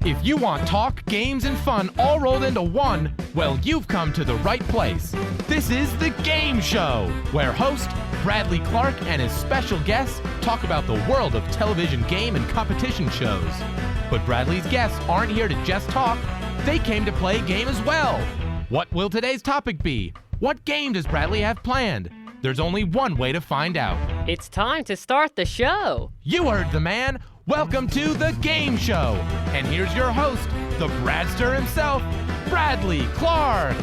If you want talk, games, and fun all rolled into one, well, you've come to the right place. This is The Game Show, where host Bradley Clarke and his special guests talk about the world of television game and competition shows. But Bradley's guests aren't here to just talk. They came to play a game as well. What will today's topic be? What game does Bradley have planned? There's only one way to find out. It's time to start the show. You heard the man. Welcome to The Game Show. And here's your host, the Bradster himself, Bradley Clarke.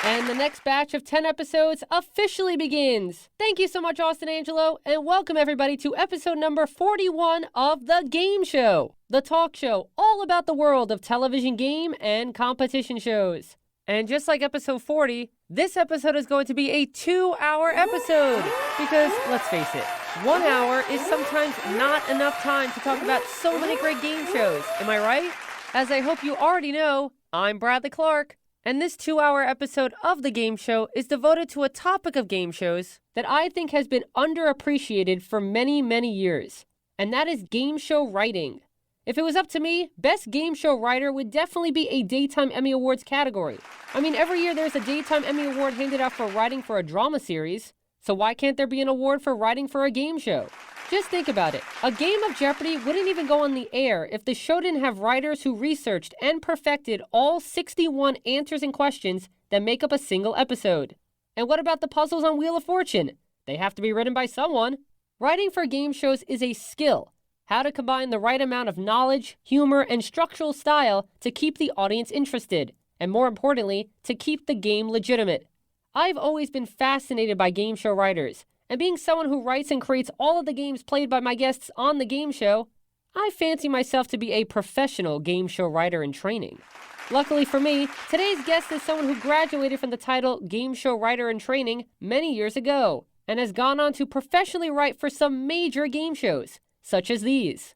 And the next batch of 10 episodes officially begins. Thank you so much, Austin Angelo, and welcome everybody to episode number 41 of The Game Show, the talk show all about the world of television game and competition shows. And just like episode 40, this episode is going to be a 2-hour episode. Because, let's face it, 1 hour is sometimes not enough time to talk about so many great game shows. Am I right? As I hope you already know, I'm Bradley Clarke. And this 2-hour episode of The Game Show is devoted to a topic of game shows that I think has been underappreciated for many, many years. And that is game show writing. If it was up to me, Best Game Show Writer would definitely be a Daytime Emmy Awards category. I mean, every year there's a Daytime Emmy Award handed out for writing for a drama series, so why can't there be an award for writing for a game show? Just think about it. A game of Jeopardy wouldn't even go on the air if the show didn't have writers who researched and perfected all 61 answers and questions that make up a single episode. And what about the puzzles on Wheel of Fortune? They have to be written by someone. Writing for game shows is a skill. How to combine the right amount of knowledge, humor, and structural style to keep the audience interested, and more importantly, to keep the game legitimate. I've always been fascinated by game show writers, and being someone who writes and creates all of the games played by my guests on the game show, I fancy myself to be a professional game show writer in training. Luckily for me, today's guest is someone who graduated from the title Game Show Writer in Training many years ago, and has gone on to professionally write for some major game shows, such as these.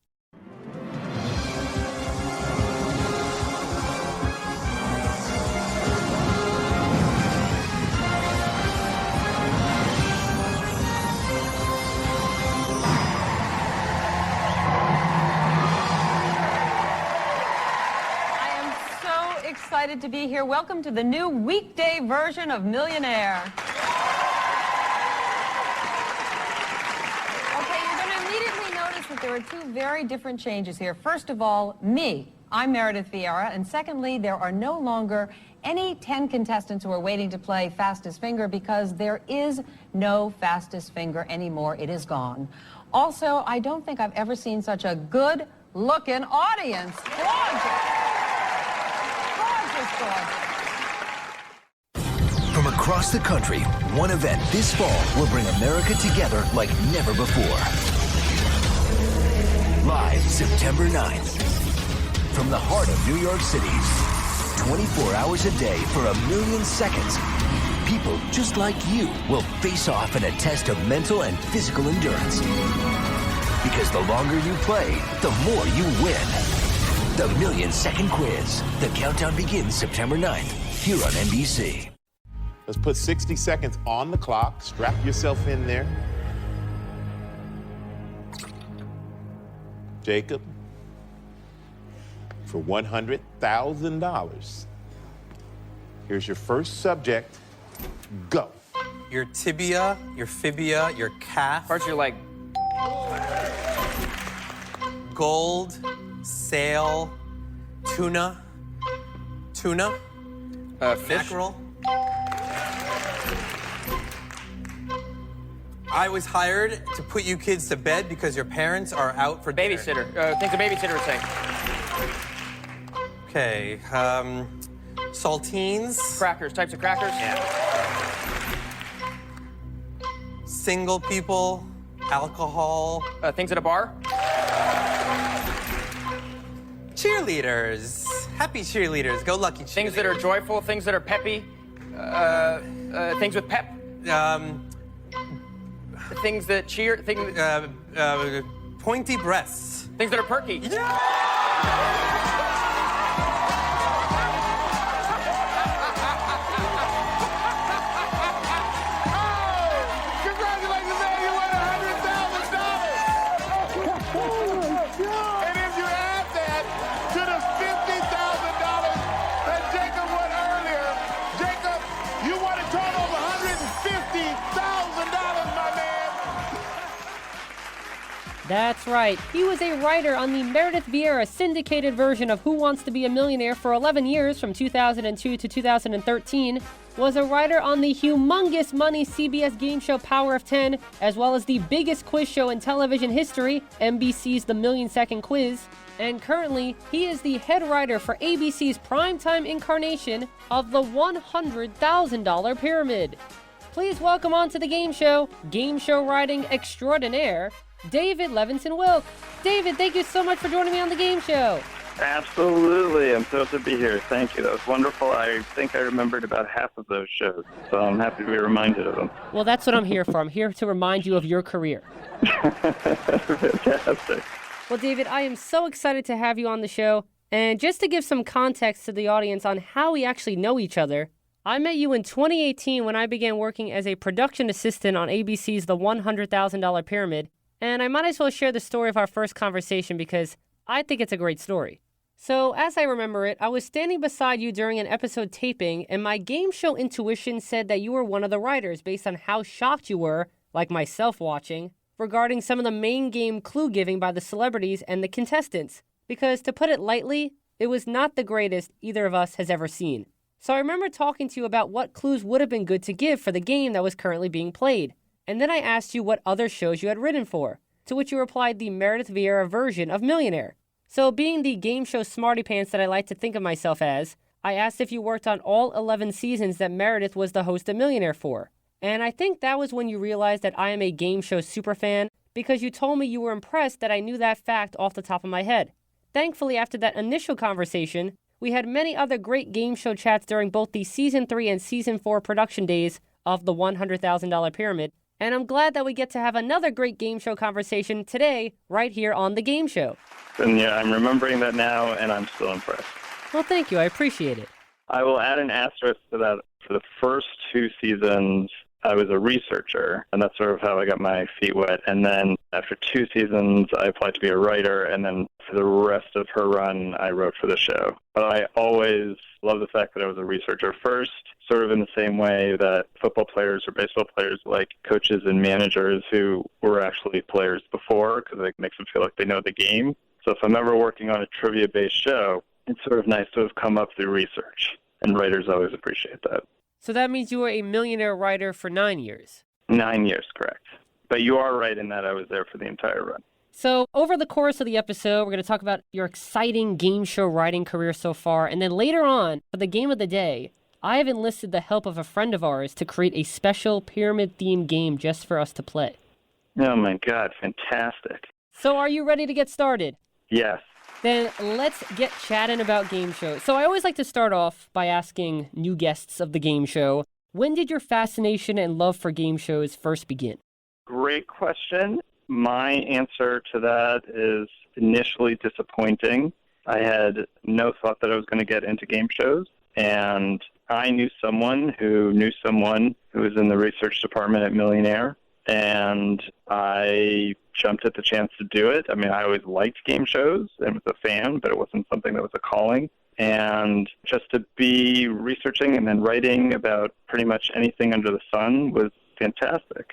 Excited to be here. Welcome to the new weekday version of Millionaire. Okay, you're going to immediately notice that there are two very different changes here. First of all, me. I'm Meredith Vieira. And secondly, there are no longer any 10 contestants who are waiting to play Fastest Finger because there is no Fastest Finger anymore. It is gone. Also, I don't think I've ever seen such a good-looking audience. Gorgeous. From across the country, one event this fall will bring America together like never before. Live September 9th. From the heart of New York City, 24 hours a day for 1,000,000 seconds. People just like you will face off in a test of mental and physical endurance. Because the longer you play, the more you win. The 1,000,000-second quiz. The countdown begins September 9th, here on NBC. Let's put 60 seconds on the clock. Strap yourself in there. Jacob, for $100,000, here's your first subject. Go. Your tibia, your fibia, your calf. Parts of your leg. Gold, sail, tuna, fish. Mackerel. I was hired to put you kids to bed because your parents are out for dinner. Babysitter. Things a babysitter would say. Okay, saltines. Crackers. Types of crackers. Yeah. Single people, alcohol. Things at a bar. Cheerleaders. Happy cheerleaders. Go lucky cheerleaders. Things that are joyful. Things that are peppy. Things with pep. Things that cheer. Pointy breasts. Things that are perky. Yeah! Congratulations, man. You won $100,000. That's right. He was a writer on the Meredith Vieira syndicated version of Who Wants to Be a Millionaire for 11 years from 2002 to 2013, was a writer on the humongous money CBS game show Power of 10, as well as the biggest quiz show in television history, NBC's The Million-Second Quiz, and currently, he is the head writer for ABC's primetime incarnation of the $100,000 Pyramid. Please welcome onto the game show writing extraordinaire, David Levinson Wilk. David, thank you so much for joining me on the game show. Absolutely. I'm thrilled to be here. Thank you. That was wonderful. I think I remembered about half of those shows, so I'm happy to be reminded of them. Well, that's what I'm here for. I'm here to remind you of your career. Fantastic. Well, David, I am so excited to have you on the show. And just to give some context to the audience on how we actually know each other, I met you in 2018 when I began working as a production assistant on ABC's The $100,000 Pyramid. And I might as well share the story of our first conversation because I think it's a great story. So, as I remember it, I was standing beside you during an episode taping, and my game show intuition said that you were one of the writers based on how shocked you were, like myself watching, regarding some of the main game clue giving by the celebrities and the contestants. Because, to put it lightly, it was not the greatest either of us has ever seen. So I remember talking to you about what clues would have been good to give for the game that was currently being played. And then I asked you what other shows you had written for, to which you replied the Meredith Vieira version of Millionaire. So being the game show smarty pants that I like to think of myself as, I asked if you worked on all 11 seasons that Meredith was the host of Millionaire for. And I think that was when you realized that I am a game show superfan, because you told me you were impressed that I knew that fact off the top of my head. Thankfully, after that initial conversation, we had many other great game show chats during both the Season 3 and Season 4 production days of the $100,000 Pyramid, and I'm glad that we get to have another great game show conversation today, right here on the game show. And yeah, I'm remembering that now, and I'm still impressed. Well, thank you. I appreciate it. I will add an asterisk to that. For the first 2 seasons, I was a researcher, and that's sort of how I got my feet wet. And then after 2 seasons, I applied to be a writer, and then for the rest of her run, I wrote for the show. But I always love the fact that I was a researcher first, sort of in the same way that football players or baseball players like coaches and managers who were actually players before, because it makes them feel like they know the game. So if I'm ever working on a trivia-based show, it's sort of nice to have come up through research, and writers always appreciate that. So that means you were a Millionaire writer for 9 years. 9 years, correct. But you are right in that I was there for the entire run. So over the course of the episode, we're going to talk about your exciting game show writing career so far. And then later on, for the game of the day, I have enlisted the help of a friend of ours to create a special pyramid-themed game just for us to play. Oh, my God. Fantastic. So are you ready to get started? Yes. Then let's get chatting about game shows. So I always like to start off by asking new guests of the game show, when did your fascination and love for game shows first begin? Great question. My answer to that is initially disappointing. I had no thought that I was going to get into game shows, and I knew someone who was in the research department at Millionaire, and I jumped at the chance to do it. I mean, I always liked game shows and was a fan, but it wasn't something that was a calling. And just to be researching and then writing about pretty much anything under the sun was fantastic.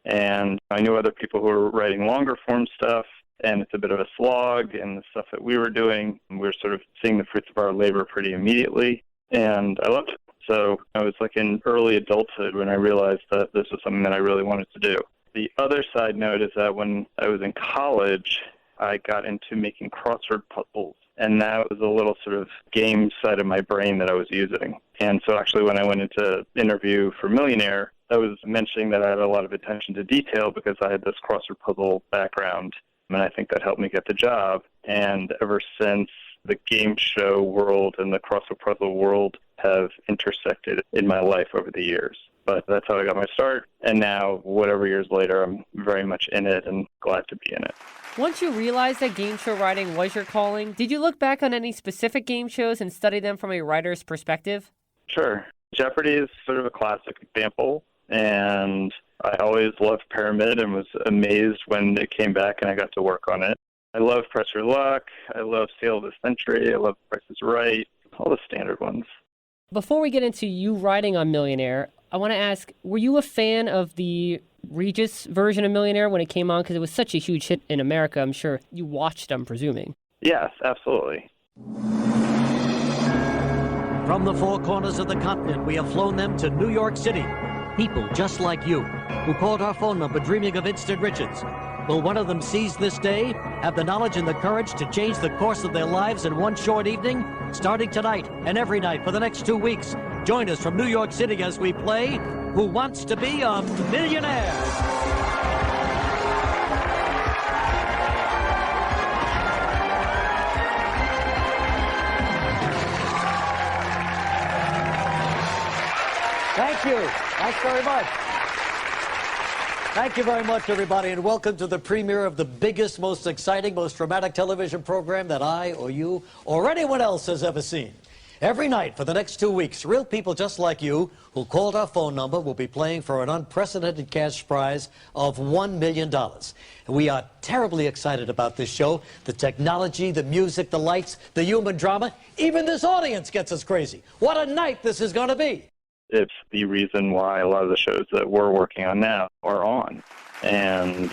And I knew other people who were writing longer form stuff, and it's a bit of a slog, and the stuff that we were doing, we were sort of seeing the fruits of our labor pretty immediately, and I loved it. So I was like in early adulthood when I realized that this was something that I really wanted to do. The other side note is that when I was in college, I got into making crossword puzzles, and that was a little sort of game side of my brain that I was using. And so actually when I went into interview for Millionaire, I was mentioning that I had a lot of attention to detail because I had this crossword puzzle background, and I think that helped me get the job. And ever since, the game show world and the crossword puzzle world have intersected in my life over the years. But that's how I got my start, and now, whatever years later, I'm very much in it and glad to be in it. Once you realized that game show writing was your calling, did you look back on any specific game shows and study them from a writer's perspective? Sure. Jeopardy is sort of a classic example, and I always loved Pyramid and was amazed when it came back and I got to work on it. I love Press Your Luck. I love Sale of the Century. I love Price is Right. All the standard ones. Before we get into you writing on Millionaire, I want to ask, were you a fan of the Regis version of Millionaire when it came on? Because it was such a huge hit in America. I'm sure you watched, I'm presuming. Yes, absolutely. From the four corners of the continent, we have flown them to New York City. People just like you, who called our phone number dreaming of instant riches. Will one of them seize this day, have the knowledge and the courage to change the course of their lives in one short evening? Starting tonight and every night for the next 2 weeks, join us from New York City as we play Who Wants to Be a Millionaire? Thank you. Thanks very much. Thank you very much, everybody, and welcome to the premiere of the biggest, most exciting, most dramatic television program that I or you or anyone else has ever seen. Every night for the next 2 weeks, real people just like you who called our phone number will be playing for an unprecedented cash prize of $1 million. And we are terribly excited about this show. The technology, the music, the lights, the human drama, even this audience gets us crazy. What a night this is going to be. It's the reason why a lot of the shows that we're working on now are on. And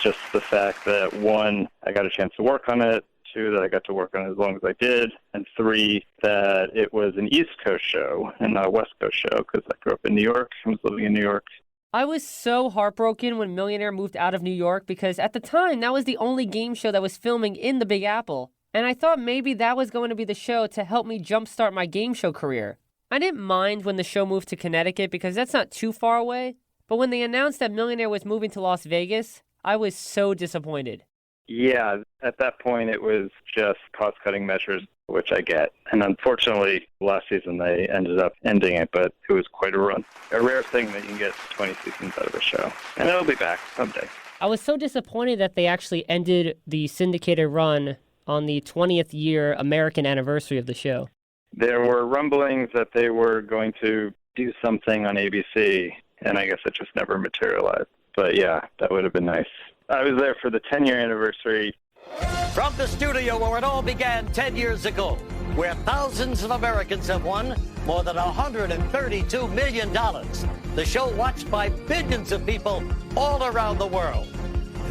just the fact that, one, I got a chance to work on it, two, that I got to work on it as long as I did, and three, that it was an East Coast show and not a West Coast show, because I grew up in New York and was living in New York. I was so heartbroken when Millionaire moved out of New York because at the time, that was the only game show that was filming in the Big Apple. And I thought maybe that was going to be the show to help me jumpstart my game show career. I didn't mind when the show moved to Connecticut because that's not too far away. But when they announced that Millionaire was moving to Las Vegas, I was so disappointed. Yeah, at that point it was just cost-cutting measures, which I get. And unfortunately, last season they ended up ending it, but it was quite a run. A rare thing that you can get 20 seasons out of a show. And it'll be back someday. I was so disappointed that they actually ended the syndicated run on the 20th year American anniversary of the show. There were rumblings that they were going to do something on ABC, and I guess it just never materialized. But yeah, that would have been nice. I was there for the 10-year anniversary. From the studio where it all began 10 years ago, where thousands of Americans have won more than $132 million. The show watched by billions of people all around the world.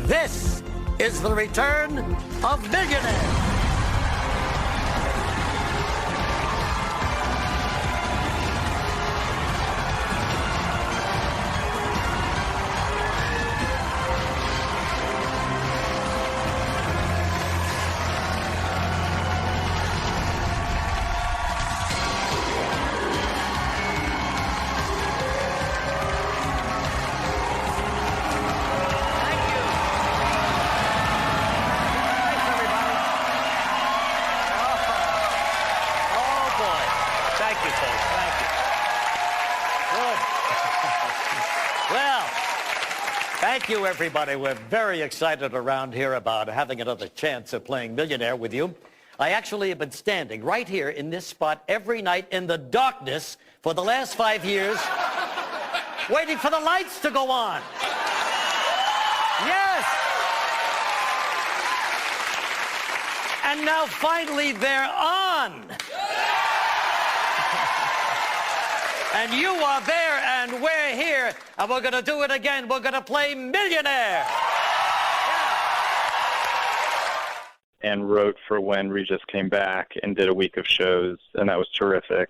This is the return of Millionaire. Thank you, everybody. We're very excited around here about having another chance of playing Millionaire with you. I actually have been standing right here in this spot every night in the darkness for the last 5 years, waiting for the lights to go on. Yes! And now finally they're on. And you are there, and we're here, and we're going to do it again. We're going to play Millionaire. And wrote for when Regis came back and did a week of shows, and that was terrific.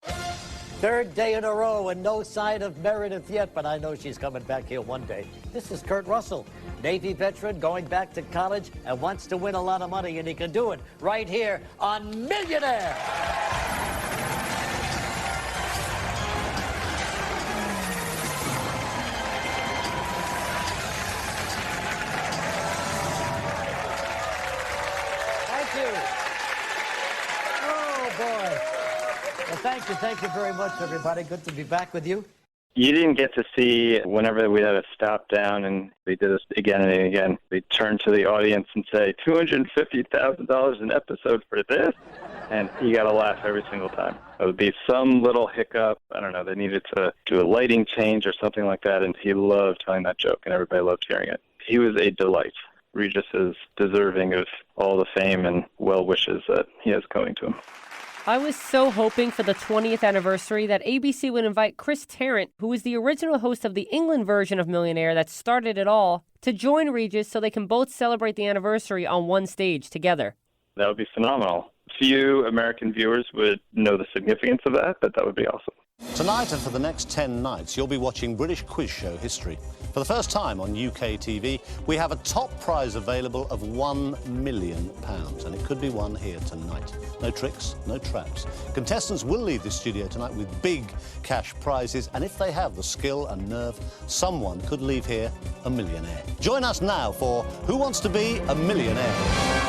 Third day in a row and no sign of Meredith yet, but I know she's coming back here one day. This is Kurt Russell, Navy veteran going back to college and wants to win a lot of money, and he can do it right here on Millionaire. Thank you very much, everybody. Good to be back with you. You didn't get to see whenever we had to stop down and they did this again and again. They turned to the audience and say, $250,000 an episode for this? And you got to laugh every single time. It would be some little hiccup. I don't know. They needed to do a lighting change or something like that. And he loved telling that joke and everybody loved hearing it. He was a delight. Regis is deserving of all the fame and well wishes that he has going to him. I was so hoping for the 20th anniversary that ABC would invite Chris Tarrant, who was the original host of the England version of Millionaire that started it all, to join Regis so they can both celebrate the anniversary on one stage together. That would be phenomenal. Few American viewers would know the significance of that, but that would be awesome. Tonight and for the next 10 nights, you'll be watching British quiz show history. For the first time on UK TV, we have a top prize available of £1 million, and it could be won here tonight. No tricks, no traps. Contestants will leave the studio tonight with big cash prizes, and if they have the skill and nerve, someone could leave here a millionaire. Join us now for Who Wants to Be a Millionaire?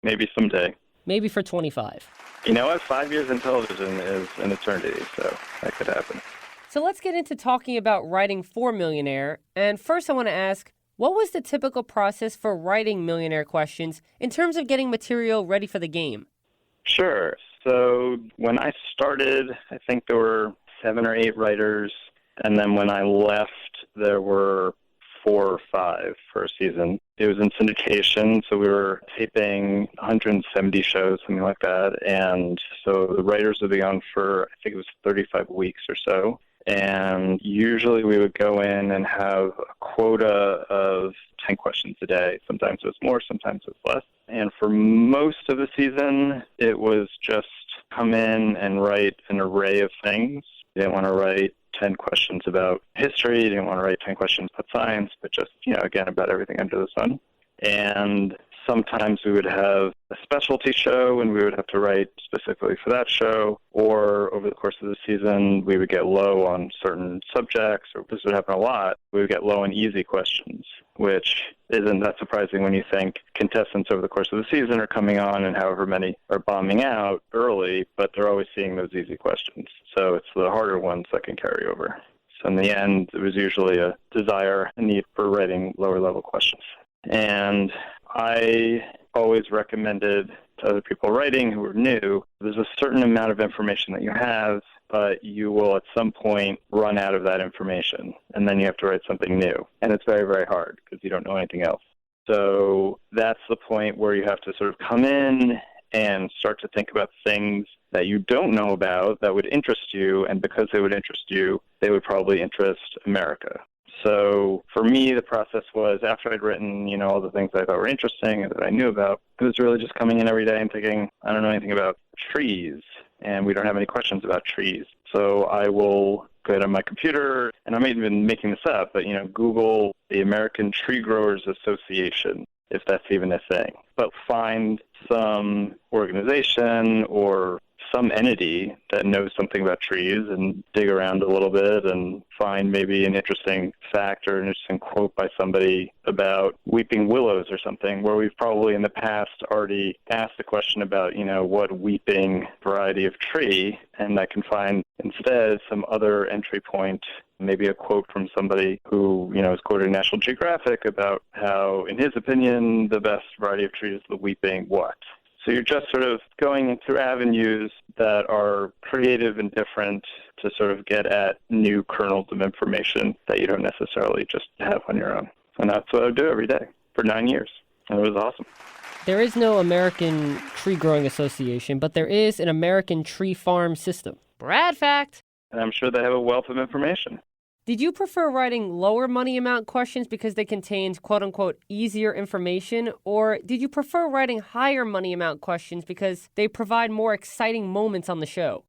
Maybe someday. Maybe for 25. You know what? 5 years in television is an eternity, so that could happen. So let's get into talking about writing for Millionaire. And first I want to ask, what was the typical process for writing Millionaire questions in terms of getting material ready for the game? Sure. So when I started, I think there were 7 or 8 writers. And then when I left, there were 4 or 5 for a season. It was in syndication, so we were taping 170 shows, something like that. And so the writers would be on for, I think it was 35 weeks or so. And usually we would go in and have a quota of 10 questions a day. Sometimes it was more, sometimes it was less. And for most of the season, it was just come in and write an array of things. You didn't want to write 10 questions about history. You didn't want to write 10 questions about science, but just, again, about everything under the sun. And sometimes we would have a specialty show and we would have to write specifically for that show, or over the course of the season, we would get low on certain subjects, or this would happen a lot. We would get low on easy questions, which isn't that surprising when you think contestants over the course of the season are coming on and however many are bombing out early, but they're always seeing those easy questions. So it's the harder ones that can carry over. So in the end, it was usually a desire, a need for writing lower level questions. And I always recommended to other people writing who are new, there's a certain amount of information that you have, but you will at some point run out of that information, and then you have to write something new. And it's very, very hard because you don't know anything else. So that's the point where you have to sort of come in and start to think about things that you don't know about that would interest you, and because they would interest you, they would probably interest America. So for me, the process was after I'd written, all the things I thought were interesting and that I knew about, it was really just coming in every day and thinking, I don't know anything about trees, and we don't have any questions about trees. So I will go on my computer, and I'm even making this up, but, Google the American Tree Growers Association, if that's even a thing. But find some organization or some entity that knows something about trees and dig around a little bit and find maybe an interesting fact or an interesting quote by somebody about weeping willows or something, where we've probably in the past already asked a question about, what weeping variety of tree, and I can find instead some other entry point, maybe a quote from somebody who, is quoted in National Geographic about how, in his opinion, the best variety of tree is the weeping what. So you're just sort of going through avenues that are creative and different to sort of get at new kernels of information that you don't necessarily just have on your own. And that's what I would do every day for 9 years. And it was awesome. There is no American Tree Growing Association, but there is an American Tree Farm System. Brad fact! And I'm sure they have a wealth of information. Did you prefer writing lower money amount questions because they contained quote-unquote easier information, or did you prefer writing higher money amount questions because they provide more exciting moments on the show?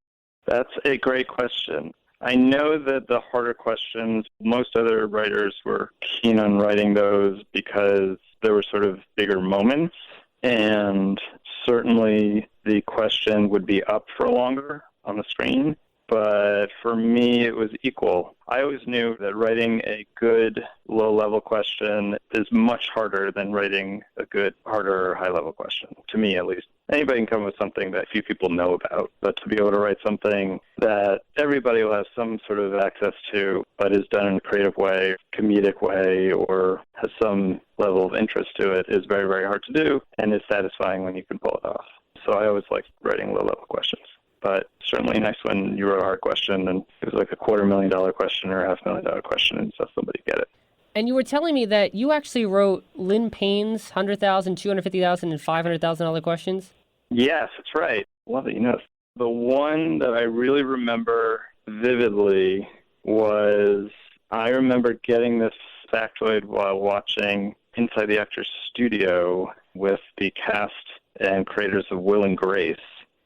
That's a great question. I know that the harder questions, most other writers were keen on writing those because there were sort of bigger moments, and certainly the question would be up for longer on the screen. but for me, it was equal. I always knew that writing a good low-level question is much harder than writing a good, harder, high-level question, to me at least. Anybody can come up with something that few people know about, but to be able to write something that everybody will have some sort of access to, but is done in a creative way, comedic way, or has some level of interest to it is very, very hard to do, and is satisfying when you can pull it off. So I always liked writing low-level questions. But certainly nice when you wrote a hard question and it was like a $250,000 question or a $500,000 question and saw somebody get it. And you were telling me that you actually wrote Lynn Payne's $100,000, $250,000, and $500,000 questions? Yes, that's right. Love that you know. The one that I really remember vividly was I remember getting this factoid while watching Inside the Actors Studio with the cast and creators of Will and Grace.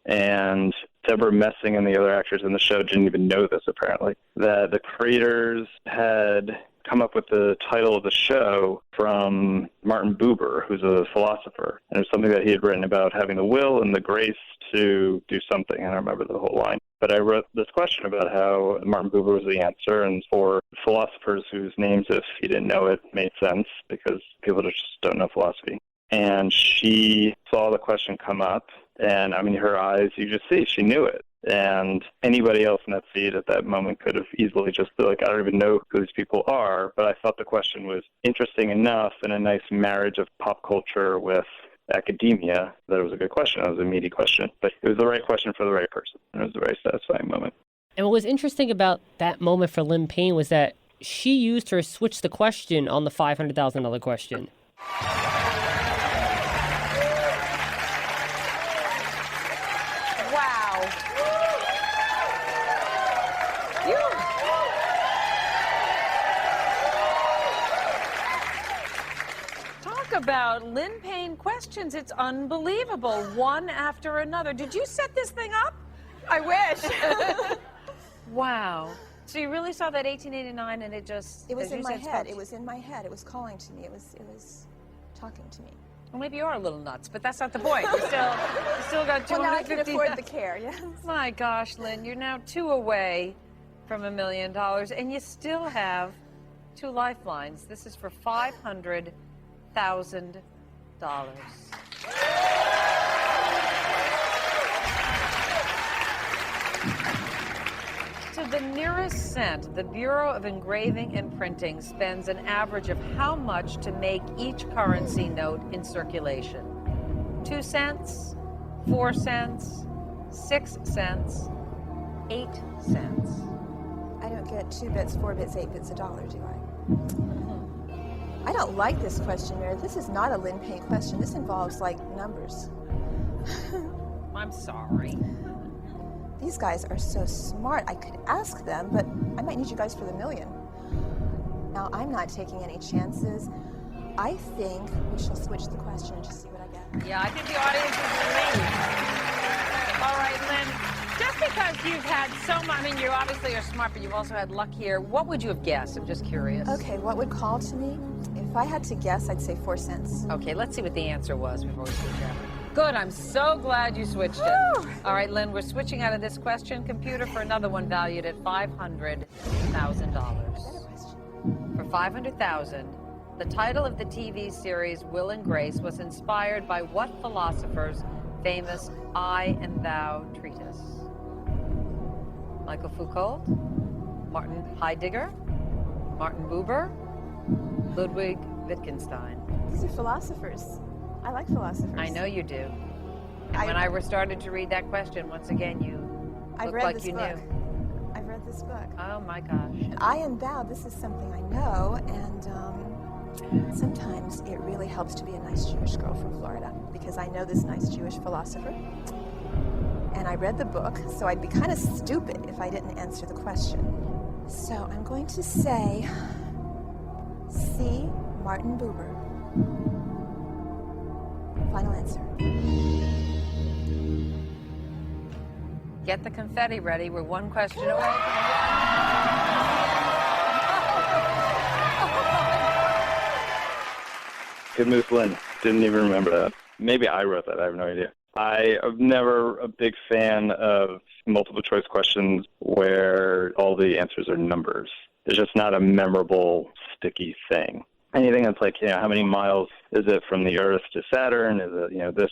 And Deborah Messing and the other actors in the show didn't even know this, apparently, that the creators had come up with the title of the show from Martin Buber, who's a philosopher. And it was something that he had written about having the will and the grace to do something. I don't remember the whole line. But I wrote this question about how Martin Buber was the answer, and for philosophers whose names, if you didn't know it, made sense, because people just don't know philosophy. And she saw the question come up, and I mean, her eyes, you just see, she knew it. And anybody else in that seat at that moment could have easily just been like, I don't even know who these people are. But I thought the question was interesting enough and a nice marriage of pop culture with academia that it was a good question. It was a meaty question. But it was the right question for the right person. And it was a very satisfying moment. And what was interesting about that moment for Lynn Payne was that she used her switch the question on the $500,000 question. About Lynn Payne questions. It's unbelievable. One after another. Did you set this thing up? I wish. Wow. So you really saw that 1889 and it just... It was in my head. It was in my head. It was calling to me. It was talking to me. Well, maybe you are a little nuts, but that's not the point. You still got $250,000. Well, now I can afford the care, yes. My gosh, Lynn, you're now 2 away from $1 million, and you still have 2 lifelines. This is for $500,000. To the nearest cent, the Bureau of Engraving and Printing spends an average of how much to make each currency note in circulation? 2 cents, 4 cents, 6 cents, 8 cents. I don't get 2 bits, 4 bits, 8 bits a dollar, do I? I don't like this question, Mary. This is not a Lynn Payne question. This involves, like, numbers. I'm sorry. These guys are so smart. I could ask them, but I might need you guys for the million. Now, I'm not taking any chances. I think we shall switch the question and just see what I get. Yeah, I think the audience is relieved. All right, Lynn. Just because you've had so much, I mean, you obviously are smart, but you've also had luck here. What would you have guessed? I'm just curious. Okay, what would call to me? If I had to guess, I'd say 4 cents. Okay, let's see what the answer was before we switch out. Good, I'm so glad you switched it. All right, Lynn, we're switching out of this question computer for another one valued at $500,000. For $500,000, the title of the TV series Will and Grace was inspired by what philosopher's famous I and Thou treatise? Michael Foucault, Martin Heidegger, Martin Buber, Ludwig Wittgenstein. These are philosophers. I like philosophers. I know you do. And when I started to read that question, once again, you looked like you knew. I've read this book. Oh, my gosh. I and Thou, this is something I know, and sometimes it really helps to be a nice Jewish girl from Florida, because I know this nice Jewish philosopher, and I read the book, so I'd be kind of stupid if I didn't answer the question. So I'm going to say C. Martin Buber. Final answer. Get the confetti ready. We're 1 question away. Good move, Lynn. Didn't even remember that. Maybe I wrote that. I have no idea. I'm never a big fan of multiple choice questions where all the answers are numbers. It's just not a memorable, sticky thing. Anything that's like, how many miles is it from the Earth to Saturn? Is it, this,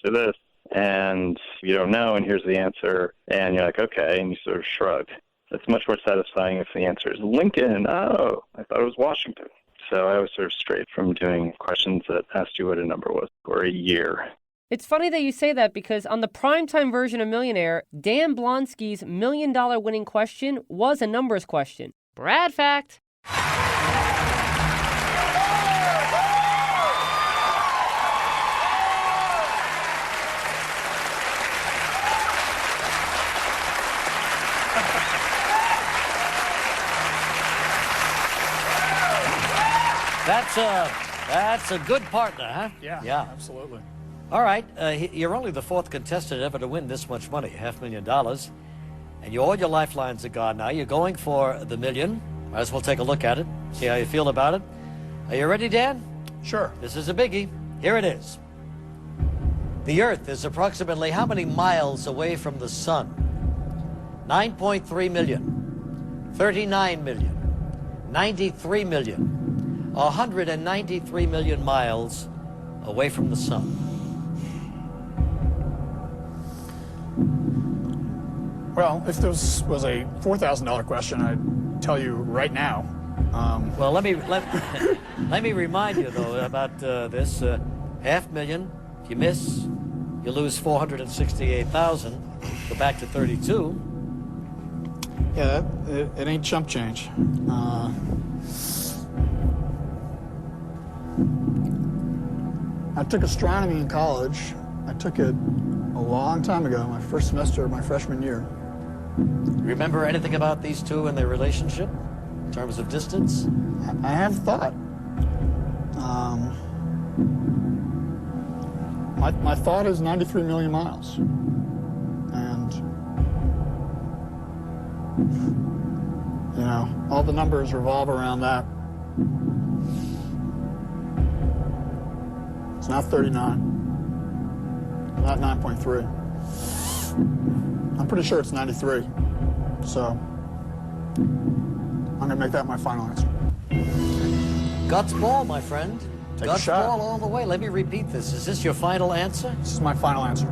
or this? And you don't know, and here's the answer, and you're like, okay, and you sort of shrug. It's much more satisfying if the answer is Lincoln. Oh, I thought it was Washington. So I was sort of straight from doing questions that asked you what a number was or a year. It's funny that you say that because on the primetime version of Millionaire, Dan Blonsky's $1 million winning question was a numbers question. Brad fact. That's a good partner, huh? Yeah, absolutely. All right, you're only the fourth contestant ever to win this much money, $500,000. And all your lifelines are gone now. You're going for the million. Might as well take a look at it, see how you feel about it. Are you ready, Dan? Sure. This is a biggie. Here it is. The Earth is approximately how many miles away from the sun? 9.3 million, 39 million, 93 million, 193 million miles away from the sun. Well, if this was a $4,000 question, I'd tell you right now. Well, let me remind you though about this. $500,000. If you miss, you lose 468,000. Go back to 32. Yeah, it ain't chump change. I took astronomy in college. I took it a long time ago, my first semester of my freshman year. Remember anything about these two and their relationship in terms of distance? I have thought. My thought is 93 million miles. And, all the numbers revolve around that. It's not 39, not 9.3. I'm pretty sure it's 93. So I'm going to make that my final answer. Guts ball, my friend. Take Guts a shot. ball all the way. Let me repeat this. Is this your final answer? This is my final answer.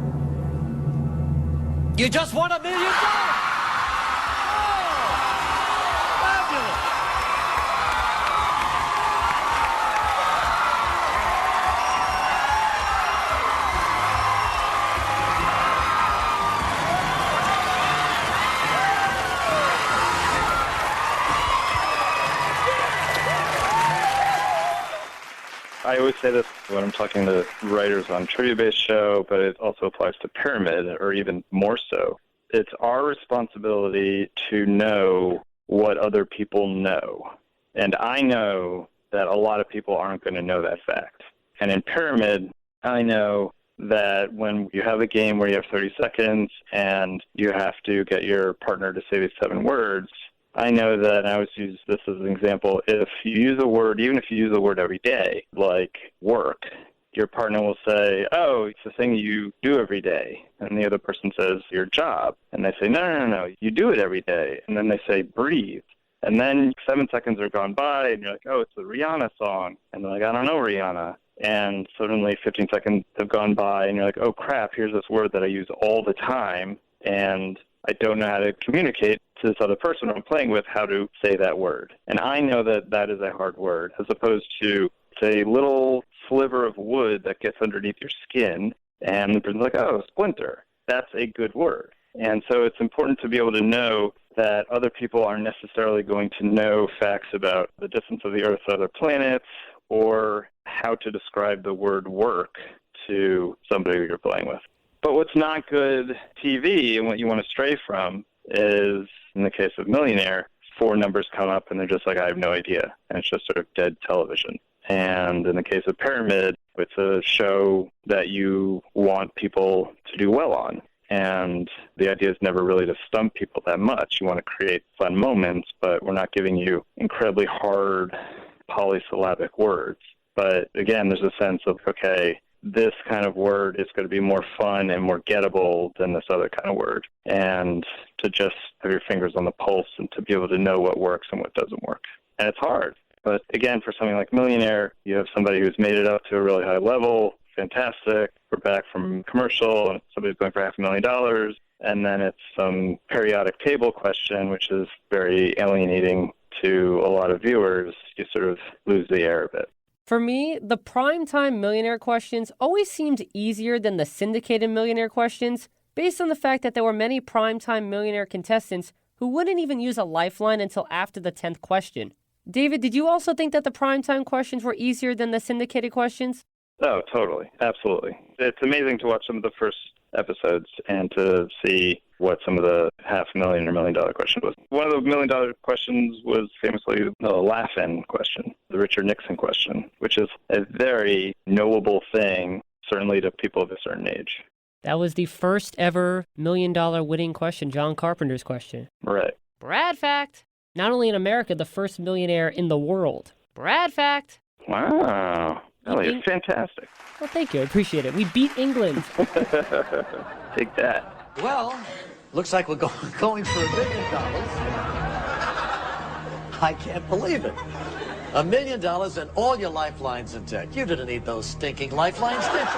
You just won $1 million! I always say this when I'm talking to writers on trivia-based show, but it also applies to Pyramid, or even more so. It's our responsibility to know what other people know. And I know that a lot of people aren't going to know that fact. And in Pyramid, I know that when you have a game where you have 30 seconds and you have to get your partner to say these 7 words, I know that, and I always use this as an example, if you use a word, even if you use a word every day, like work, your partner will say, oh, it's the thing you do every day. And the other person says, your job. And they say, no, you do it every day. And then they say, breathe. And then 7 seconds are gone by, and you're like, oh, it's the Rihanna song. And they're like, I don't know Rihanna. And suddenly 15 seconds have gone by, and you're like, oh, crap, here's this word that I use all the time, and I don't know how to communicate to this other person I'm playing with how to say that word. And I know that that is a hard word, as opposed to, say, a little sliver of wood that gets underneath your skin, and the person's like, oh, splinter. That's a good word. And so it's important to be able to know that other people aren't necessarily going to know facts about the distance of the Earth to other planets, or how to describe the word work to somebody who you're playing with. But what's not good TV, and what you want to stray from, is, in the case of Millionaire, 4 numbers come up and they're just like, I have no idea. And it's just sort of dead television. And in the case of Pyramid, it's a show that you want people to do well on. And the idea is never really to stump people that much. You want to create fun moments, but we're not giving you incredibly hard polysyllabic words. But again, there's a sense of, okay, this kind of word is going to be more fun and more gettable than this other kind of word. And to just have your fingers on the pulse and to be able to know what works and what doesn't work. And it's hard. But again, for something like Millionaire, you have somebody who's made it up to a really high level. Fantastic. We're back from commercial, and somebody's going for $500,000. And then it's some periodic table question, which is very alienating to a lot of viewers. You sort of lose the air a bit. For me, the primetime Millionaire questions always seemed easier than the syndicated Millionaire questions, based on the fact that there were many primetime Millionaire contestants who wouldn't even use a lifeline until after the 10th question. David, did you also think that the primetime questions were easier than the syndicated questions? Oh, totally. Absolutely. It's amazing to watch some of the first episodes and to see what some of the $500,000 or $1 million question was. One of the $1 million questions was famously the laugh-in question, the Richard Nixon question, which is a very knowable thing, certainly to people of a certain age. That was the first ever $1 million winning question, John Carpenter's question. Right. Brad fact. Not only in America, the first millionaire in the world. Brad fact. Wow. Really, fantastic. Well, thank you. I appreciate it. We beat England. Take that. Well, looks like we're going for $1 million. I can't believe it. $1 million and all your lifelines intact. You didn't need those stinking lifelines, did you?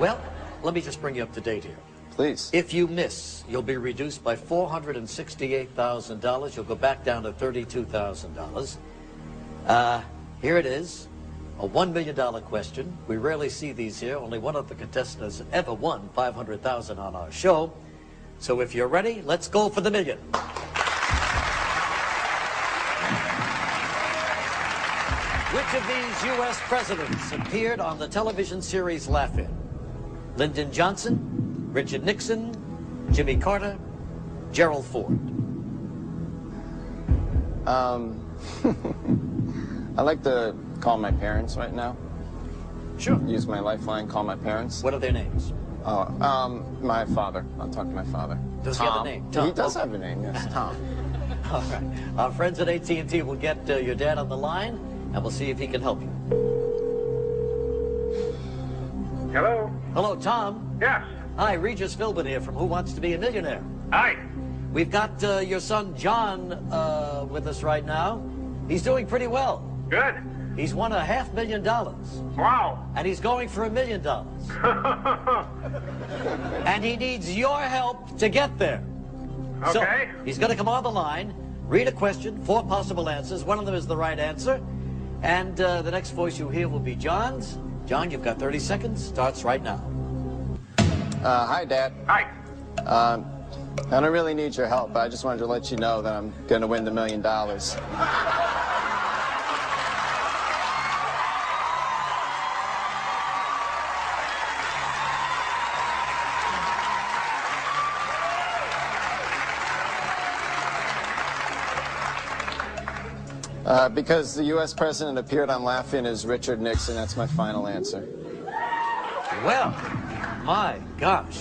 Well, let me just bring you up to date here. Please. If you miss, you'll be reduced by $468,000. You'll go back down to $32,000. Here it is. A $1 million question. We rarely see these here. Only one of the contestants has ever won $500,000 on our show. So if you're ready, let's go for the million. Which of these U.S. presidents appeared on the television series Laugh-In? Lyndon Johnson, Richard Nixon, Jimmy Carter, Gerald Ford. I'd like to call my parents right now. Sure. Use my lifeline, call my parents. What are their names? My father. I'll talk to my father. Does he have a name? Tom. He does have a name, yes, Tom. All right. Our friends at AT&T will get your dad on the line, and we'll see if he can help you. Hello? Hello, Tom. Yes. Hi, Regis Philbin here from Who Wants to Be a Millionaire. Hi. We've got your son John with us right now. He's doing pretty well. Good. He's won $500,000. Wow. And he's going for $1 million. And he needs your help to get there. Okay. So he's going to come on the line, read a question, 4 possible answers. One of them is the right answer. And the next voice you hear will be John's. John, you've got 30 seconds. Starts right now. Hi, Dad. Hi. I don't really need your help. I just wanted to let you know that I'm going to win the $1 million. Because the U.S. president appeared on Laugh-In as Richard Nixon. That's my final answer. Well, my gosh.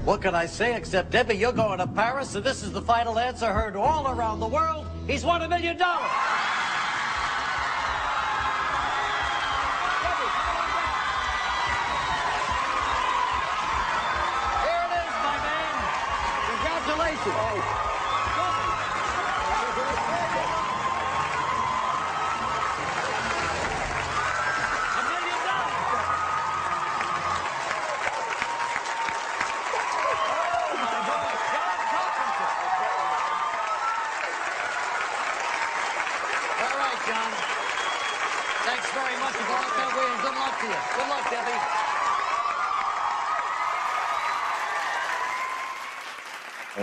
What can I say except, Debbie, you're going to Paris, and this is the final answer heard all around the world. He's won $1 million. Here it is, my man. Congratulations. Thanks very much for going up that way, and good luck to you. Good luck, Debbie.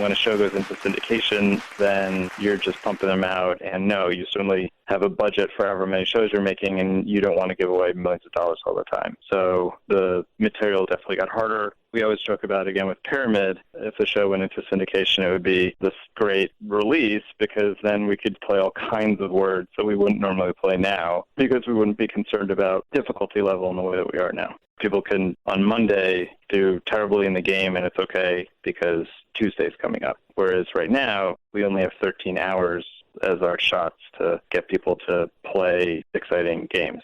When a show goes into syndication, then you're just pumping them out. And no, you certainly have a budget for however many shows you're making, and you don't want to give away millions of dollars all the time. So the material definitely got harder. We always joke about, again, with Pyramid, if the show went into syndication, it would be this great release because then we could play all kinds of words that we wouldn't normally play now because we wouldn't be concerned about difficulty level in the way that we are now. People can, on Monday, do terribly in the game, and it's okay because Tuesday's coming up. Whereas right now, we only have 13 hours as our shots to get people to play exciting games.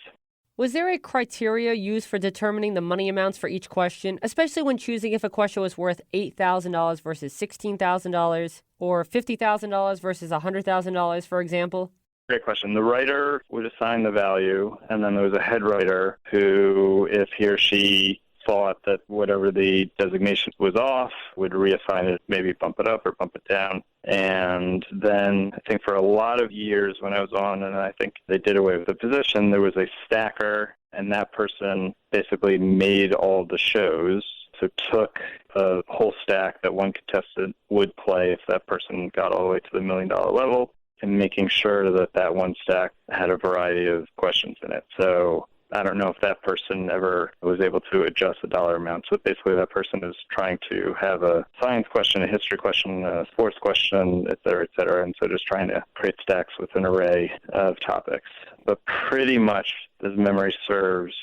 Was there a criteria used for determining the money amounts for each question, especially when choosing if a question was worth $8,000 versus $16,000 or $50,000 versus $100,000, for example? Great question. The writer would assign the value, and then there was a head writer who, if he or she thought that whatever the designation was off, would reassign it, maybe bump it up or bump it down. And then I think for a lot of years when I was on, and I think they did away with the position, there was a stacker, and that person basically made all the shows. So took a whole stack that one contestant would play if that person got all the way to the $1 million level, and making sure that that one stack had a variety of questions in it. So I don't know if that person ever was able to adjust the dollar amount. So basically that person is trying to have a science question, a history question, a sports question, et cetera, et cetera. And so just trying to create stacks with an array of topics. But pretty much, as memory serves,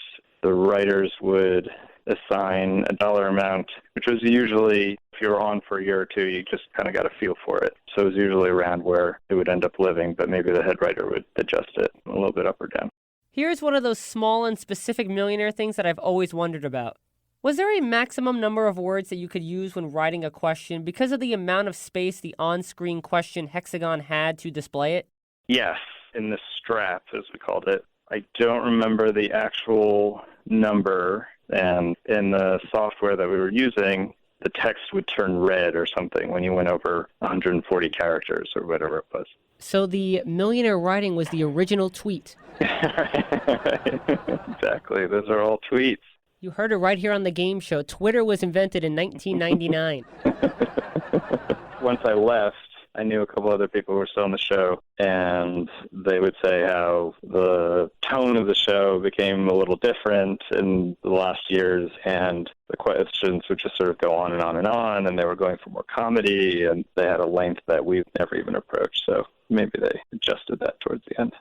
the writers would assign a dollar amount, which was usually, if you were on for a year or two, you just kind of got a feel for it. So it was usually around where it would end up living, but maybe the head writer would adjust it a little bit up or down. Here's one of those small and specific Millionaire things that I've always wondered about. Was there a maximum number of words that you could use when writing a question because of the amount of space the on-screen question hexagon had to display it? Yes, in the strap, as we called it. I don't remember the actual number, and in the software that we were using, the text would turn red or something when you went over 140 characters or whatever it was. So the Millionaire writing was the original tweet. Exactly. Those are all tweets. You heard it right here on the game show. Twitter was invented in 1999. Once I left, I knew a couple other people who were still on the show, and they would say how the tone of the show became a little different in the last years, and the questions would just sort of go on and on and on, and they were going for more comedy, and they had a length that we've never even approached, so maybe they adjusted that towards the end.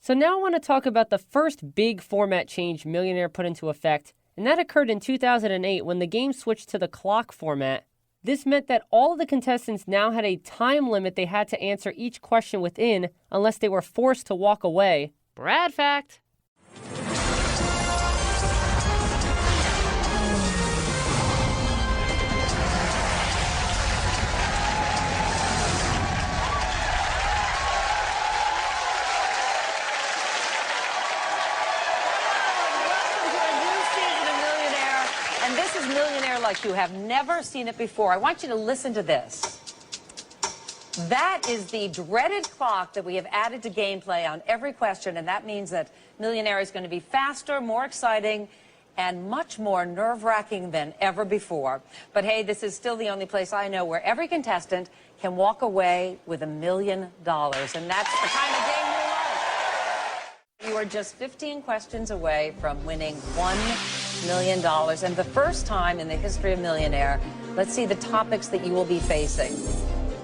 So now I want to talk about the first big format change Millionaire put into effect, and that occurred in 2008 when the game switched to the clock format. This meant that all of the contestants now had a time limit they had to answer each question within unless they were forced to walk away. Brad fact! Millionaire like you have never seen it before. I want you to listen to this. That is the dreaded clock that we have added to gameplay on every question, and that means that Millionaire is going to be faster, more exciting, and much more nerve-wracking than ever before. But hey, this is still the only place I know where every contestant can walk away with $1 million, and that's the kind of game you love. You are just 15 questions away from winning $1 million, and the first time in the history of Millionaire. Let's see the topics that you will be facing.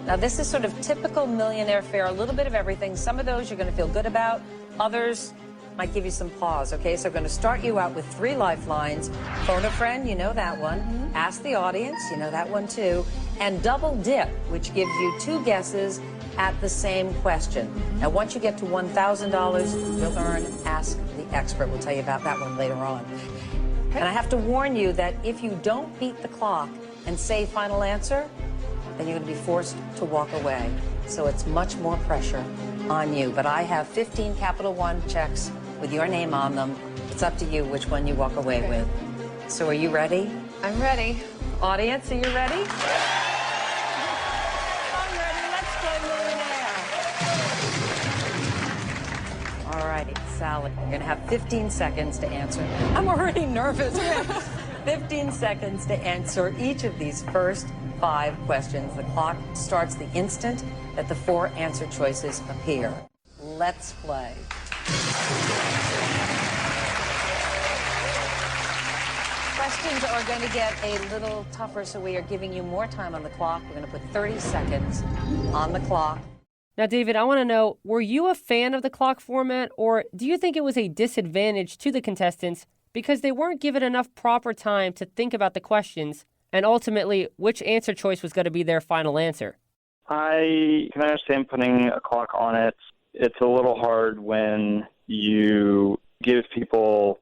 Now, this is sort of typical Millionaire fare, a little bit of everything. Some of those you're going to feel good about. Others might give you some pause, okay? So we're going to start you out with 3 lifelines. Phone a friend, you know that one. Ask the audience, you know that one too. And double dip, which gives you 2 guesses at the same question. Now, once you get to $1,000, you'll earn Ask the Expert. We'll tell you about that one later on. And I have to warn you that if you don't beat the clock and say final answer, then you're going to be forced to walk away. So it's much more pressure on you. But I have 15 Capital One checks with your name on them. It's up to you which one you walk away with. So are you ready? I'm ready. Audience, are you ready? I'm ready. Let's play Millionaire. All right, Sally, you're going to have 15 seconds to answer. I'm already nervous. 15 seconds to answer each of these first 5 questions. The clock starts the instant that the 4 answer choices appear. Let's play. Questions are going to get a little tougher, so we are giving you more time on the clock. We're going to put 30 seconds on the clock. Now, David, I want to know, were you a fan of the clock format, or do you think it was a disadvantage to the contestants because they weren't given enough proper time to think about the questions and ultimately which answer choice was going to be their final answer? I can understand putting a clock on it. It's a little hard when you give people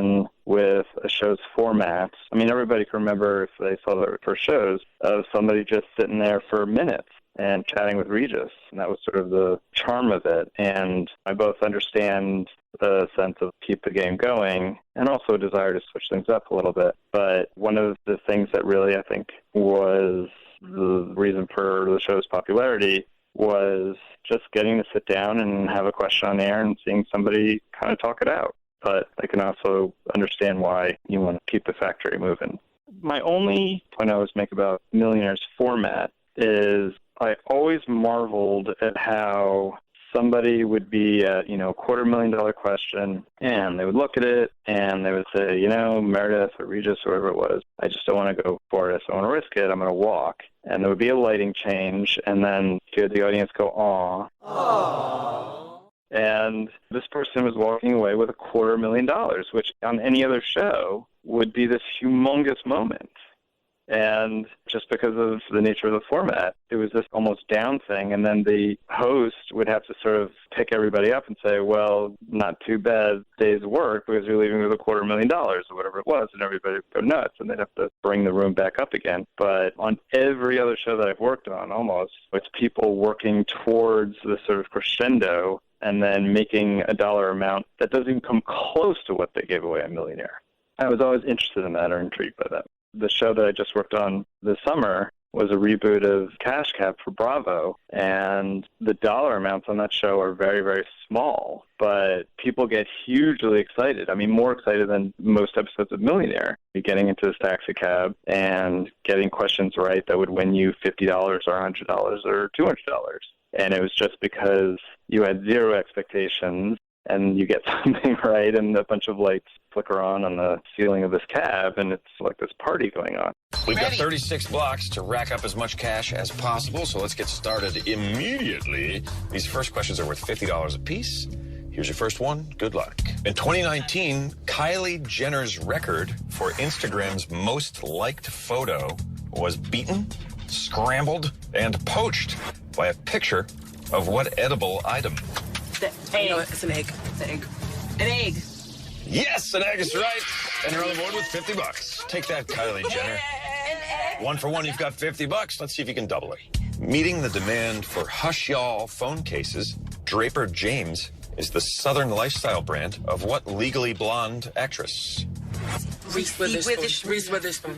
frustration with a show's format. I mean, everybody can remember, if they saw the first shows, of somebody just sitting there for minutes and chatting with Regis, and that was sort of the charm of it. And I both understand the sense of keep the game going and also a desire to switch things up a little bit. But one of the things that really, I think, was the reason for the show's popularity was just getting to sit down and have a question on air and seeing somebody kind of talk it out. But I can also understand why you want to keep the factory moving. My only point I always make about Millionaire's format is I always marveled at how somebody would be at, $250,000 question, and they would look at it, and they would say, Meredith or Regis or whoever it was, I just don't want to go for it. I want to risk it. I'm going to walk. And there would be a lighting change, and then you hear the audience go, aw. Aww. And this person was walking away with $250,000, which on any other show would be this humongous moment. And just because of the nature of the format, it was this almost down thing. And then the host would have to sort of pick everybody up and say, well, not too bad day's work because you're leaving with $250,000 or whatever it was. And everybody would go nuts and they'd have to bring the room back up again. But on every other show that I've worked on, almost, it's people working towards this sort of crescendo and then making a dollar amount that doesn't even come close to what they gave away on Millionaire. I was always interested in that or intrigued by that. The show that I just worked on this summer was a reboot of Cash Cab for Bravo, and the dollar amounts on that show are very, very small, but people get hugely excited. I mean, more excited than most episodes of Millionaire. You're getting into this taxi cab and getting questions right that would win you $50 or $100 or $200. And it was just because you had zero expectations and you get something right and a bunch of lights flicker on the ceiling of this cab, and it's like this party going on. We've got 36 blocks to rack up as much cash as possible, so let's get started immediately. These first questions are worth $50 apiece. Here's your first one. Good luck. In 2019, Kylie Jenner's record for Instagram's most liked photo was beaten, scrambled, and poached by a picture of what edible item? It's an egg. It's an egg. An egg. Yes, an egg is right. And you're on the board with $50. Take that, Kylie Jenner. One for one, you've got $50. Let's see if you can double it. Meeting the demand for Hush Y'all phone cases, Draper James is the Southern lifestyle brand of what legally blonde actress? Reese Witherspoon. Reese Witherspoon.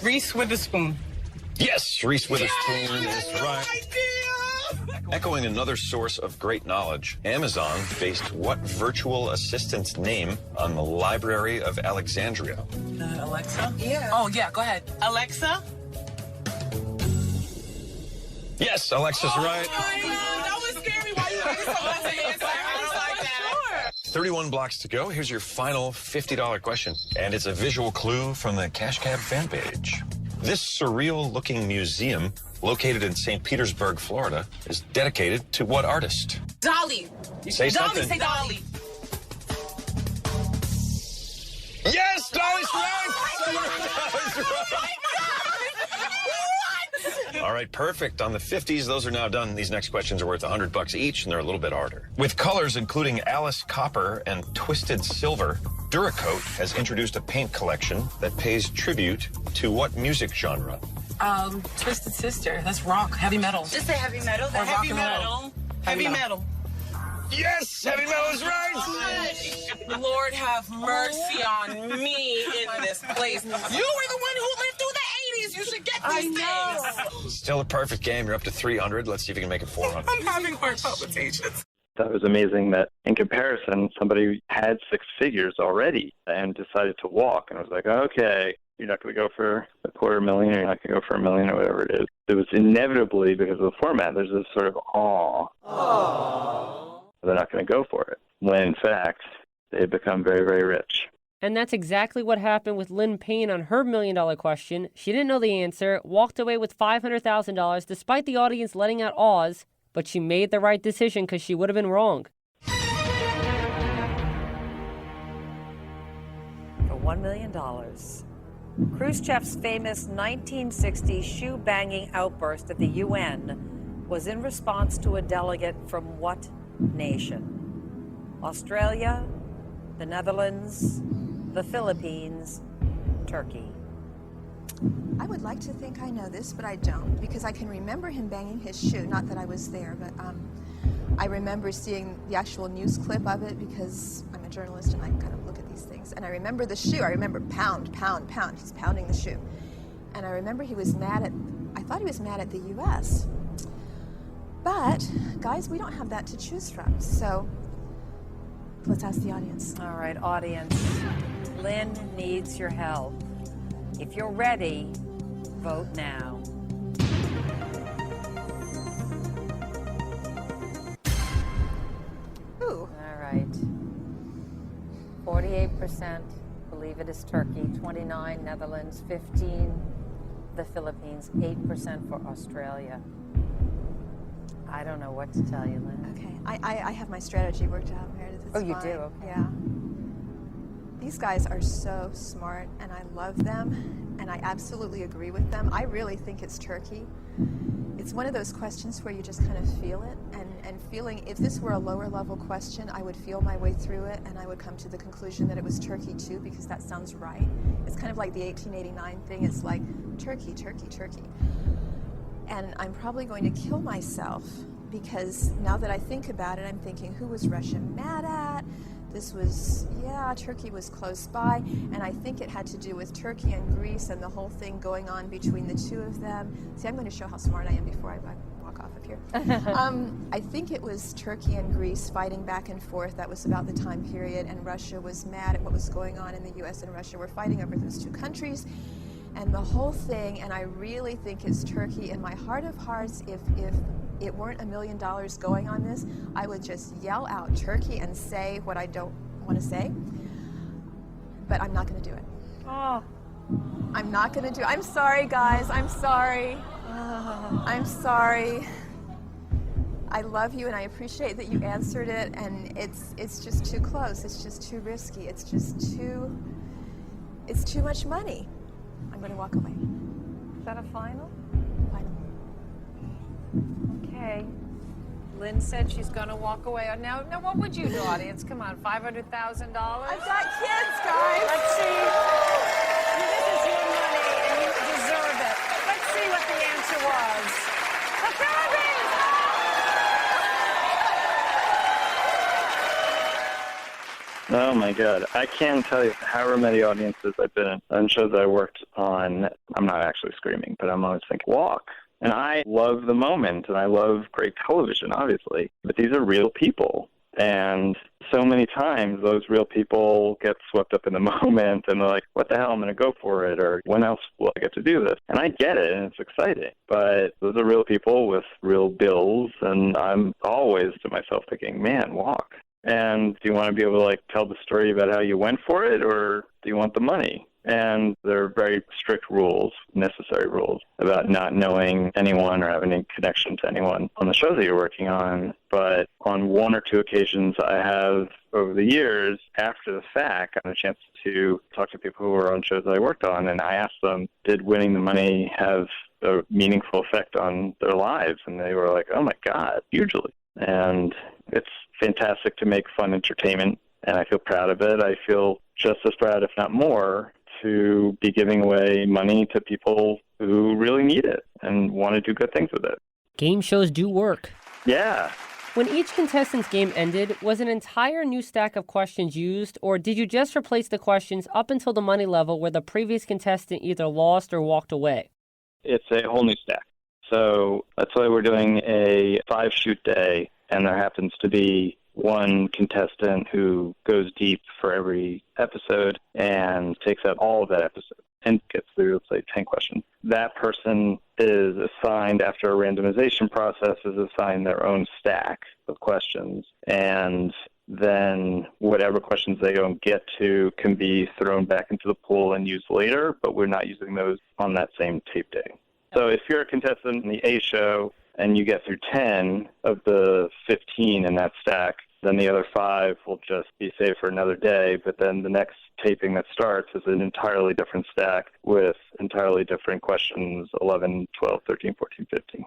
Reese Witherspoon. Yes, Reese Witherspoon is right. Echoing another source of great knowledge, Amazon based what virtual assistant's name on the Library of Alexandria? Alexa? Yeah. Oh, yeah, go ahead. Alexa? Yes, Alexa's right. That was scary. Why you answer like that? 31 blocks to go. Here's your final $50 question, and it's a visual clue from the Cash Cab fan page. This surreal-looking museum, located in St. Petersburg, Florida, is dedicated to what artist? Dolly. Say something. Say Dolly. Yes, Dolly's right. All right, perfect. On the 50s, those are now done. These next questions are worth $100 each, and they're a little bit harder. With colors including Alice Copper and Twisted Silver, Duracoat has introduced a paint collection that pays tribute to what music genre? Twisted Sister. That's rock. Heavy metal. Just say heavy metal. Or rock and roll. Heavy metal. Yes, heavy metal is right. Lord have mercy on me in this place. You were the one who lived through the 80s. You should get these things. Still a perfect game. You're up to 300. Let's see if you can make it 400. I'm having heart palpitations. That was amazing that, in comparison, somebody had six figures already and decided to walk. And I was like, okay, you're not going to go for $250,000, you're not going to go for $1 million or whatever it is. It was inevitably, because of the format, there's this sort of awe. Aww. They're not going to go for it, when in fact, they had become very, very rich. And that's exactly what happened with Lynn Payne on her $1 million question. She didn't know the answer, walked away with $500,000 despite the audience letting out awes, but she made the right decision because she would have been wrong. For $1 million. Khrushchev's famous 1960 shoe-banging outburst at the UN was in response to a delegate from what nation? Australia, the Netherlands, the Philippines, Turkey. I would like to think I know this, but I don't, because I can remember him banging his shoe. Not that I was there, but I remember seeing the actual news clip of it because I'm a journalist and I kind of look at these things. And I remember the shoe. I remember pound, pound, pound. He's pounding the shoe. And I remember he was mad at, I thought he was mad at the U.S. But, guys, we don't have that to choose from. So let's ask the audience. All right, audience. Lynn needs your help. If you're ready, vote now. Ooh. All right. 48% believe it is Turkey, 29 Netherlands, 15 the Philippines, 8% for Australia. I don't know what to tell you, Lynn. Okay, I have my strategy worked out, Meredith. It's Oh, you fine. do? Okay. Yeah. These guys are so smart, and I love them, and I absolutely agree with them. I really think it's Turkey. It's one of those questions where you just kind of feel it, and feeling, if this were a lower level question, I would feel my way through it, and I would come to the conclusion that it was Turkey too, because that sounds right. It's kind of like the 1889 thing. It's like, Turkey, Turkey, Turkey. And I'm probably going to kill myself, because now that I think about it, I'm thinking, who was Russia mad at? This was, yeah, Turkey was close by, and I think it had to do with Turkey and Greece and the whole thing going on between the two of them. See, I'm going to show how smart I am before I walk off of here. I think it was Turkey and Greece fighting back and forth. That was about the time period, and Russia was mad at what was going on, and the U.S. and Russia were fighting over those two countries. And the whole thing, and I really think it's Turkey. In my heart of hearts, if it weren't $1 million going on this, I would just yell out Turkey and say what I don't want to say. But I'm not going to do it. Oh. I'm not going to do it. I'm sorry, guys. I'm sorry. I'm sorry. I love you, and I appreciate that you answered it, and it's just too close. It's just too risky. It's too much money. I'm going to walk away. Is that a final? Final. Okay. Lynn said she's going to walk away. Now, what would you do, audience? Come on, $500,000? I've got kids, guys. Let's see. This is your money, and you deserve it. Let's see what the answer was. The Philippines! Oh my God. I can't tell you however many audiences I've been in on shows I worked on. I'm not actually screaming, but I'm always thinking, walk. And I love the moment, and I love great television, obviously. But these are real people. And so many times those real people get swept up in the moment, and they're like, what the hell, I'm going to go for it, or when else will I get to do this? And I get it, and it's exciting. But those are real people with real bills, and I'm always to myself thinking, man, walk. And do you want to be able to, like, tell the story about how you went for it, or do you want the money? And there are very strict rules, necessary rules, about not knowing anyone or having any connection to anyone on the show that you're working on. But on one or two occasions I have, over the years, after the fact, gotten a chance to talk to people who were on shows that I worked on, and I asked them, did winning the money have a meaningful effect on their lives? And they were like, oh my God, hugely. And it's fantastic to make fun entertainment, and I feel proud of it. I feel just as proud, if not more, to be giving away money to people who really need it and want to do good things with it. Game shows do work. Yeah. When each contestant's game ended, was an entire new stack of questions used, or did you just replace the questions up until the money level where the previous contestant either lost or walked away? It's a whole new stack. So that's why we're doing a 5-shoot day, and there happens to be one contestant who goes deep for every episode and takes out all of that episode and gets through, let's say, 10 questions. That person is assigned, after a randomization process, is assigned their own stack of questions. And then whatever questions they don't get to can be thrown back into the pool and used later, but we're not using those on that same tape day. So if you're a contestant in the A show and you get through 10 of the 15 in that stack, then the other 5 will just be saved for another day. But then the next taping that starts is an entirely different stack with entirely different questions, 11, 12, 13, 14, 15.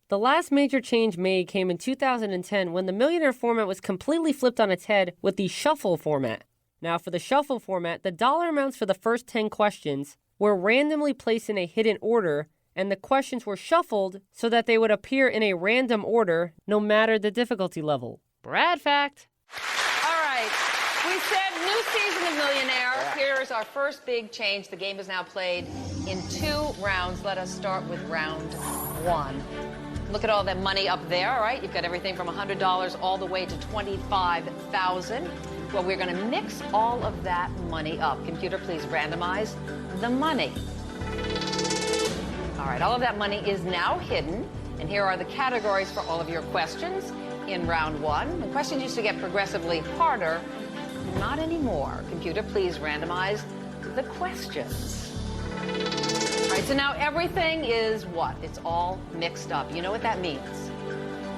The last major change made came in 2010 when the Millionaire format was completely flipped on its head with the shuffle format. Now, for the shuffle format, the dollar amounts for the first 10 questions were randomly placed in a hidden order, and the questions were shuffled so that they would appear in a random order, no matter the difficulty level. Brad fact. All right. We said new season of Millionaire. Here's our first big change. The game is now played in 2 rounds. Let us start with round 1. Look at all that money up there, all right? You've got everything from $100 all the way to $25,000. Well, we're going to mix all of that money up. Computer, please randomize the money. All right, all of that money is now hidden. And here are the categories for all of your questions in round 1. The questions used to get progressively harder. Not anymore. Computer, please randomize the questions. All right, so now everything is what? It's all mixed up. You know what that means?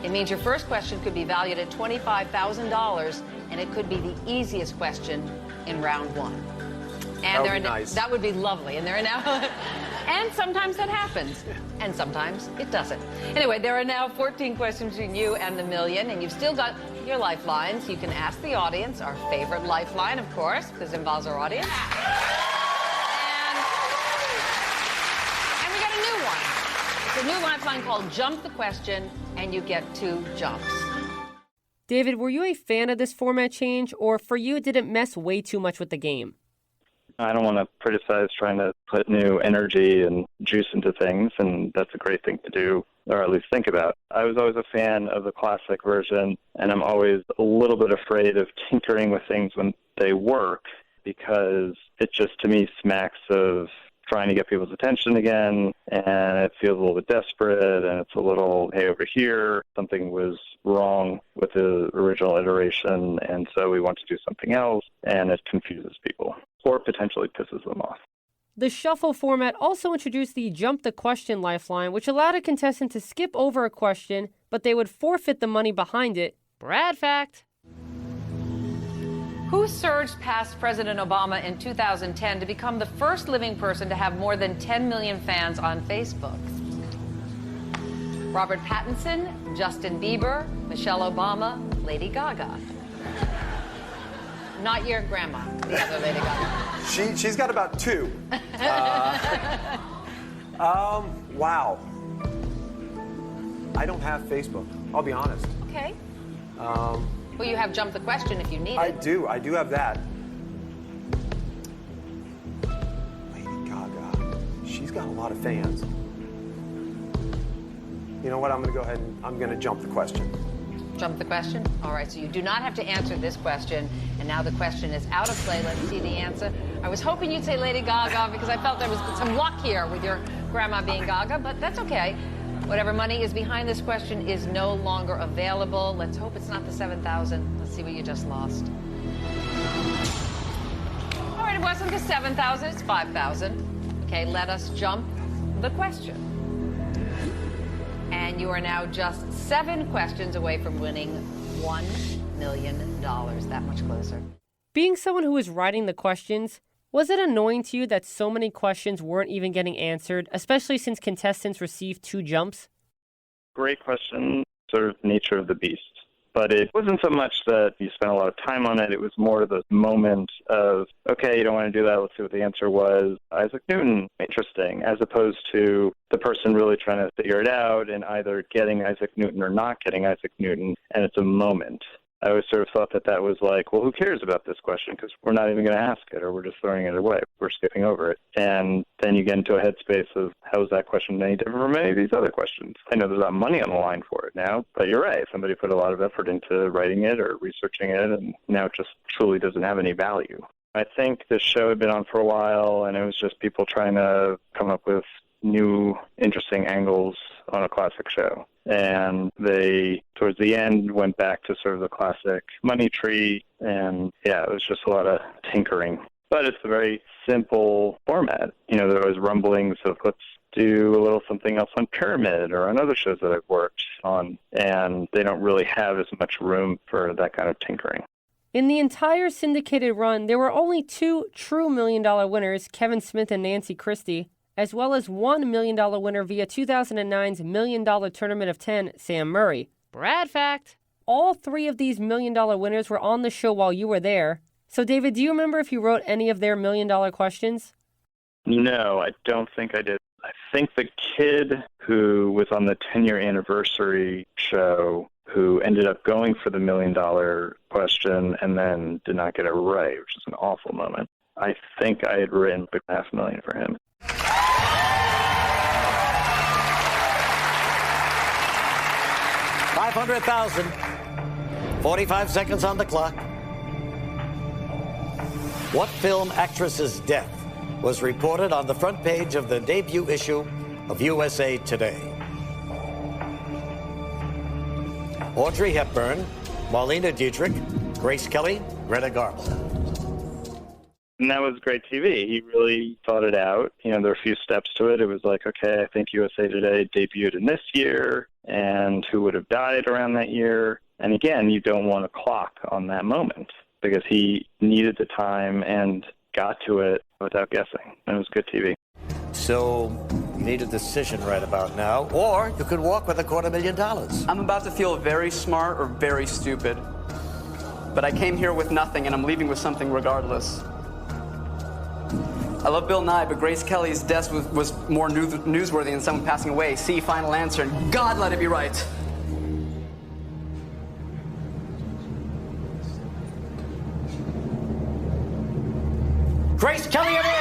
It means your first question could be valued at $25,000, and it could be the easiest question in round 1. And that would be nice. That would be lovely. And there are now, and sometimes that happens, and sometimes it doesn't. Anyway, there are now 14 questions between you and the million, and you've still got your lifelines. You can ask the audience, our favorite lifeline, of course, because it involves our audience. And we got a new one. It's a new lifeline called Jump the Question, and you get 2 jumps. David, were you a fan of this format change, or for you, did it mess way too much with the game? I don't want to criticize trying to put new energy and juice into things, and that's a great thing to do, or at least think about. I was always a fan of the classic version, and I'm always a little bit afraid of tinkering with things when they work, because it just, to me, smacks of trying to get people's attention again, and it feels a little bit desperate, and it's a little, hey, over here, something was wrong with the original iteration, and so we want to do something else, and it confuses people, or potentially pisses them off. The shuffle format also introduced the Jump the Question lifeline, which allowed a contestant to skip over a question, but they would forfeit the money behind it. Brad fact. Who surged past President Obama in 2010 to become the first living person to have more than 10 million fans on Facebook? Robert Pattinson, Justin Bieber, Michelle Obama, Lady Gaga. Not your grandma, the other Lady Gaga. She's got about 2. Wow. I don't have Facebook. I'll be honest. Okay. Well, you have Jump the Question if you need it. I do have that. Lady Gaga. She's got a lot of fans. You know what? I'm going to go ahead and I'm going to jump the question. Jump the question? All right, so you do not have to answer this question, and now the question is out of play. Let's see the answer. I was hoping you'd say Lady Gaga because I felt there was some luck here with your grandma being Gaga, but that's okay. Whatever money is behind this question is no longer available. Let's hope it's not the $7,000. Let's see what you just lost. All right, it wasn't the $7,000, it's $5,000. Okay, let us jump the question. And you are now just 7 questions away from winning $1 million. That much closer. Being someone who was writing the questions, was it annoying to you that so many questions weren't even getting answered, especially since contestants received 2 jumps? Great question, sort of nature of the beast. But it wasn't so much that you spent a lot of time on it. It was more the moment of, okay, you don't want to do that. Let's see what the answer was. Isaac Newton, interesting, as opposed to the person really trying to figure it out and either getting Isaac Newton or not getting Isaac Newton. And it's a moment. I always sort of thought that that was like, well, who cares about this question? Because we're not even going to ask it, or we're just throwing it away. We're skipping over it. And then you get into a headspace of, how is that question any different from any of these other questions? I know there's not money on the line for it now, but you're right. Somebody put a lot of effort into writing it or researching it, and now it just truly doesn't have any value. I think this show had been on for a while, and it was just people trying to come up with new, interesting angles on a classic show. And they, towards the end, went back to sort of the classic money tree, and yeah, it was just a lot of tinkering. But it's a very simple format. You know, there was rumblings of, let's do a little something else on Pyramid or on other shows that I've worked on, and they don't really have as much room for that kind of tinkering. In the entire syndicated run, there were only 2 true $1 million winners, Kevin Smith and Nancy Christie, as well as $1 million winner via 2009's $1 Million Tournament of 10, Sam Murray. Brad fact. All 3 of these $1 million winners were on the show while you were there, So, David, do you remember if you wrote any of their $1 million questions? No, I don't think I did. I think the kid who was on the 10-year anniversary show who ended up going for the $1 million question and then did not get it right, which is an awful moment. I think I had written $500,000 for him. $500,000. 45 seconds on the clock. What film actress's death was reported on the front page of the debut issue of USA Today? Audrey Hepburn, Marlene Dietrich, Grace Kelly, Greta Garbo. And that was great TV. He really thought it out. You know, there were a few steps to it. It was like, okay, I think USA Today debuted in this year, and who would have died around that year. And again, you don't want a clock on that moment because he needed the time and got to it without guessing. And it was good TV. So you need a decision right about now, or you could walk with $250,000. I'm about to feel very smart or very stupid. But I came here with nothing, and I'm leaving with something regardless. I love Bill Nye, but Grace Kelly's death was more newsworthy than someone passing away. See, final answer, and God let it be right. Grace Kelly, it is!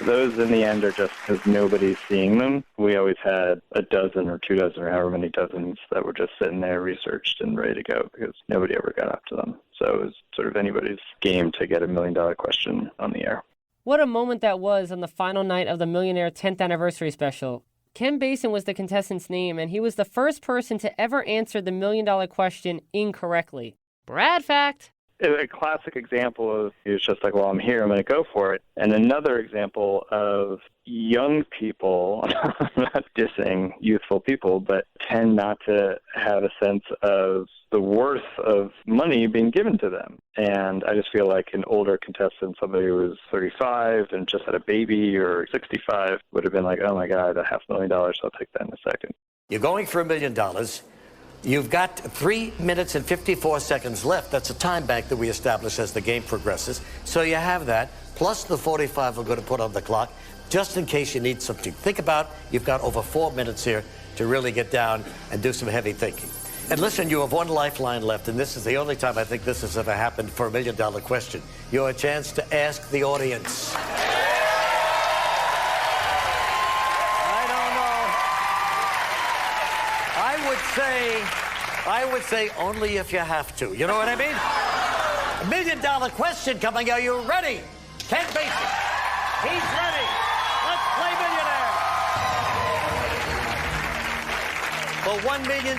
Those in the end are just because nobody's seeing them. We always had a dozen or 2 dozen or however many dozens that were just sitting there researched and ready to go because nobody ever got up to them. So it was sort of anybody's game to get a $1 million question on the air. What a moment that was on the final night of the Millionaire 10th anniversary special. Ken Basin was the contestant's name, and he was the first person to ever answer the $1 million question incorrectly. Brad fact. A classic example of he was just like, well, I'm here, I'm going to go for it. And another example of young people, not dissing youthful people, but tend not to have a sense of the worth of money being given to them. And I just feel like an older contestant, somebody who was 35 and just had a baby or 65, would have been like, oh my God, $500,000, I'll take that in a second. You're going for $1 million. You've got 3 minutes and 54 seconds left. That's a time bank that we establish as the game progresses. So you have that, plus the 45 we're going to put on the clock, just in case you need something to think about. You've got over 4 minutes here to really get down and do some heavy thinking. And listen, you have one lifeline left, and this is the only time I think this has ever happened for $1 million question. Your chance to ask the audience. I would say only if you have to. You know what I mean? $1 million question coming. Are you ready? Ken Basin. He's ready. Let's play Millionaire. For $1 million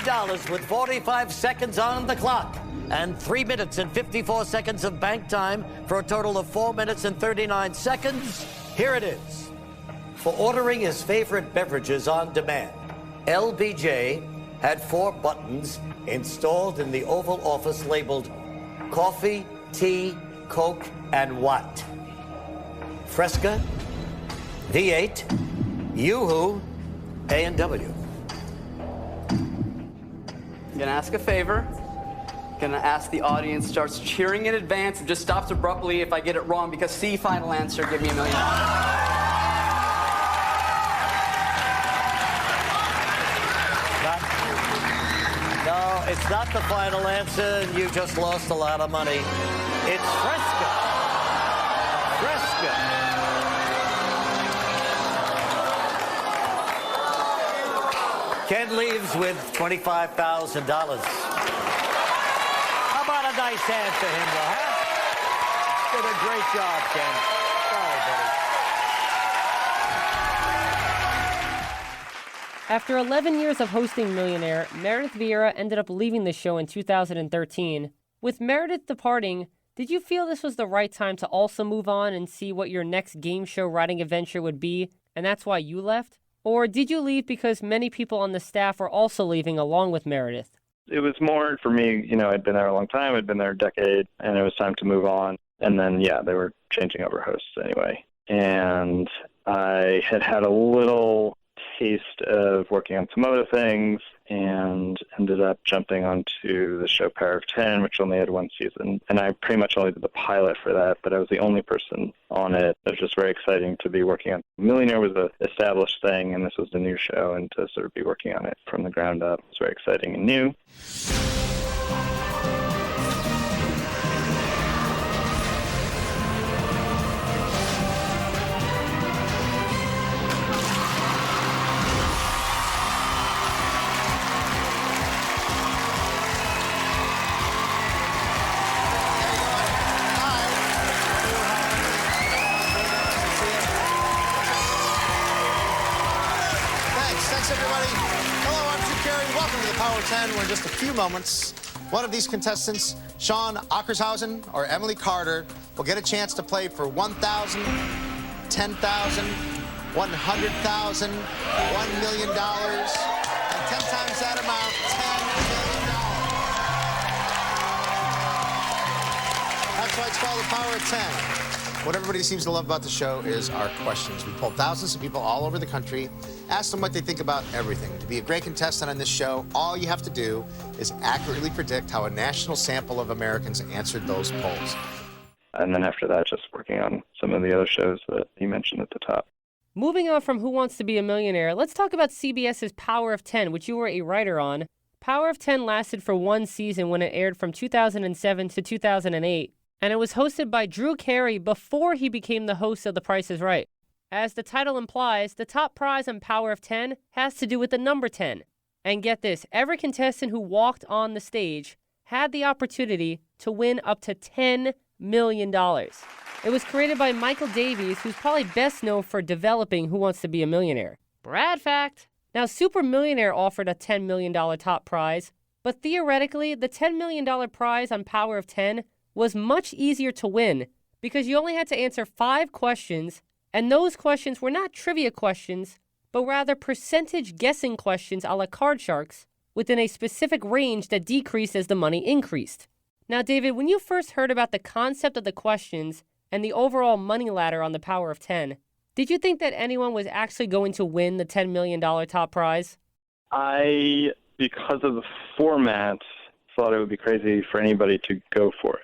with 45 seconds on the clock and 3 minutes and 54 seconds of bank time for a total of 4 minutes and 39 seconds, here it is. For ordering his favorite beverages on demand, LBJ had 4 buttons installed in the Oval Office labeled coffee, tea, Coke, and what? Fresca, V8, Yoo-Hoo, A&W. I'm gonna ask a favor. Gonna ask the audience starts cheering in advance and just stops abruptly if I get it wrong because C, final answer, give me $1 million. No, it's not the final answer. You just lost a lot of money. It's Fresca. Fresca. Ken leaves with $25,000. How about a nice hand for him, though, huh? Did a great job, Ken. Sorry, buddy. After 11 years of hosting Millionaire, Meredith Vieira ended up leaving the show in 2013. With Meredith departing, did you feel this was the right time to also move on and see what your next game show writing adventure would be, and that's why you left? Or did you leave because many people on the staff were also leaving along with Meredith? It was more for me, you know, I'd been there a long time, I'd been there a decade, and it was time to move on. And then, yeah, they were changing over hosts anyway. And I had a little taste of working on some other things and ended up jumping onto the show Power of 10, which only had one season. And I pretty much only did the pilot for that, but I was the only person on it. It was just very exciting to be working on. Millionaire was an established thing, and this was the new show, and to sort of be working on it from the ground up was very exciting and new. In just a few moments, one of these contestants, Sean Ockershausen or Emily Carter, will get a chance to play for $1,000, $10,000, $100,000, $1 million, and 10 times that amount, $10 million. That's why it's called the Power of 10. What everybody seems to love about the show is our questions. We polled thousands of people all over the country, asked them what they think about everything. To be a great contestant on this show, all you have to do is accurately predict how a national sample of Americans answered those polls. And then after that, just working on some of the other shows that you mentioned at the top. Moving on from Who Wants to Be a Millionaire, let's talk about CBS's Power of 10, which you were a writer on. Power of 10 lasted for one season when it aired from 2007 to 2008. And it was hosted by Drew Carey before he became the host of The Price is Right. As the title implies, the top prize on Power of 10 has to do with the number 10. And get this, every contestant who walked on the stage had the opportunity to win up to $10 million. It was created by Michael Davies, who's probably best known for developing Who Wants to Be a Millionaire. Brad fact. Now, Super Millionaire offered a $10 million top prize, but theoretically, the $10 million prize on Power of 10 was much easier to win because you only had to answer 5 questions, and those questions were not trivia questions, but rather percentage guessing questions a la Card Sharks within a specific range that decreased as the money increased. Now, David, when you first heard about the concept of the questions and the overall money ladder on the Power of 10, did you think that anyone was actually going to win the $10 million top prize? I, because of the format, thought it would be crazy for anybody to go for it.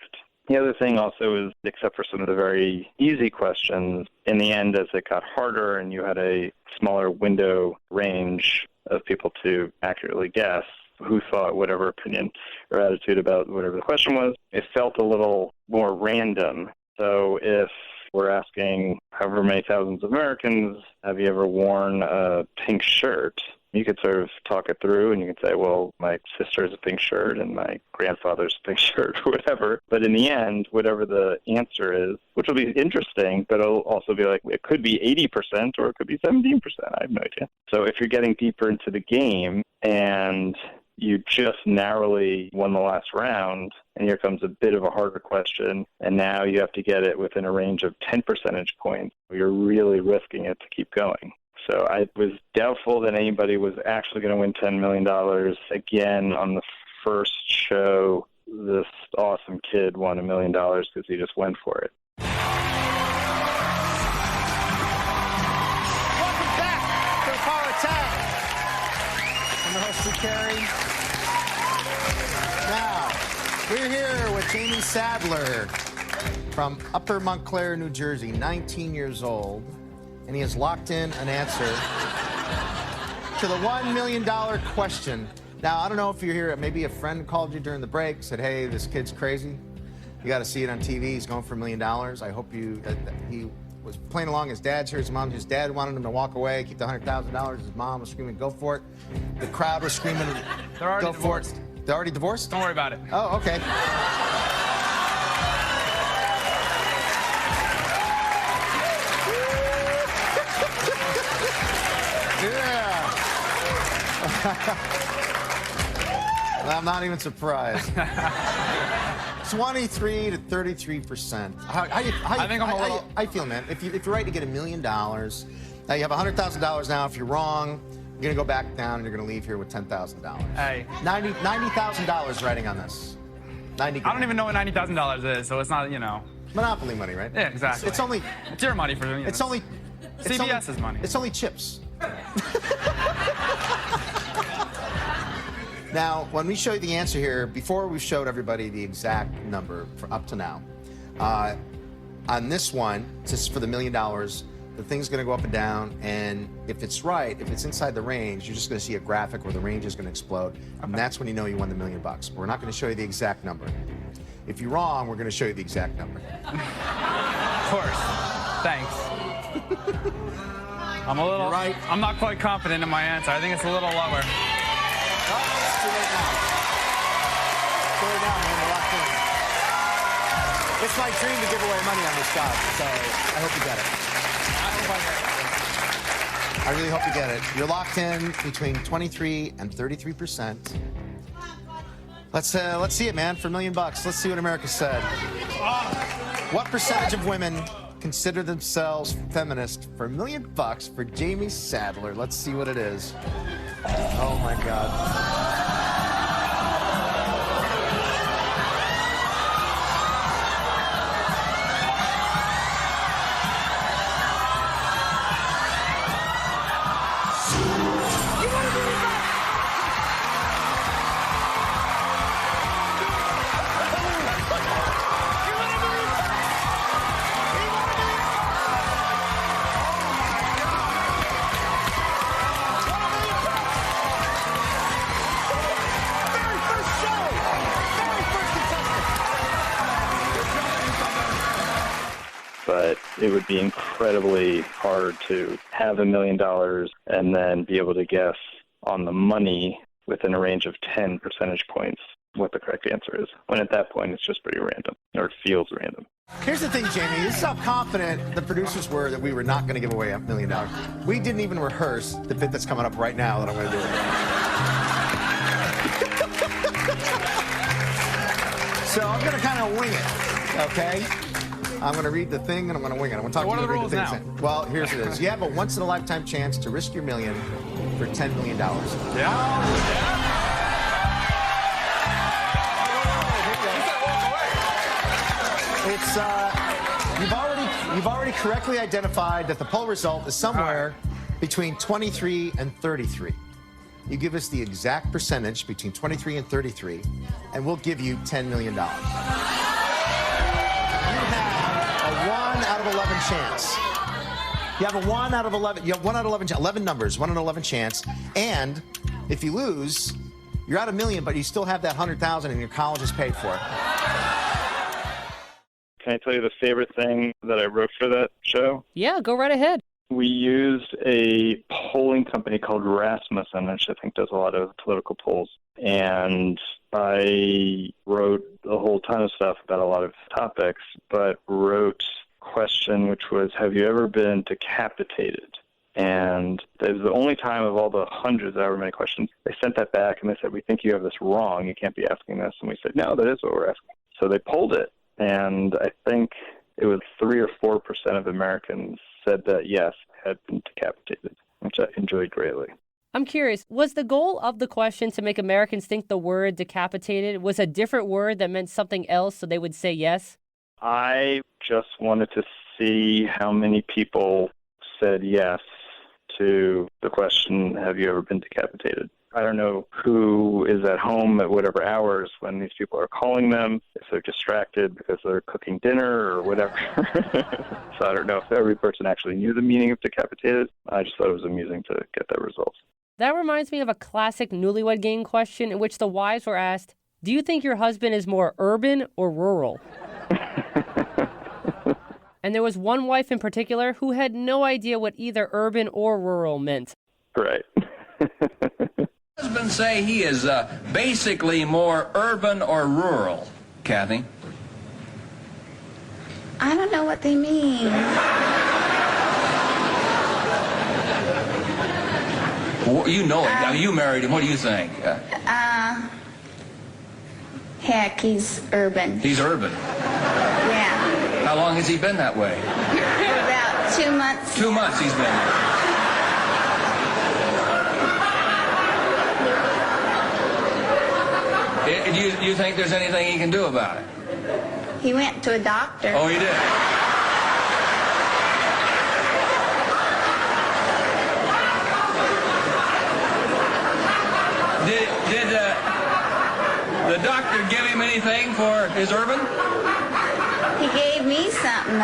The other thing also is, except for some of the very easy questions, in the end, as it got harder and you had a smaller window range of people to accurately guess who thought whatever opinion or attitude about whatever the question was, it felt a little more random. So if we're asking however many thousands of Americans, have you ever worn a pink shirt? You could sort of talk it through and you could say, well, my sister has a pink shirt and my grandfather's a pink shirt or whatever. But in the end, whatever the answer is, which will be interesting, but it'll also be like, it could be 80% or it could be 17%. I have no idea. So if you're getting deeper into the game and you just narrowly won the last round, and here comes a bit of a harder question, and now you have to get it within a range of 10 percentage points, you're really risking it to keep going. So I was doubtful that anybody was actually going to win $10 million. Again, on the first show, this awesome kid won $1 million because he just went for it. Welcome back to the Power of 10. I'm the host, Drew Carey. Now, we're here with Jamie Sadler from Upper Montclair, New Jersey, 19 years old. And he has locked in an answer to the $1 million question. Now, I don't know if you're here, maybe a friend called you during the break, said, hey, this kid's crazy. You got to see it on TV. He's going for $1 million. I hope he was playing along. His dad's here, his mom. His dad wanted him to walk away, keep the $100,000. His mom was screaming, go for it. The crowd was screaming, They're already go divorced. for it. They're already divorced? Don't worry about it. Oh, okay. Yeah. I'm not even surprised. 23 to 33%. How you feel, man? If you're right to get $1 million, now you have $100,000 now. If you're wrong, you're gonna go back down and you're gonna leave here with $10,000. Hey, $90,000 riding on this. 90. I don't even know what $90,000 is, so it's not, you know. Monopoly money, right? Yeah, exactly. It's only... It's your money for me. It's only... CBS's money. It's only chips. Now, when we show you the answer here, before we've showed everybody the exact number for up to now, on this one, just for the $1 million, the thing's going to go up and down, and if it's right, if it's inside the range, you're just going to see a graphic where the range is going to explode, and that's when you know you won the $1 million. We're not going to show you the exact number. If you're wrong, we're going to show you the exact number. Of course. Thanks. I'm a little... You're right. I'm not quite confident in my answer. I think it's a little lower. It's my dream to give away money on this job, so I hope you get it. I really hope you get it. You're locked in between 23 and 33%. Let's see it, man, for $1 million. Let's see what America said. What percentage of women consider themselves feminist for $1 million for Jamie Sadler? Let's see what it is. Oh my God. But it would be incredibly hard to have $1 million and then be able to guess on the money within a range of 10 percentage points what the correct answer is. When at that point, it's just pretty random, or it feels random. Here's the thing, Jamie. This is how confident the producers were that we were not going to give away $1 million. We didn't even rehearse the bit that's coming up right now that I'm going to do. So I'm going to kind of wing it, okay? I'm going to read the thing, and I'm going to wing it. I'm going to talk what to are the you rules read the now? thing. Well, here's it is. You have a once-in-a-lifetime chance to risk your million for $10 million. It's you've already correctly identified that the poll result is somewhere between 23 and 33. You give us the exact percentage between 23 and 33, and we'll give you $10 million. You have a 1 out of 11 chance. You have a 1 out of 11. You have 1 out of 11. 11 numbers. 1 in 11 chance. And if you lose, you're out $1 million, but you still have that $100,000, and your college is paid for. Can I tell you the favorite thing that I wrote for that show? Yeah, go right ahead. We used a polling company called Rasmussen, which I think does a lot of political polls. And I wrote a whole ton of stuff about a lot of topics, but wrote a question which was, have you ever been decapitated? And it was the only time of all the hundreds, however many questions, they sent that back and they said, we think you have this wrong. You can't be asking this. And we said, no, that is what we're asking. So they polled it. And I think it was 3 or 4% of Americans said that, yes, had been decapitated, which I enjoyed greatly. I'm curious, was the goal of the question to make Americans think the word decapitated was a different word that meant something else so they would say yes? I just wanted to see how many people said yes to the question, have you ever been decapitated? I don't know who is at home at whatever hours when these people are calling them, if they're distracted because they're cooking dinner or whatever. So I don't know if every person actually knew the meaning of decapitated. I just thought it was amusing to get that result. That reminds me of a classic Newlywed Game question in which the wives were asked, do you think your husband is more urban or rural? And there was one wife in particular who had no idea what either urban or rural meant. Right. Husbands say he is basically more urban or rural. Kathy? I don't know what they mean. Well, you know it. I mean, you married him. What do you think? Heck, he's urban. He's urban. Yeah. How long has he been that way? For about 2 months. 2 months he's been there. Do you think there's anything he can do about it? He went to a doctor. Oh, he did? Did the doctor give him anything for his urban? He gave me something.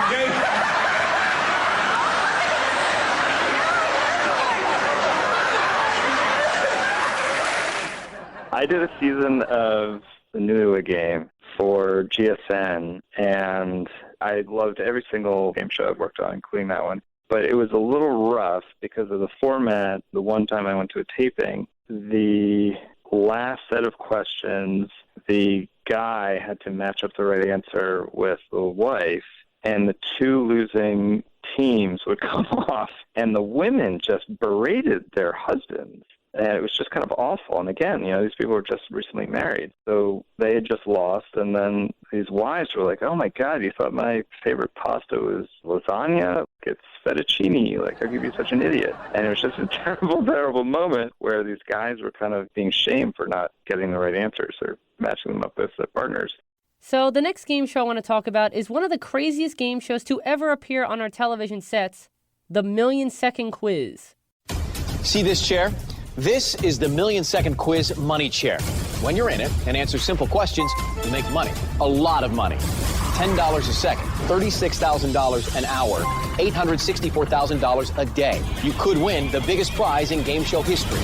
I did a season of the Nua game for GSN, and I loved every single game show I've worked on, including that one. But it was a little rough because of the format. The one time I went to a taping, the last set of questions, the guy had to match up the right answer with the wife, and the two losing teams would come off, and the women just berated their husbands. And it was just kind of awful. And again, these people were just recently married. So they had just lost. And then these wives were like, oh, my God, you thought my favorite pasta was lasagna? It's fettuccine. Like, how could you be such an idiot? And it was just a terrible, terrible moment where these guys were kind of being shamed for not getting the right answers or matching them up with their partners. So the next game show I want to talk about is one of the craziest game shows to ever appear on our television sets, the 1,000,000-Second Quiz. See this chair? This is the 1,000,000-Second Quiz Money Chair. When you're in it and answer simple questions, you make money. A lot of money. $10 a second, $36,000 an hour, $864,000 a day. You could win the biggest prize in game show history.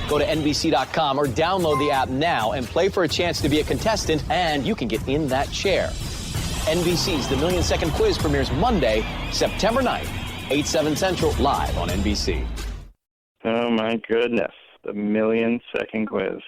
Go to NBC.com or download the app now and play for a chance to be a contestant, and you can get in that chair. NBC's The 1,000,000-Second Quiz premieres Monday, September 9th, 8/7 Central, live on NBC. Oh, my goodness. The 1,000,000-Second Quiz.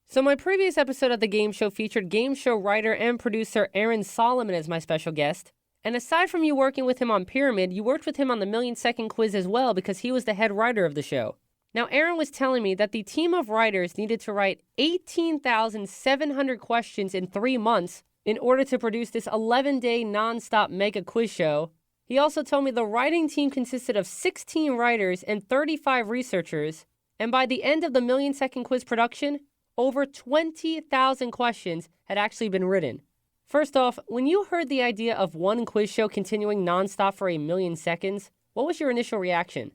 So my previous episode of the game show featured game show writer and producer Aaron Solomon as my special guest. And aside from you working with him on Pyramid, you worked with him on the 1,000,000-Second Quiz as well because he was the head writer of the show. Now, Aaron was telling me that the team of writers needed to write 18,700 questions in 3 months in order to produce this 11-day nonstop mega quiz show. He also told me the writing team consisted of 16 writers and 35 researchers, and by the end of the 1,000,000-Second Quiz production, over 20,000 questions had actually been written. First off, when you heard the idea of one quiz show continuing nonstop for 1,000,000 seconds, what was your initial reaction?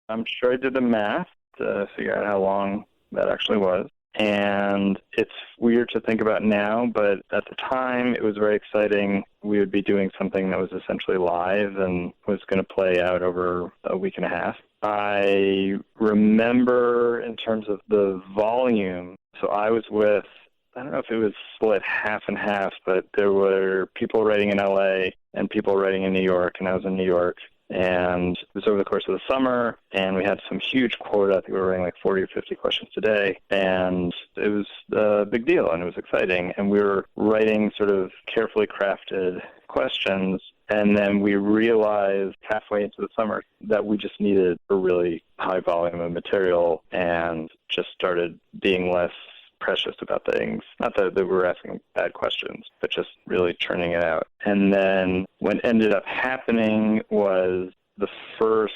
I'm sure I did the math to figure out how long that actually was. And it's weird to think about now, but at the time it was very exciting. We would be doing something that was essentially live and was going to play out over a week and a half. I remember in terms of the volume, so I was with, I don't know if it was split half and half, but there were people writing in LA and people writing in New York, and I was in New York. And it was over the course of the summer, and we had some huge quota. I think we were writing like 40 or 50 questions a day, and it was a big deal, and it was exciting. And we were writing sort of carefully crafted questions, and then we realized halfway into the summer that we just needed a really high volume of material and just started being less precious about things. Not that we were asking bad questions, but just really churning it out. And then what ended up happening was the first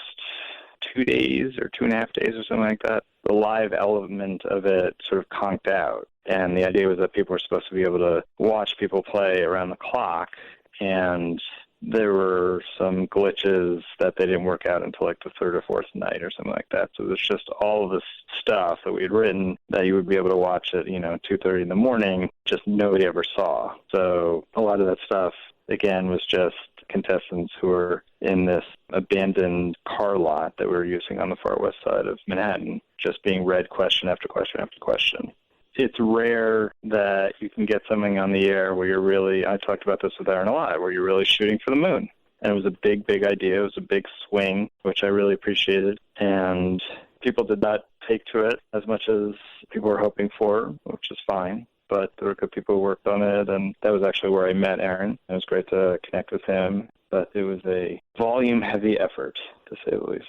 2 days or 2.5 days or something like that, the live element of it sort of conked out. And the idea was that people were supposed to be able to watch people play around the clock, and there were some glitches that they didn't work out until like the third or fourth night or something like that. So there's just all of this stuff that we had written that you would be able to watch at, 2:30 in the morning, just nobody ever saw. So a lot of that stuff, again, was just contestants who were in this abandoned car lot that we were using on the far west side of Manhattan, just being read question after question after question. It's rare that you can get something on the air where you're really, I talked about this with Aaron a lot, where you're really shooting for the moon. And it was a big, big idea. It was a big swing, which I really appreciated. And people did not take to it as much as people were hoping for, which is fine. But there were good people who worked on it, and that was actually where I met Aaron. It was great to connect with him, but it was a volume-heavy effort, to say the least.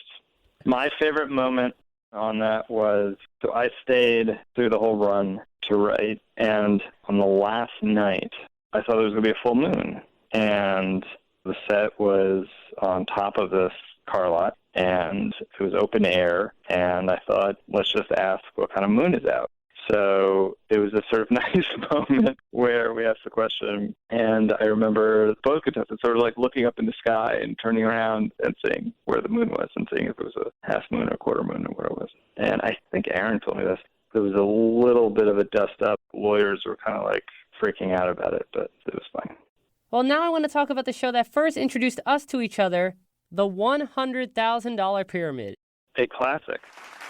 My favorite moment on that was, so I stayed through the whole run to write, and on the last night, I thought it was going to be a full moon, and the set was on top of this car lot, and it was open air, and I thought, let's just ask what kind of moon is out. So it was a sort of nice moment where we asked the question, and I remember both contestants sort of like looking up in the sky and turning around and seeing where the moon was and seeing if it was a half moon or quarter moon or what it was. And I think Aaron told me this. There was a little bit of a dust up. Lawyers were kind of like freaking out about it, but it was fine. Well, now I want to talk about the show that first introduced us to each other, the $100,000 Pyramid. A classic.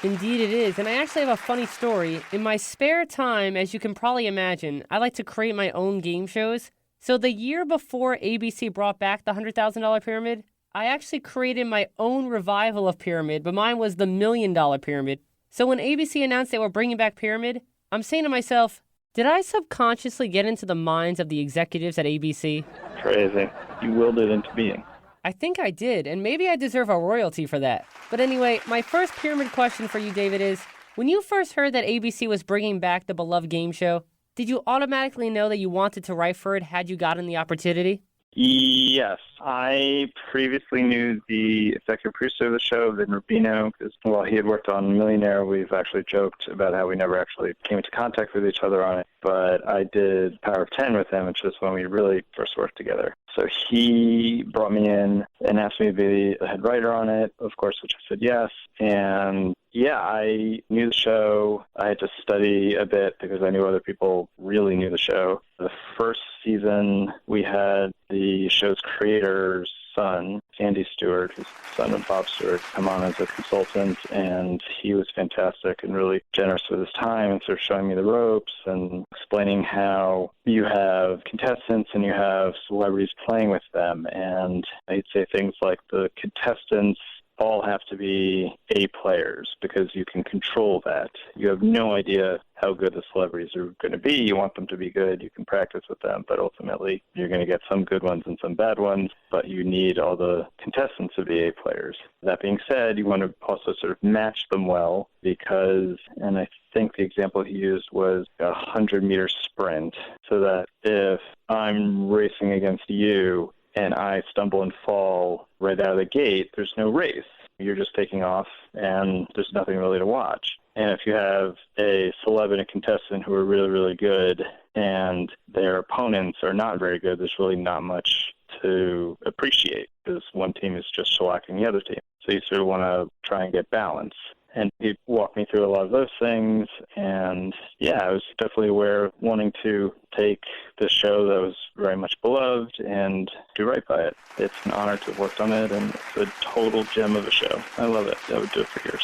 Indeed it is, and I actually have a funny story. In my spare time, as you can probably imagine, I like to create my own game shows. So the year before ABC brought back the $100,000 Pyramid, I actually created my own revival of Pyramid, but mine was the $1 million Pyramid. So when ABC announced they were bringing back Pyramid, I'm saying to myself, did I subconsciously get into the minds of the executives at ABC? Crazy. You willed it into being. I think I did, and maybe I deserve a royalty for that. But anyway, my first Pyramid question for you, David, is, when you first heard that ABC was bringing back the beloved game show, did you automatically know that you wanted to write for it had you gotten the opportunity? Yes. I previously knew the executive producer of the show, Vin Rubino, because while he had worked on Millionaire, we've actually joked about how we never actually came into contact with each other on it. But I did Power of 10 with him, which was when we really first worked together. So he brought me in and asked me to be the head writer on it, of course, which I said yes. And yeah, I knew the show. I had to study a bit because I knew other people really knew the show. The first season, we had the show's creator's son, Andy Stewart, who's the son of Bob Stewart, come on as a consultant, and he was fantastic and really generous with his time and sort of showing me the ropes and explaining how you have contestants and you have celebrities playing with them. And I'd say things like the contestants all have to be A players because you can control that. You have no idea how good the celebrities are going to be. You want them to be good. You can practice with them, but ultimately you're going to get some good ones and some bad ones, but you need all the contestants to be A players. That being said, you want to also sort of match them well because, and I think the example he used was a 100-meter sprint, so that if I'm racing against you and I stumble and fall right out of the gate, there's no race. You're just taking off, and there's nothing really to watch. And if you have a celeb and a contestant who are really, really good, and their opponents are not very good, there's really not much to appreciate because one team is just shellacking the other team. So you sort of want to try and get balance. And he walked me through a lot of those things. And yeah, I was definitely aware of wanting to take this show that was very much beloved and do right by it. It's an honor to have worked on it, and it's a total gem of a show. I love it. I would do it for years.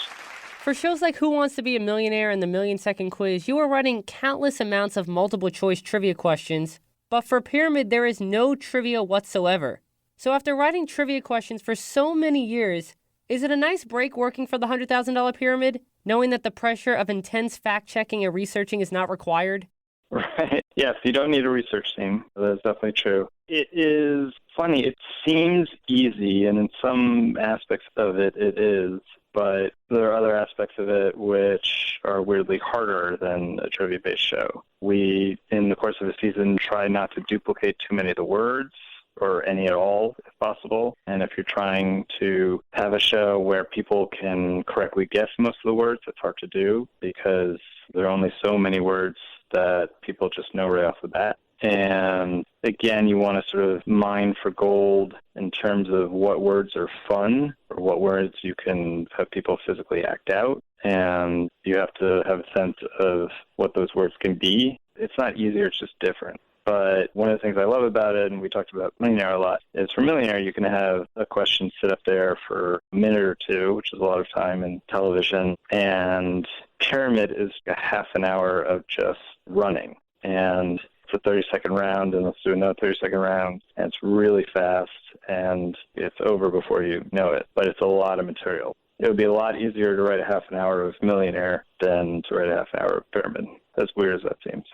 For shows like Who Wants to Be a Millionaire and the Million-Second Quiz, you are writing countless amounts of multiple-choice trivia questions. But for Pyramid, there is no trivia whatsoever. So after writing trivia questions for so many years, is it a nice break working for the $100,000 Pyramid, knowing that the pressure of intense fact-checking and researching is not required? Right. Yes, you don't need a research team. That's definitely true. It is funny. It seems easy, and in some aspects of it, it is. But there are other aspects of it which are weirdly harder than a trivia-based show. We, in the course of a season, try not to duplicate too many of the words, or any at all, if possible. And if you're trying to have a show where people can correctly guess most of the words, it's hard to do because there are only so many words that people just know right off the bat. And again, you want to sort of mine for gold in terms of what words are fun or what words you can have people physically act out. And you have to have a sense of what those words can be. It's not easier, it's just different. But one of the things I love about it, and we talked about Millionaire a lot, is for Millionaire, you can have a question sit up there for a minute or two, which is a lot of time in television. And Pyramid is a half an hour of just running. And it's a 30-second round, and let's do another 30-second round. And it's really fast, and it's over before you know it. But it's a lot of material. It would be a lot easier to write a half an hour of Millionaire than to write a half an hour of Pyramid, as weird as that seems.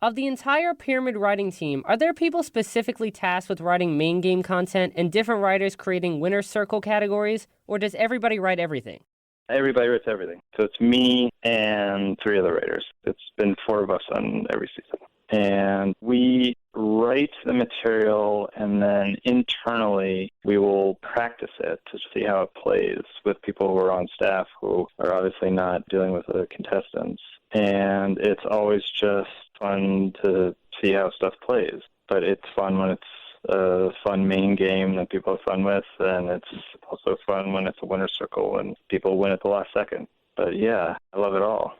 Of the entire Pyramid writing team, are there people specifically tasked with writing main game content and different writers creating winner's circle categories, or does everybody write everything? Everybody writes everything. So it's me and 3 other writers. It's been 4 of us on every season. And we write the material, and then internally we will practice it to see how it plays with people who are on staff who are obviously not dealing with the contestants. and it's always just fun to see how stuff plays. But it's fun when it's a fun main game that people have fun with, and it's also fun when it's a winner's circle and people win at the last second. But yeah, I love it all.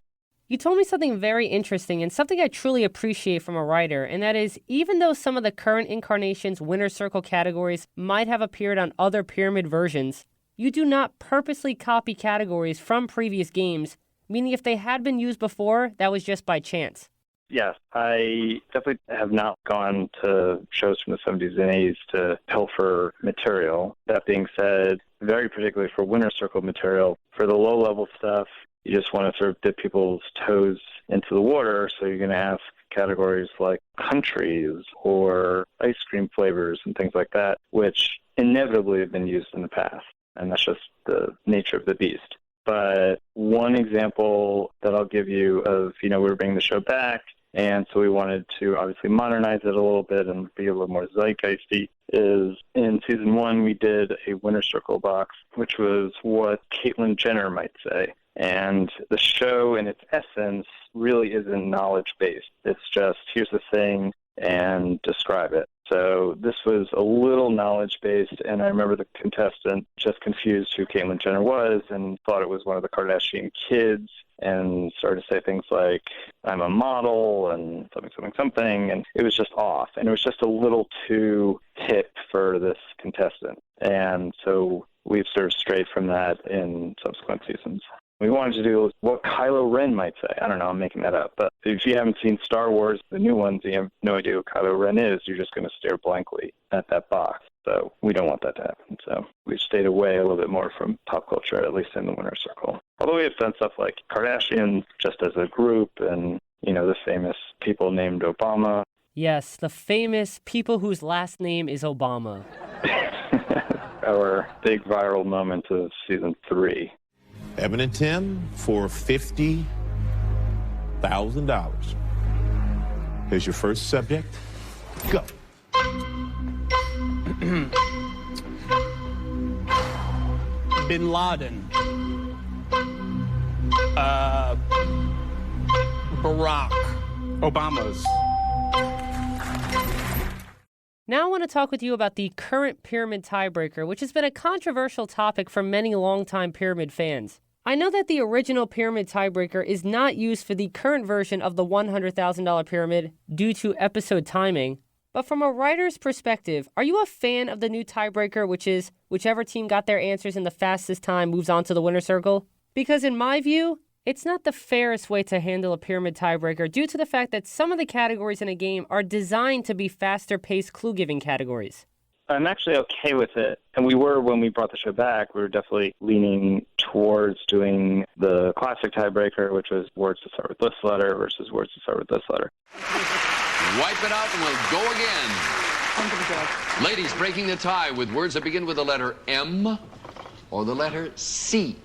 You told me something very interesting and something I truly appreciate from a writer, and that is even though some of the current incarnation's winner's circle categories might have appeared on other pyramid versions, you do not purposely copy categories from previous games, meaning if they had been used before, that was just by chance. Yes, I definitely have not gone to shows from the 70s and 80s to pilfer material. That being said, very particularly for winner's circle material, for the low-level stuff, you just want to sort of dip people's toes into the water, so you're going to have categories like countries or ice cream flavors and things like that, which inevitably have been used in the past, and that's just the nature of the beast. But one example that I'll give you of, we were bringing the show back, and so we wanted to obviously modernize it a little bit and be a little more zeitgeisty, is in season 1 we did a winner's circle box, which was what Caitlyn Jenner might say. And the show in its essence really isn't knowledge-based. It's just, here's the thing, and describe it. So this was a little knowledge-based, and I remember the contestant just confused who Caitlyn Jenner was and thought it was one of the Kardashian kids and started to say things like, I'm a model and something, and it was just off. And it was just a little too hip for this contestant. And so we've sort of strayed from that in subsequent seasons. We wanted to do what Kylo Ren might say. I don't know, I'm making that up. But if you haven't seen Star Wars, the new ones, you have no idea who Kylo Ren is. You're just going to stare blankly at that box. So we don't want that to happen. So we've stayed away a little bit more from pop culture, at least in the winner's circle. Although we have done stuff like Kardashians just as a group and, the famous people named Obama. Yes, the famous people whose last name is Obama. Our big viral moment of season 3. Evan and Tim for $50,000. Here's your first subject. Go. Bin Laden. Barack Obama's. Now I want to talk with you about the current pyramid tiebreaker, which has been a controversial topic for many longtime pyramid fans. I know that the original pyramid tiebreaker is not used for the current version of the $100,000 pyramid due to episode timing, but from a writer's perspective, are you a fan of the new tiebreaker, which is whichever team got their answers in the fastest time moves on to the winner's circle? Because in my view, it's not the fairest way to handle a pyramid tiebreaker due to the fact that some of the categories in a game are designed to be faster-paced clue-giving categories. I'm actually okay with it. And we were, when we brought the show back, we were definitely leaning towards doing the classic tiebreaker, which was words that start with this letter versus words that start with this letter. Wipe it out and we'll go again. Ladies breaking the tie with words that begin with the letter M or the letter C.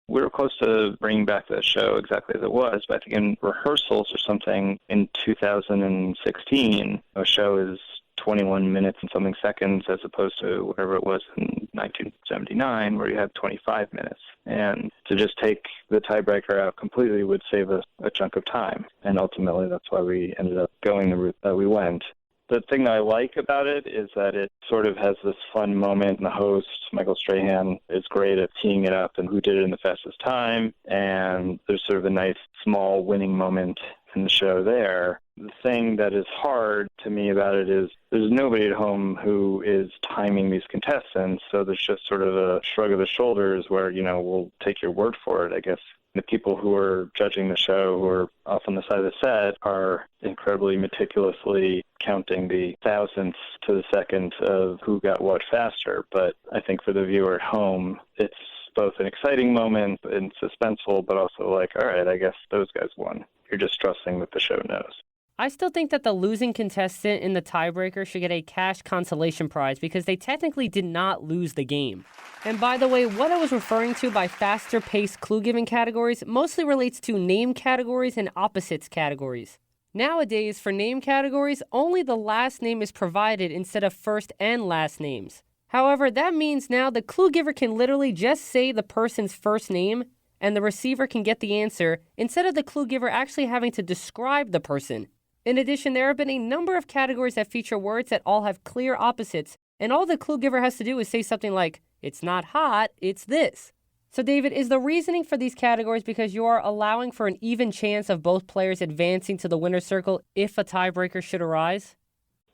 We were close to bringing back the show exactly as it was, but I think in rehearsals or something in 2016, a show is 21 minutes and something seconds as opposed to whatever it was in 1979 where you had 25 minutes. And to just take the tiebreaker out completely would save us a chunk of time. And ultimately that's why we ended up going the route that we went. The thing that I like about it is that it sort of has this fun moment, and the host, Michael Strahan, is great at teeing it up and who did it in the fastest time, and there's sort of a nice small winning moment in the show there. The thing that is hard to me about it is there's nobody at home who is timing these contestants, so there's just sort of a shrug of the shoulders where, we'll take your word for it, I guess. The people who are judging the show, who are off on the side of the set, are incredibly meticulously counting the thousandths to the second of who got what faster. But I think for the viewer at home, it's both an exciting moment and suspenseful, but also like, all right, I guess those guys won. You're just trusting that the show knows. I still think that the losing contestant in the tiebreaker should get a cash consolation prize because they technically did not lose the game. And by the way, what I was referring to by faster-paced clue-giving categories mostly relates to name categories and opposites categories. Nowadays, for name categories, only the last name is provided instead of first and last names. However, that means now the clue giver can literally just say the person's first name, and the receiver can get the answer instead of the clue giver actually having to describe the person. In addition, there have been a number of categories that feature words that all have clear opposites, and all the clue giver has to do is say something like, it's not hot, it's this. So David, is the reasoning for these categories because you are allowing for an even chance of both players advancing to the winner's circle if a tiebreaker should arise?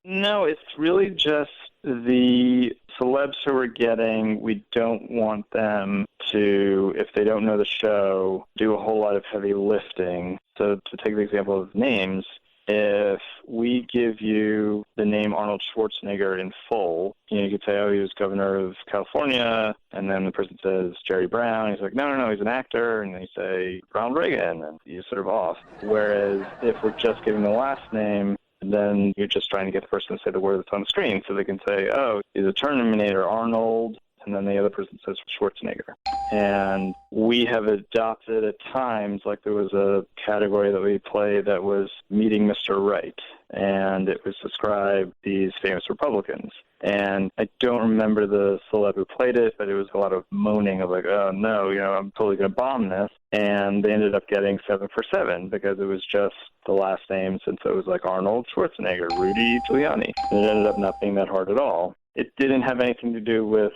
No, it's really just the celebs who we're getting, we don't want them to, if they don't know the show, do a whole lot of heavy lifting. So to take the example of names, if we give you the name Arnold Schwarzenegger in full, you could say, oh, he was governor of California, and then the person says Jerry Brown. He's like, no, he's an actor, and then you say Ronald Reagan, and you're sort of off. Whereas if we're just giving the last name, then you're just trying to get the person to say the word that's on the screen, so they can say, oh, he's a Terminator, Arnold, and then the other person says Schwarzenegger. And we have adopted at times, like there was a category that we played that was Meeting Mr. Right, and it was described these famous Republicans. And I don't remember the celeb who played it, but it was a lot of moaning of like, oh no, I'm totally going to bomb this. And they ended up getting 7 for 7 because it was just the last name, since it was like Arnold Schwarzenegger, Rudy Giuliani. And it ended up not being that hard at all. It didn't have anything to do with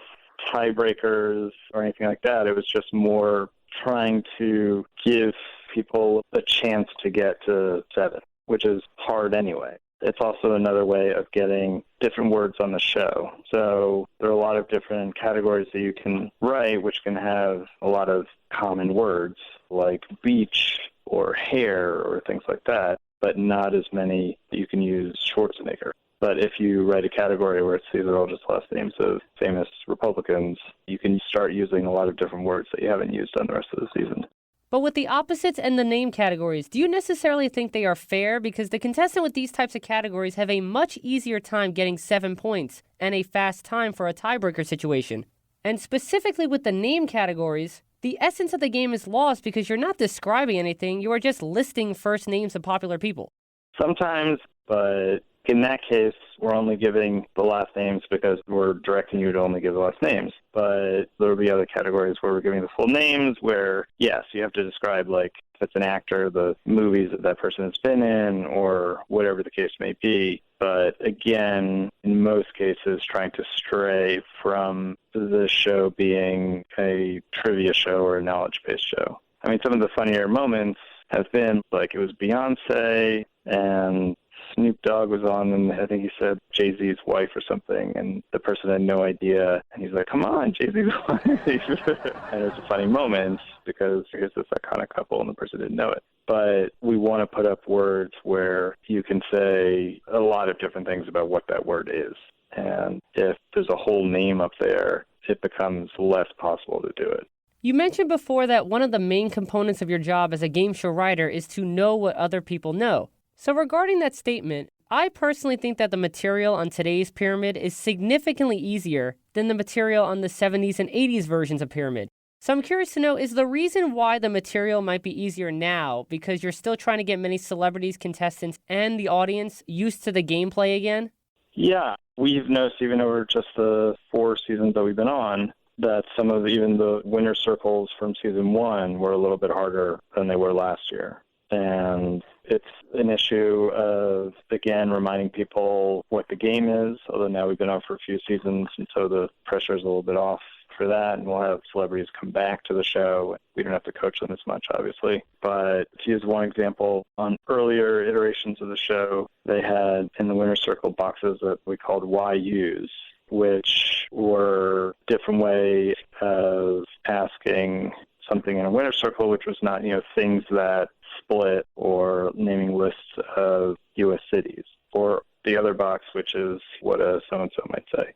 tiebreakers or anything like that. It was just more trying to give people a chance to get to 7, which is hard anyway. It's also another way of getting different words on the show. So there are a lot of different categories that you can write, which can have a lot of common words like beach or hair or things like that, but not as many that you can use Schwarzenegger. But if you write a category where these are all just last names of famous Republicans, you can start using a lot of different words that you haven't used on the rest of the season. But with the opposites and the name categories, do you necessarily think they are fair? Because the contestant with these types of categories have a much easier time getting 7 points and a fast time for a tiebreaker situation. And specifically with the name categories, the essence of the game is lost because you're not describing anything, you are just listing first names of popular people. Sometimes, but in that case, we're only giving the last names because we're directing you to only give the last names. But there will be other categories where we're giving the full names where, yes, you have to describe, like, if it's an actor, the movies that person has been in or whatever the case may be. But again, in most cases, trying to stray from the show being a trivia show or a knowledge-based show. I mean, some of the funnier moments have been, like, it was Beyonce and Snoop Dogg was on, and I think he said Jay-Z's wife or something, and the person had no idea, and he's like, come on, Jay-Z's wife. And it's a funny moment because here's this iconic couple, and the person didn't know it. But we want to put up words where you can say a lot of different things about what that word is. And if there's a whole name up there, it becomes less possible to do it. You mentioned before that one of the main components of your job as a game show writer is to know what other people know. So regarding that statement, I personally think that the material on today's Pyramid is significantly easier than the material on the 70s and 80s versions of Pyramid. So I'm curious to know, is the reason why the material might be easier now because you're still trying to get many celebrities, contestants, and the audience used to the gameplay again? Yeah, we've noticed even over just the 4 seasons that we've been on that some of even the winner circles from season 1 were a little bit harder than they were last year. And it's an issue of, again, reminding people what the game is, although now we've been on for a few seasons, and so the pressure is a little bit off for that, and we'll have celebrities come back to the show. We don't have to coach them as much, obviously. But to use one example, on earlier iterations of the show, they had in the winner's circle boxes that we called YUs, which were different ways of asking something in a winner's circle, which was not, things that split or naming lists of U.S. cities, or the other box, which is what a so-and-so might say.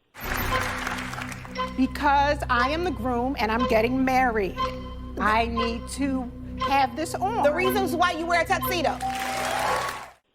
Because I am the groom and I'm getting married, I need to have this on. The reasons why you wear a tuxedo.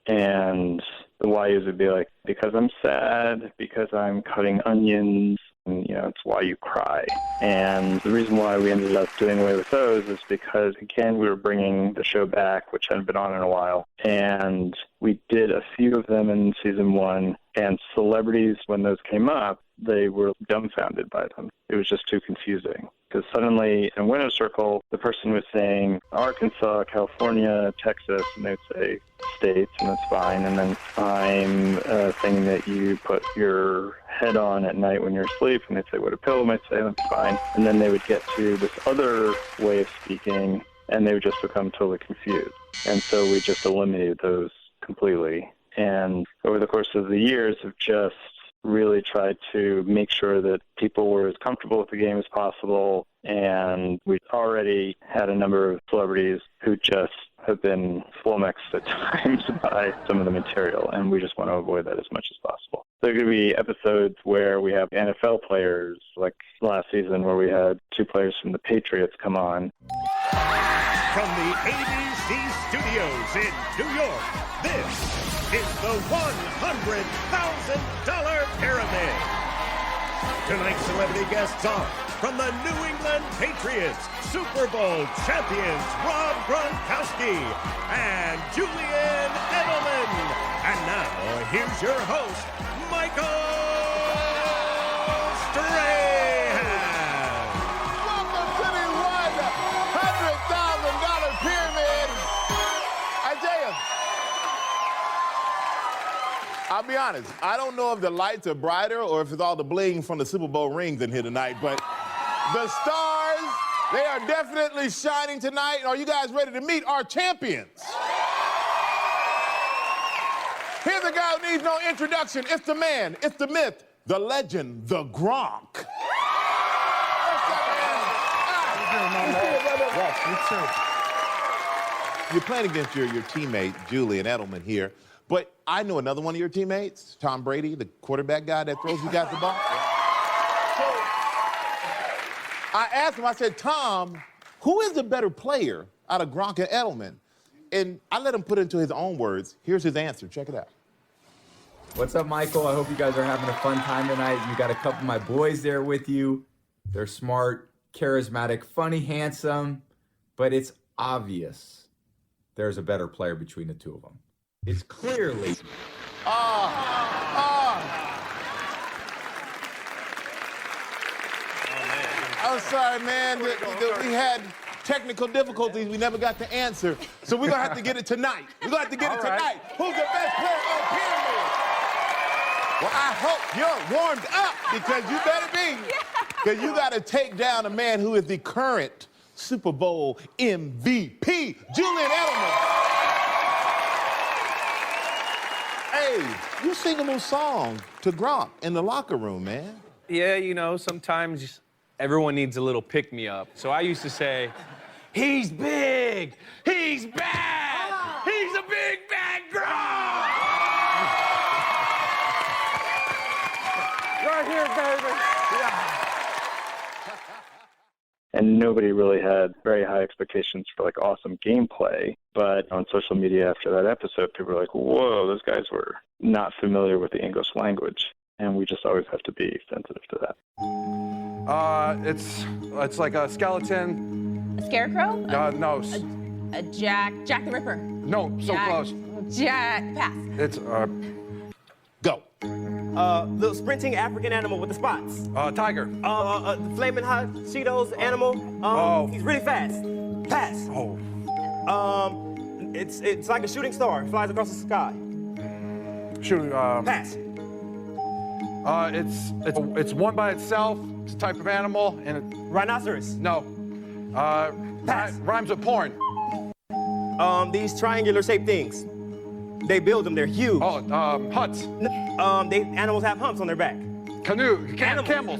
And the YUs would be like, because I'm sad, because I'm cutting onions, and, it's why you cry. And the reason why we ended up doing away with those is because, again, we were bringing the show back, which hadn't been on in a while. And we did a few of them in season 1. And celebrities, when those came up, they were dumbfounded by them. It was just too confusing. because suddenly in winner's circle, the person was saying Arkansas, California, Texas, and they'd say states, and that's fine. And then I'm saying that you put your head on at night when you're asleep, and they'd say what a pillow might say, and that's fine. And then they would get to this other way of speaking, and they would just become totally confused. And so we just eliminated those completely. And over the course of the years, have just really tried to make sure that people were as comfortable with the game as possible. And we already had a number of celebrities who just have been flummoxed at times by some of the material, and we just want to avoid that as much as possible. There are going to be episodes where we have NFL players, like last season where we had 2 players from the Patriots come on. From the ABC studios in New York, this is the $100,000 Pyramid. Tonight's celebrity guests are from the New England Patriots, Super Bowl champions Rob Gronkowski and Julian Edelman. And now, here's your host, Michael Strahan. Welcome to the $100,000 Pyramid. I tell you, I'll be honest, I don't know if the lights are brighter or if it's all the bling from the Super Bowl rings in here tonight, but the stars, they are definitely shining tonight. Are you guys ready to meet our champions? Here's a guy who needs no introduction. It's the man, it's the myth, the legend, the Gronk. You're playing against your teammate, Julian Edelman here, but I know another one of your teammates, Tom Brady, the quarterback guy that throws you guys the ball. So I asked him, I said, Tom, who is the better player out of Gronk and Edelman? And I let him put it into his own words. Here's his answer. Check it out. What's up, Michael? I hope you guys are having a fun time tonight. You got a couple of my boys there with you. They're smart, charismatic, funny, handsome, but it's obvious there's a better player between the two of them. It's clearly... I'm sorry, man. We had technical difficulties we never got to answer, so we're going to have to get it tonight. We're going to have to get it tonight. Who's the best player on the Pyramid? Well, I hope you're warmed up, because you better be. Because you got to take down a man who is the current Super Bowl MVP, Julian Edelman. Hey, you sing a little song to Gronk in the locker room, man. Yeah, you know, sometimes everyone needs a little pick-me-up. So I used to say, he's big, he's bad, he's a big bad Gronk! Right here, baby. Yeah. And nobody really had very high expectations for like awesome gameplay. But on social media after that episode, people were like, whoa, those guys were not familiar with the English language. And we just always have to be sensitive to that. It's like a skeleton. A scarecrow? No. A Jack the Ripper. No, so close. Pass. It's, Go. The sprinting African animal with the spots. Tiger. The flaming hot Cheetos animal. He's really fast. Pass. Oh. It's like a shooting star. It flies across the sky. Shooting, Pass. It's one by itself. It's a type of animal, and Rhinoceros. No. Pass. Rhymes with porn. These triangular-shaped things. They build them. They're huge. Huts. Animals have humps on their back. Canoe. Camels.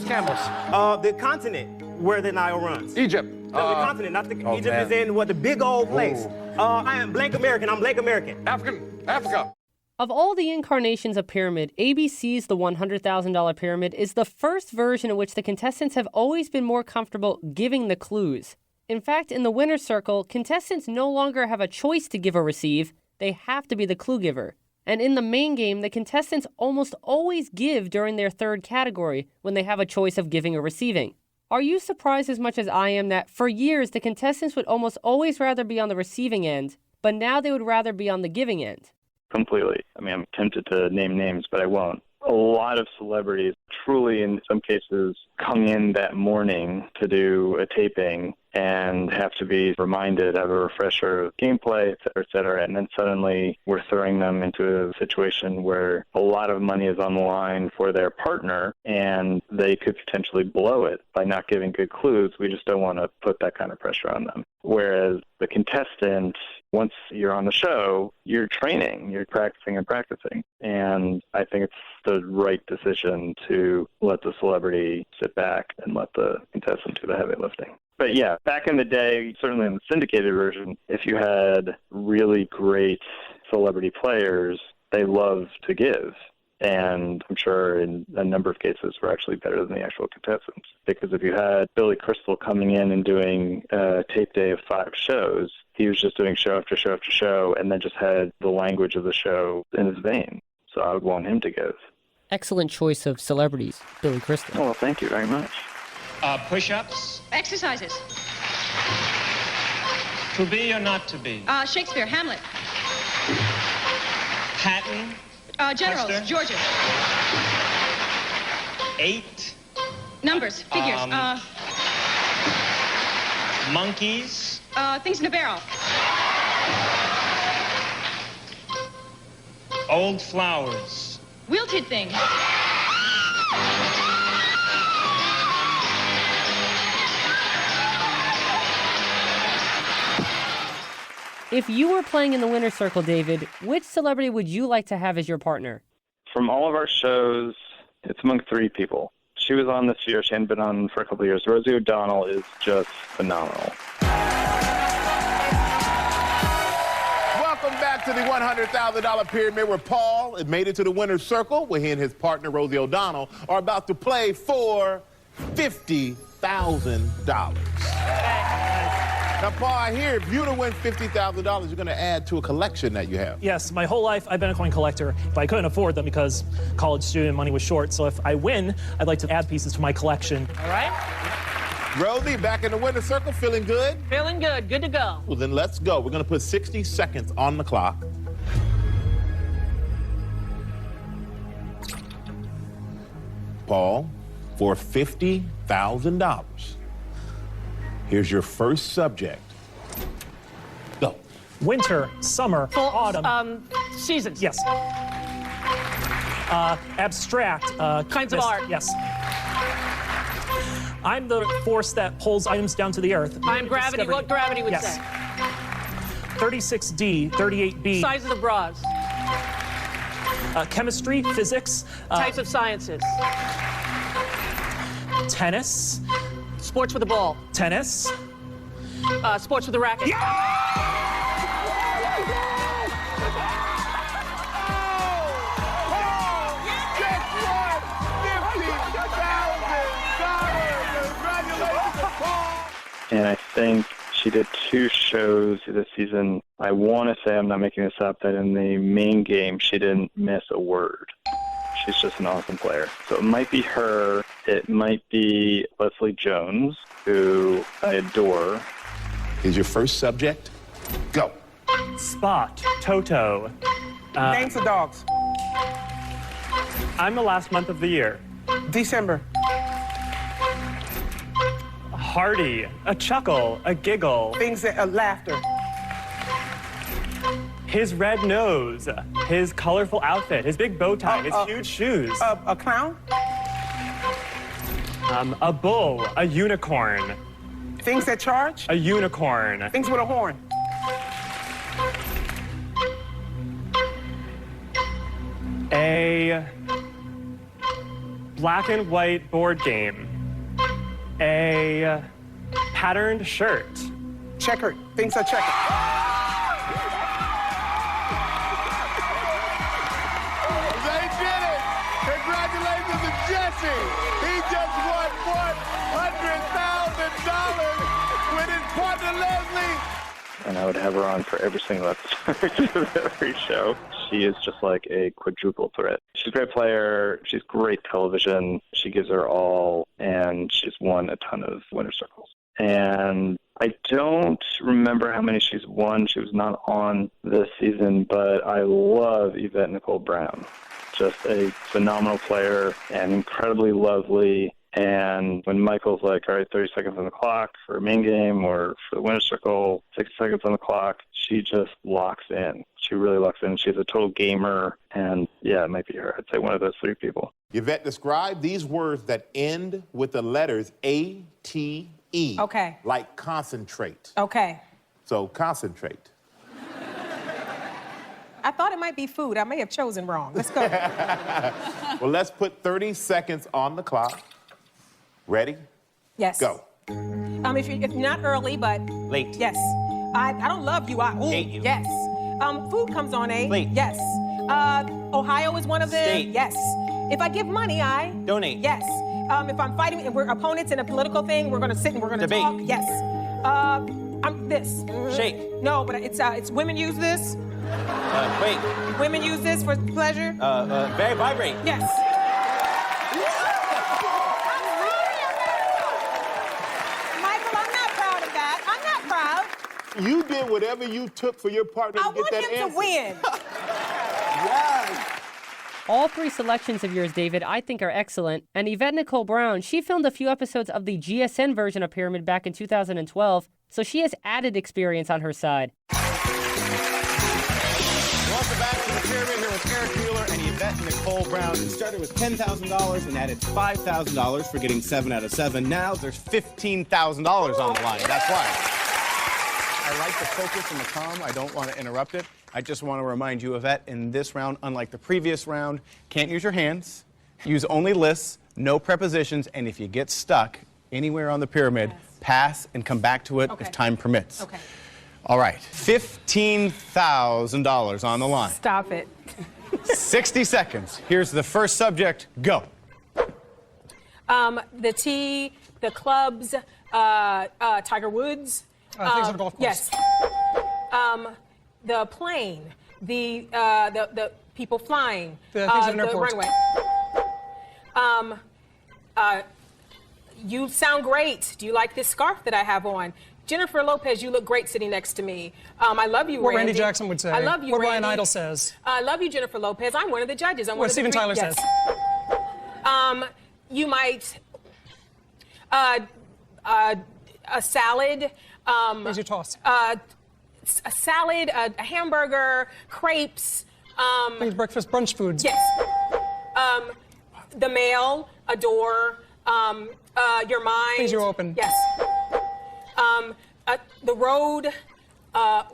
The continent where the Nile runs. Egypt. No, the continent, not the. Egypt is in the big old place. I am blank American. I'm blank American. Africa. Of all the incarnations of Pyramid, ABC's The $100,000 Pyramid is the first version in which the contestants have always been more comfortable giving the clues. In fact, in the winner's circle, contestants no longer have a choice to give or receive. They have to be the clue giver. And in the main game, the contestants almost always give during their third category when they have a choice of giving or receiving. Are you surprised as much as I am that for years the contestants would almost always rather be on the receiving end, but now they would rather be on the giving end? Completely. I mean, I'm tempted to name names, but I won't. a lot of celebrities truly, in some cases, come in that morning to do a taping and have to be reminded of a refresher of gameplay, et cetera, and then suddenly we're throwing them into a situation where a lot of money is on the line for their partner, and they could potentially blow it by not giving good clues. We just don't want to put that kind of pressure on them. Whereas the contestant, once you're on the show, you're training, you're practicing and practicing. And I think it's the right decision to let the celebrity sit back and let the contestant do the heavy lifting. But yeah, back in the day, certainly in the syndicated version, if you had really great celebrity players, they loved to give. And I'm sure in a number of cases were actually better than the actual contestants. Because if you had Billy Crystal coming in and doing a tape day of 5 shows, he was just doing show after show after show and then just had the language of the show in his vein. So I would want him to give. Excellent choice of celebrities, Billy Crystal. Oh, well, thank you very much. Push-ups. Exercises. To be or not to be? Shakespeare, Hamlet. Patton. Generals, Custer. Georgia. 8. Numbers, figures. Monkeys. Things in a barrel. Old flowers. Wilted thing. If you were playing in the winner's circle, David, which celebrity would you like to have as your partner? From all of our shows, it's among 3 people. She was on this year. She hadn't been on for a couple of years. Rosie O'Donnell is just phenomenal. Welcome back to the $100,000 Pyramid, where Paul had made it to the winner's circle, where he and his partner, Rosie O'Donnell, are about to play for $50,000. Now, Paul, I hear if you to win $50,000, you're going to add to a collection that you have. Yes, my whole life I've been a coin collector, but I couldn't afford them because college student money was short. So if I win, I'd like to add pieces to my collection. All right. Rosie, back in the winner's circle, feeling good? Feeling good. Good to go. Well, then let's go. We're going to put 60 seconds on the clock. Paul, for $50,000. Here's your first subject. Go. Winter, summer, autumn. Seasons. Yes. Abstract. Kinds of art. Yes. I'm the force that pulls items down to the earth. I'm gravity. Discovery. What gravity would Yes. say? 36D, 38B. Sizes of bras. Chemistry, physics. Types of sciences. Tennis. Sports with a ball. Tennis. Sports with a racket. And I think she did 2 shows this season. I want to say, I'm not making this up, that in the main game, she didn't miss a word. She's just an awesome player. So it might be her. It might be Leslie Jones, who I adore. Here's your first subject. Go. Spot, Toto. Names of dogs. I'm the last month of the year. December. Hearty, a chuckle, a giggle. Things that laughter. His red nose, his colorful outfit, his big bow tie, his huge shoes. A clown. A bull, a unicorn. Things that charge. A unicorn. Things with a horn. A black and white board game. A patterned shirt. Checkered. Things are checkered. They did it! Congratulations to Jesse! He just won $100,000 with his partner Leslie. And I would have her on for every single episode of every show. She is just like a quadruple threat. She's a great player. She's great television. She gives her all, and she's won a ton of winner's circles. And I don't remember how many she's won. She was not on this season, but I love Yvette Nicole Brown. just a phenomenal player and incredibly lovely. And when Michael's like, all right, 30 seconds on the clock for a main game or for the winner's circle, 60 seconds on the clock, she just locks in. She really locks in. She's a total gamer. And yeah, it might be her. I'd say one of those three people. Yvette, describe these words that end with the letters A-T-E. Okay. Like concentrate. Okay. So concentrate. I thought it might be food. I may have chosen wrong. Let's go. Well, let's put 30 seconds on the clock. Ready? Yes. Go. If you're not early, but Late. yes. I don't love you. I Hate you. Yes. Food comes on A. Late. Yes. Ohio is one of them. State. Yes. If I give money, I Donate. Yes. If I'm fighting and we're opponents in a political thing, we're gonna sit and we're gonna Debate. talk. Yes. I'm this. Shake. No, but it's women use this. Wait. Women use this for pleasure. Vibrate. Yes. Michael, I'm not proud of that. I'm not proud. You did whatever you took for your partner to get that answer. I want him to win. Yes. All three selections of yours, David, I think are excellent. And Yvette Nicole Brown, she filmed a few episodes of the GSN version of Pyramid back in 2012, so she has added experience on her side. Welcome back to the Pyramid here with Eric Mueller and Yvette Nicole Brown. We started with $10,000 and added $5,000 for getting 7 out of 7. Now there's $15,000 on the line. That's why. I like the focus and the calm. I don't want to interrupt it. I just want to remind you, Yvette, in this round, unlike the previous round, can't use your hands, use only lists, no prepositions, and if you get stuck anywhere on the pyramid, pass and come back to it if time permits. Okay. All right, $15,000 on the line. Stop it. 60 seconds. Here's the first subject. Go. The tee, the clubs, Tiger Woods. Things on a golf course. Yes. The plane, the people flying. The things on an airport. Runway. You sound great. Do you like this scarf that I have on? Jennifer Lopez, you look great sitting next to me. I love you, What Randy. Randy Jackson would say. I love you, What Randy. Ryan Idle says. I love you, Jennifer Lopez. I'm one of the judges. I'm What one Steven of the Tyler yes. says. You might a salad. Here's your toss. A salad, a hamburger, crepes. Things breakfast, brunch foods. Yes. The mail, a door, your mind. Things you open. Yes. The road,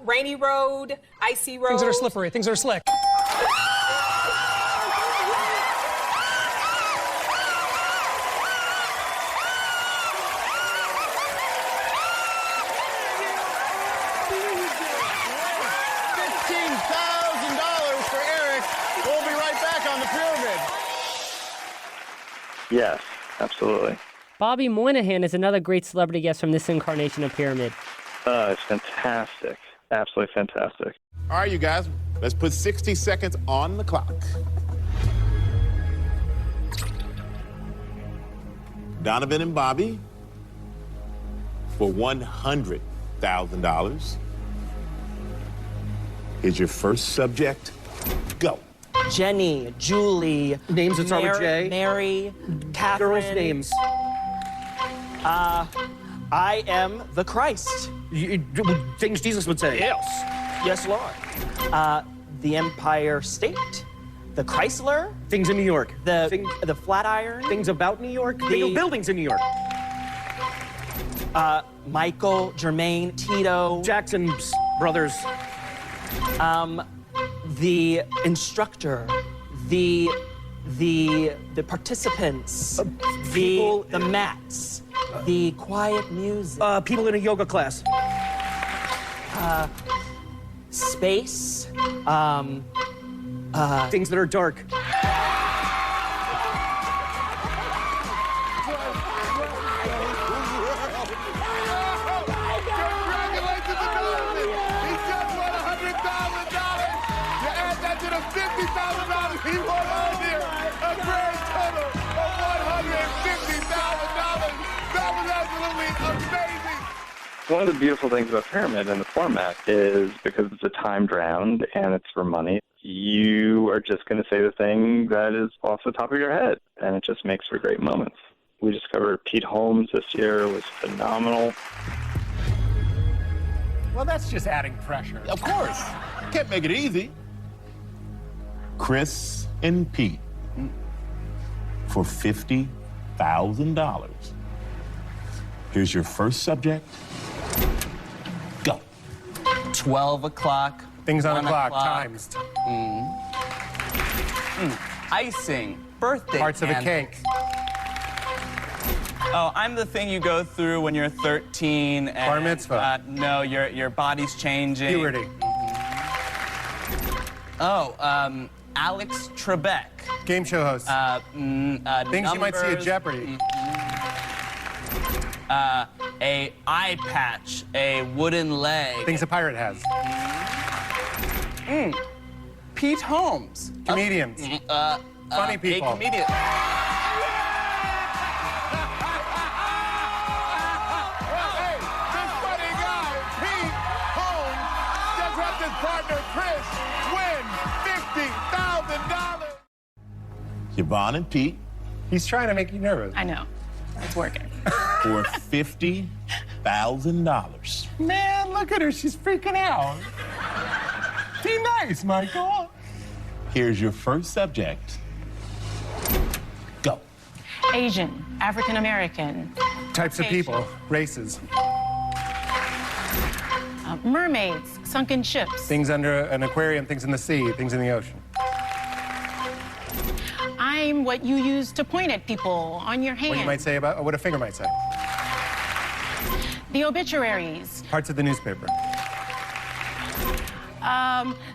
rainy road, icy road. Things that are slippery, things that are slick. $15,000 for Eric. We'll be right back on the pyramid. Yes, absolutely. Bobby Moynihan is another great celebrity guest from this incarnation of Pyramid. It's fantastic. Absolutely fantastic. All right, you guys, let's put 60 seconds on the clock. Donovan and Bobby for $100,000. Here's your first subject. Go. Jenny, Julie. Names that start with J. Mary, Catherine. Girls' names. I am the Christ. Things Jesus would say. Yes. Yes, Lord. The Empire State. The Chrysler. Things in New York. The Flatiron. Things about New York. Buildings in New York. Michael, Jermaine, Tito. Jackson's brothers. The instructor. The participants. The mats. The quiet music. People in a yoga class. Space. Things that are dark. One of the beautiful things about Pyramid and the format is because it's a timed round and it's for money, you are just going to say the thing that is off the top of your head, and it just makes for great moments. We discovered Pete Holmes this year was phenomenal. Well, that's just adding pressure. Of course. Can't make it easy. Chris and Pete for $50,000. Here's your first subject. Go. 12 o'clock. Things on 1 the clock, times. Icing. Birthday Parts of a candles. cake. Oh, I'm the thing you go through when you're 13 and... Bar mitzvah. No, your body's changing. Puberty. Oh, Alex Trebek. Game show host. Things you might see at numbers. Jeopardy. A eye patch, a wooden leg. Things a pirate has. Pete Holmes. Comedians. Funny people. A comedian. Partner Chris win $50,000. Yvonne and Pete. He's trying to make you nervous. I know. It's working. For $50,000. Man, look at her. She's freaking out. Be nice, Michael. Here's your first subject. Go. Asian, African American. Types of people, races. Mermaids, sunken ships. Things under an aquarium, things in the sea, things in the ocean. I'm what you use to point at people on your hand. What you might say about, or what a finger might say. The obituaries. Parts of the newspaper.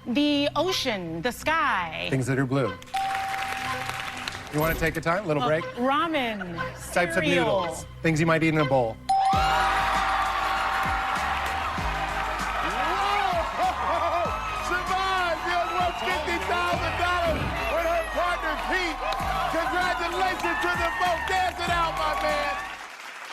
The ocean, the sky. Things that are blue. You want to take a time, little break? Ramen, Types of cereal. noodles. Things you might eat in a bowl. Congratulations to the vote. Dance it out, my man.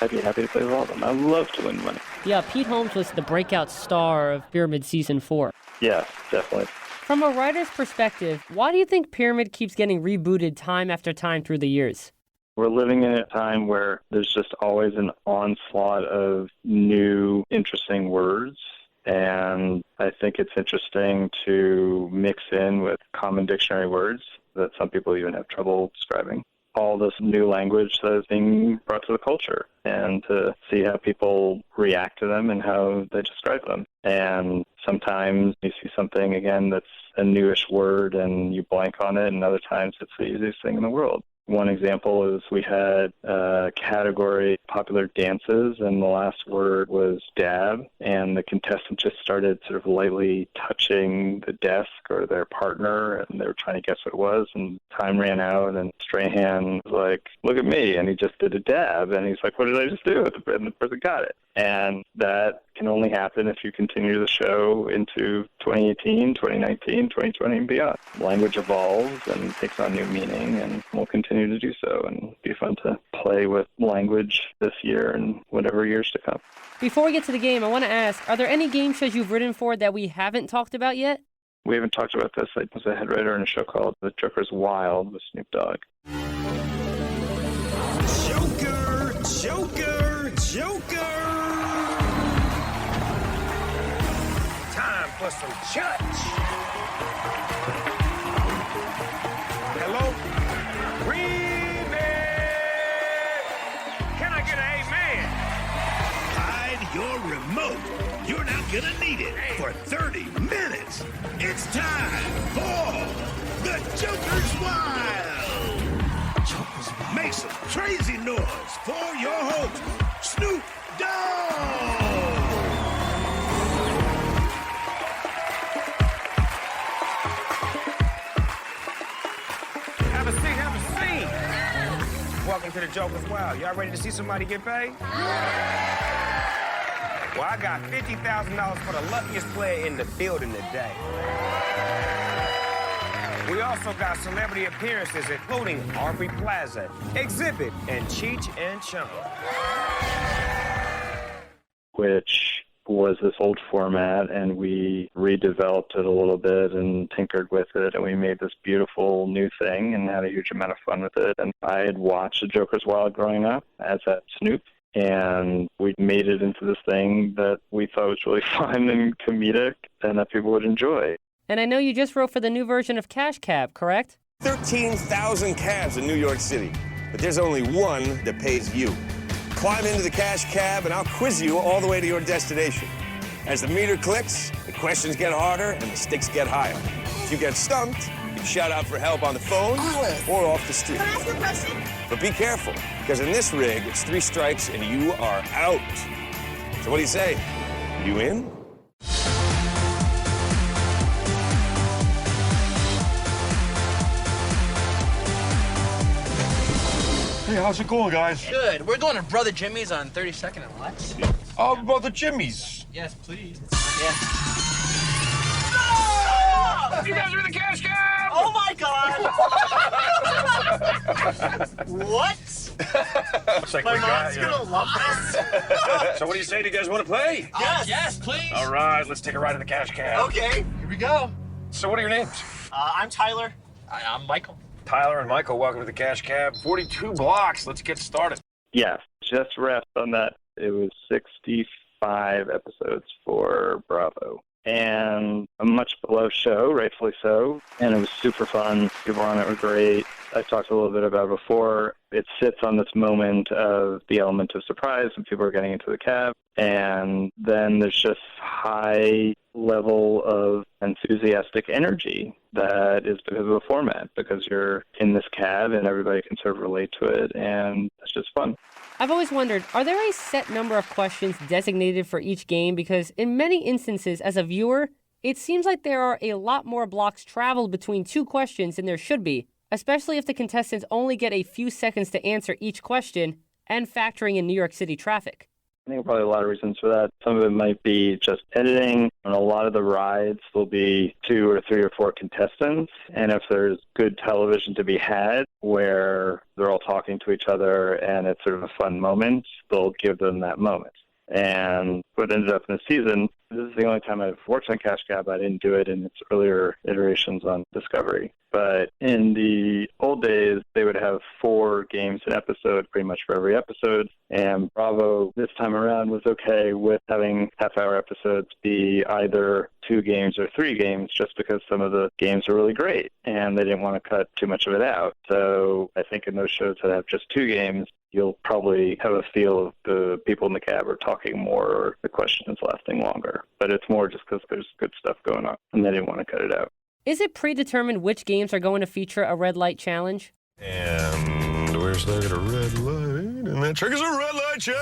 I'd be happy to play with all of them. I love to win money. Yeah, Pete Holmes was the breakout star of Pyramid Season 4. Yes, definitely. From a writer's perspective, why do you think Pyramid keeps getting rebooted time after time through the years? We're living in a time where there's just always an onslaught of new, interesting words. And I think it's interesting to mix in with common dictionary words that some people even have trouble describing. All this new language that is being brought to the culture, and to see how people react to them and how they describe them. And sometimes you see something, again, that's a newish word and you blank on it, and other times it's the easiest thing in the world. One example is we had a category, popular dances, and the last word was dab, and the contestant just started sort of lightly touching the desk or their partner, and they were trying to guess what it was, and time ran out, and Strahan was like, look at me, and he just did a dab, and he's like, what did I just do? And the person got it. And that can only happen if you continue the show into 2018, 2019, 2020, and beyond. Language evolves and takes on new meaning, and will continue to do so, and it'll be fun to play with language this year and whatever years to come. Before we get to the game, I want to ask, are there any game shows you've written for that we haven't talked about yet? We haven't talked about this. I was a head writer in a show called The Joker's Wild with Snoop Dogg. Joker, Joker, Joker. Time for some church. Hello? Remix. Can I get an amen? Hide your remote. You're not gonna need it for 30 minutes. It's time for the Joker's Wild. Make some crazy noise for your host, Snoop Dogg. Have a seat, have a seat. Welcome to the Joker's Wild. Y'all ready to see somebody get paid? Well, I got $50,000 for the luckiest player in the building today. We also got celebrity appearances, including Aubrey Plaza, Exhibit, and Cheech and Chong. Which was this old format, and we redeveloped it a little bit and tinkered with it, and we made this beautiful new thing and had a huge amount of fun with it. And I had watched The Joker's Wild growing up, as had Snoop, and we made it into this thing that we thought was really fun and comedic and that people would enjoy. And I know you just wrote for the new version of Cash Cab, correct? 13,000 cabs in New York City, but there's only one that pays you. Climb into the Cash Cab and I'll quiz you all the way to your destination. As the meter clicks, the questions get harder and the stakes get higher. If you get stumped, you can shout out for help on the phone or off the street. Can I ask you a question? But be careful, because in this rig, it's 3 strikes and you are out. So what do you say? You in? Hey, how's it going, guys? Good. We're going to Brother Jimmy's on 32nd and Lex. Oh, Brother Jimmy's. Yes, please. You guys are in the Cash Cab! Oh my God! What? Looks like My we got mom's you. gonna love this. So what do you say? Do you guys want to play? Yes. Yes, please. All right, let's take a ride in the Cash Cab. Okay, here we go. So what are your names? I'm Tyler. I'm Michael. Tyler and Michael, welcome to the Cash Cab. 42 blocks. Let's get started. Yes, just wrapped on that. It was 65 episodes for Bravo. And a much beloved show, rightfully so. And it was super fun. People on it were great. I talked a little bit about it before. It sits on this moment of the element of surprise when people are getting into the cab. And then there's just high level of enthusiastic energy that is because of the format, because you're in this cab and everybody can sort of relate to it, and it's just fun. I've always wondered, are there a set number of questions designated for each game? Because in many instances, as a viewer, it seems like there are a lot more blocks traveled between 2 questions than there should be, especially if the contestants only get a few seconds to answer each question and factoring in New York City traffic. I think probably a lot of reasons for that. Some of it might be just editing. On a lot of the rides, there'll be 2 or 3 or 4 contestants. And if there's good television to be had where they're all talking to each other and it's sort of a fun moment, they'll give them that moment. And what ended up in the season, this is the only time I've worked on Cash Cab. I didn't do it in its earlier iterations on Discovery. But in the old days, they would have 4 games an episode, pretty much for every episode. And Bravo this time around was okay with having half-hour episodes be either 2 games or 3 games, just because some of the games are really great, and they didn't want to cut too much of it out. So I think in those shows that have just 2 games, you'll probably have a feel of the people in the cab are talking more or the question is lasting longer. But it's more just because there's good stuff going on, and they didn't want to cut it out. Is it predetermined which games are going to feature a red light challenge? And we're stuck at a red light, and that triggers a red light challenge!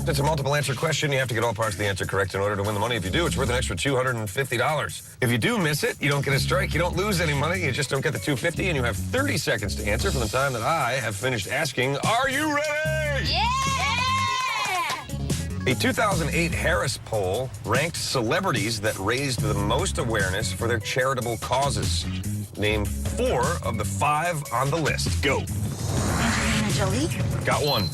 It's a multiple answer question. You have to get all parts of the answer correct in order to win the money. If you do, it's worth an extra $250. If you do miss it, you don't get a strike. You don't lose any money. You just don't get the $250, and you have 30 seconds to answer from the time that I have finished asking, are you ready? Yeah! A 2008 Harris poll ranked celebrities that raised the most awareness for their charitable causes. Name 4 of the 5 on the list. Go. Angelina Jolie. Got 1.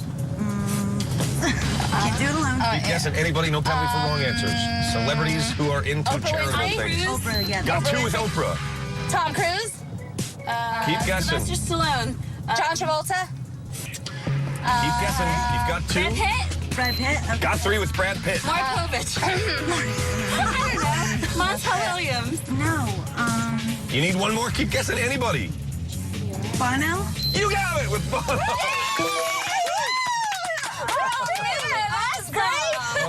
Can't do it alone. Keep guessing. Anybody, no penalty for wrong answers. Celebrities who are into charitable things. Oprah again. Got 2 with Oprah. Tom Cruise. Keep guessing. Sylvester Stallone. John Travolta. Keep guessing. You've got 2. Brad Pitt. Brad Pitt. Okay. Got 3 with Brad Pitt. Mark Hovich. I don't know. Montel Williams. No. You need 1 more. Keep guessing. Anybody. Bono. You got it with Bono.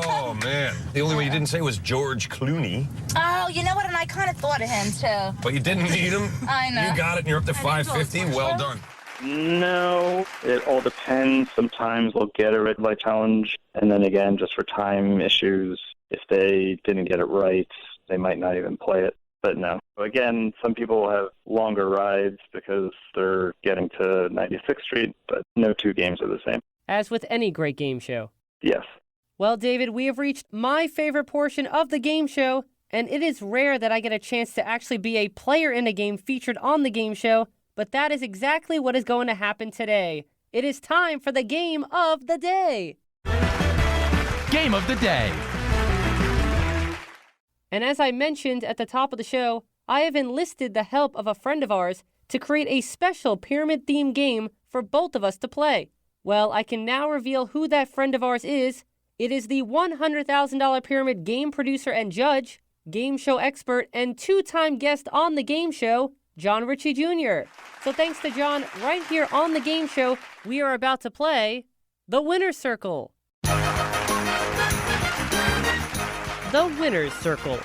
Oh, man. The only one you didn't say was George Clooney. Oh, you know what? And I kind of thought of him, too. But you didn't need him. I know. You got it, and you're up to $550. Well done. No, it all depends. Sometimes we'll get a red light challenge, and then again, just for time issues, if they didn't get it right, they might not even play it. But no. Again, some people will have longer rides because they're getting to 96th Street, but no 2 games are the same. As with any great game show. Yes. Well, David, we have reached my favorite portion of the game show, and it is rare that I get a chance to actually be a player in a game featured on the game show, but that is exactly what is going to happen today. It is time for the game of the day. game of the day. And as I mentioned at the top of the show, I have enlisted the help of a friend of ours to create a special pyramid-themed game for both of us to play. Well, I can now reveal who that friend of ours is. It is the $100,000 pyramid game producer and judge, game show expert, and two-time guest on the game show, John Ritchie Jr. So thanks to John, right here on the game show, we are about to play the Winner's Circle. The Winner's Circle.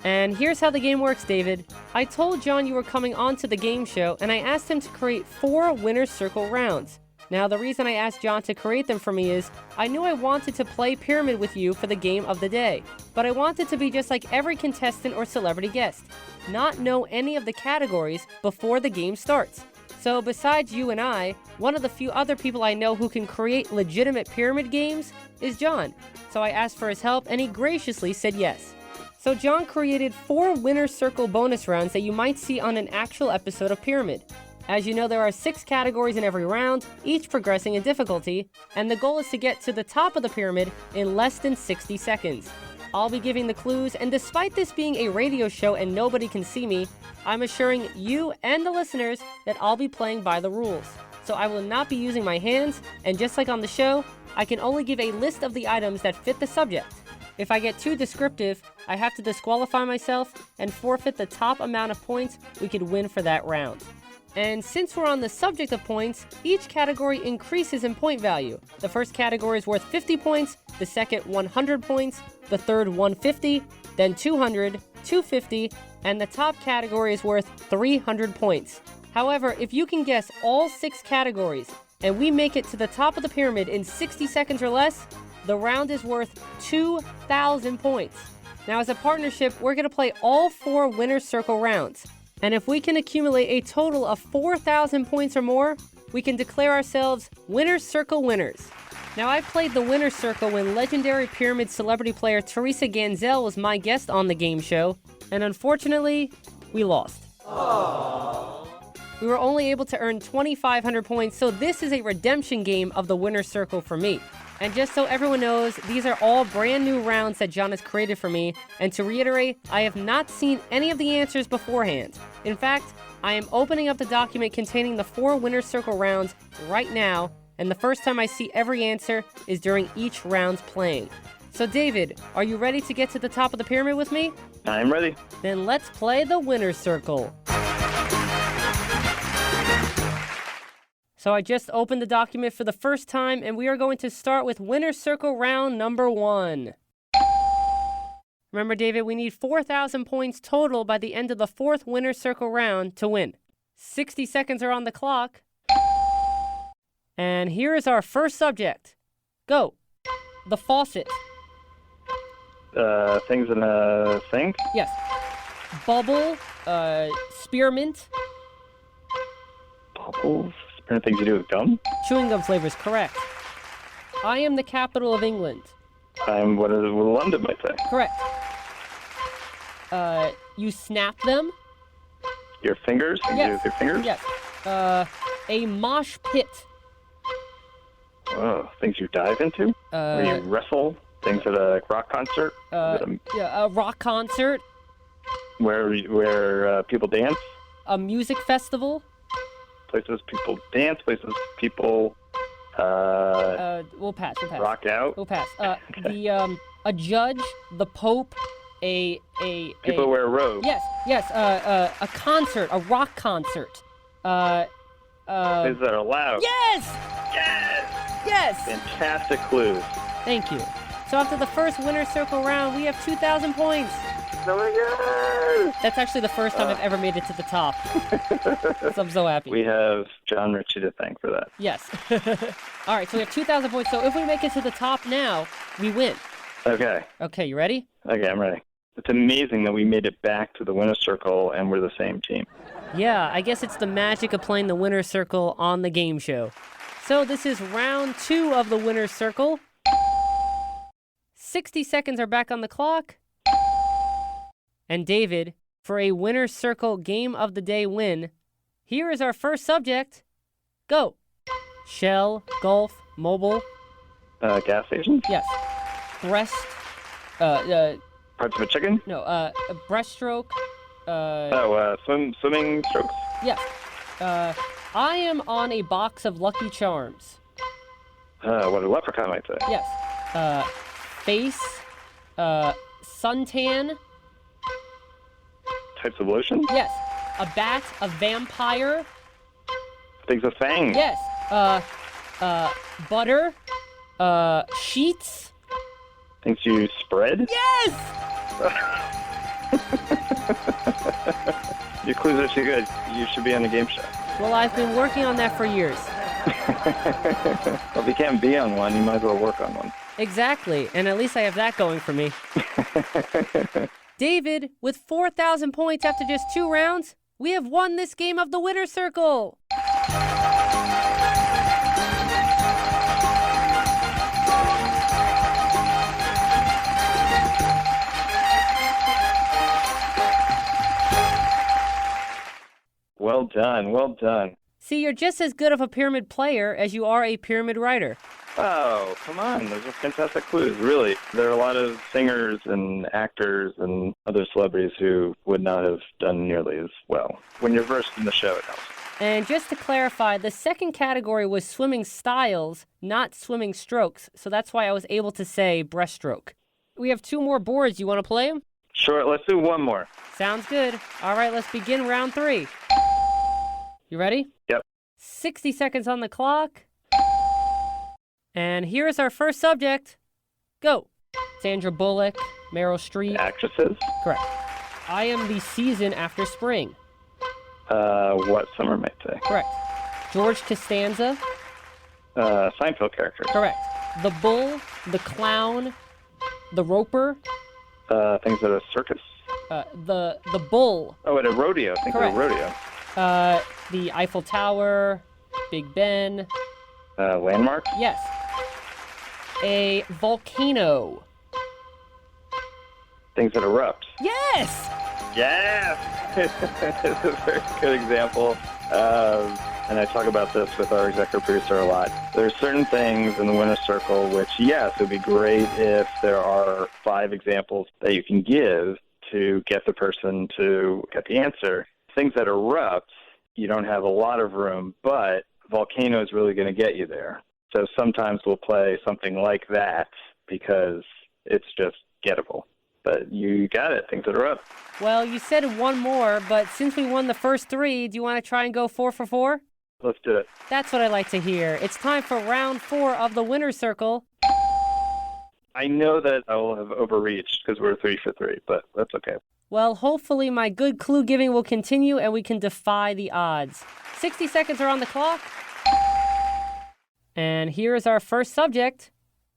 And here's how the game works, David. I told John you were coming onto the game show, and I asked him to create 4 Winner's Circle rounds. Now, the reason I asked John to create them for me is I knew I wanted to play Pyramid with you for the game of the day, but I wanted to be just like every contestant or celebrity guest, not know any of the categories before the game starts. So besides you and I, one of the few other people I know who can create legitimate pyramid games is John. So I asked for his help, and he graciously said yes. So John created 4 Winner's Circle bonus rounds that you might see on an actual episode of Pyramid. As you know, there are 6 categories in every round, each progressing in difficulty, and the goal is to get to the top of the pyramid in less than 60 seconds. I'll be giving the clues, and despite this being a radio show and nobody can see me, I'm assuring you and the listeners that I'll be playing by the rules. So I will not be using my hands, and just like on the show, I can only give a list of the items that fit the subject. If I get too descriptive, I have to disqualify myself and forfeit the top amount of points we could win for that round. And since we're on the subject of points, each category increases in point value. The first category is worth 50 points, the second 100 points, the third 150, then 200, 250, and the top category is worth 300 points. However, if you can guess all 6 categories and we make it to the top of the pyramid in 60 seconds or less, the round is worth 2,000 points. Now, as a partnership, we're going to play all 4 Winner's Circle rounds. And if we can accumulate a total of 4,000 points or more, we can declare ourselves Winner's Circle winners. Now, I've played the Winner's Circle when legendary pyramid celebrity player Teresa Ganzel was my guest on the game show, and unfortunately, we lost. Aww. We were only able to earn 2,500 points, so this is a redemption game of the Winner's Circle for me. And just so everyone knows, these are all brand new rounds that John has created for me. And to reiterate, I have not seen any of the answers beforehand. In fact, I am opening up the document containing the 4 Winner's Circle rounds right now, and the first time I see every answer is during each round's playing. So David, are you ready to get to the top of the pyramid with me? I'm ready. Then let's play the Winner's Circle. So I just opened the document for the first time, and we are going to start with Winner's Circle round number 1. Remember, David, we need 4,000 points total by the end of the 4th Winner's Circle round to win. 60 seconds are on the clock. And here is our first subject. Go. The faucet. Things in a sink? Yes. Bubble, spearmint. Bubbles? Things to do with gum? Chewing gum flavors, correct. I am the capital of England. What is London might say? Correct. You snap them. Your fingers? You do with your fingers? Yes. A mosh pit. Oh, things you dive into? Where you wrestle? Things at a rock concert? A rock concert. Where people dance? A music festival. Places people dance, places people we'll pass. Rock out. We'll pass. A judge, the Pope, people wear robes. Yes. A concert, a rock concert. Things that are loud. Yes. Fantastic clues. Thank you. So after the first Winner's Circle round, we have 2,000 points. Oh my God! That's actually the first time I've ever made it to the top. So I'm so happy. We have John Ritchie to thank for that. Yes. All right, so we have 2,000 points. So if we make it to the top now, we win. Okay. Okay, you ready? Okay, I'm ready. It's amazing that we made it back to the Winner's Circle and we're the same team. Yeah, I guess it's the magic of playing the Winner's Circle on the game show. So this is round 2 of the Winner's Circle. 60 seconds are back on the clock. And David, for a Winner's Circle Game of the Day win, here is our first subject. Go. Shell, Gulf, Mobile. Gas station? Yes. Breast. Parts of a chicken? No, breaststroke. Swimming strokes? Yes. I am on a box of Lucky Charms. What a leprechaun might say. Yes. Face. Suntan. Types of lotion? Yes. A bat, a vampire. Things with fangs? Yes. Butter. Sheets. Things you spread? Yes! Your clues are too good. You should be on the game show. Well, I've been working on that for years. Well, if you can't be on one, you might as well work on one. Exactly, and at least I have that going for me. David, with 4,000 points after just 2 rounds, we have won this game of the Winner's Circle. Well done, well done. See, you're just as good of a pyramid player as you are a pyramid writer. Oh, come on. Those are fantastic clues, really. There are a lot of singers and actors and other celebrities who would not have done nearly as well. When you're versed in the show, it helps. And just to clarify, the second category was swimming styles, not swimming strokes. So that's why I was able to say breaststroke. We have 2 more boards. You want to play them? Sure, let's do one more. Sounds good. All right, let's begin round 3. You ready? Yep. 60 seconds on the clock. And here's our first subject. Go. Sandra Bullock, Meryl Streep. Actresses? Correct. I am the season after spring. What summer might say. Correct. George Costanza. Seinfeld character. Correct. The Bull, the Clown, the Roper. Things at a circus. The Bull. Oh, at a rodeo. Things at a rodeo. The Eiffel Tower, Big Ben. Landmark? Yes. A volcano. Things that erupt. Yes! Yes! It's a very good example. And I talk about this with our executive producer a lot. There's certain things in the Winner's Circle which, yes, it would be great if there are 5 examples that you can give to get the person to get the answer. Things that erupt, you don't have a lot of room, but volcano is really going to get you there. So sometimes we'll play something like that because it's just gettable. But you got it. Things that erupt. Well, you said 1 more, but since we won the first 3, do you want to try and go 4 for 4? Let's do it. That's what I like to hear. It's time for round 4 of the Winner's Circle. I know that I will have overreached because we're 3 for 3, but that's okay. Well, hopefully my good clue giving will continue and we can defy the odds. 60 seconds are on the clock. And here is our first subject.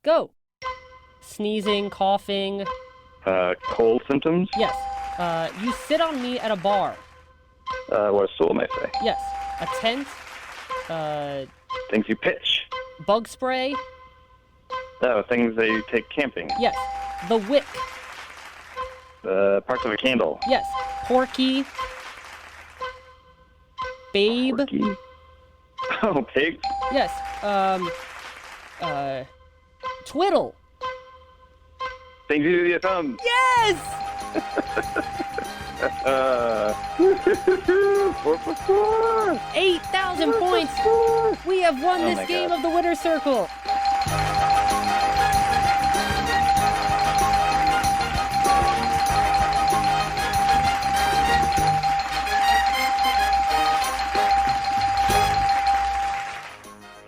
Go. Sneezing, coughing. Cold symptoms? Yes. You sit on me at a bar. What a stool might say. Yes. A tent. Things you pitch. Bug spray. Oh, things that you take camping. Yes. The wick. Parts of a candle. Yes. Porky. Babe. Porky. Oh, pig. Yes. Twiddle. Things you do with your thumb. Yes! 4 for 4. 8,000 points. We have won this game of the Winner's Circle.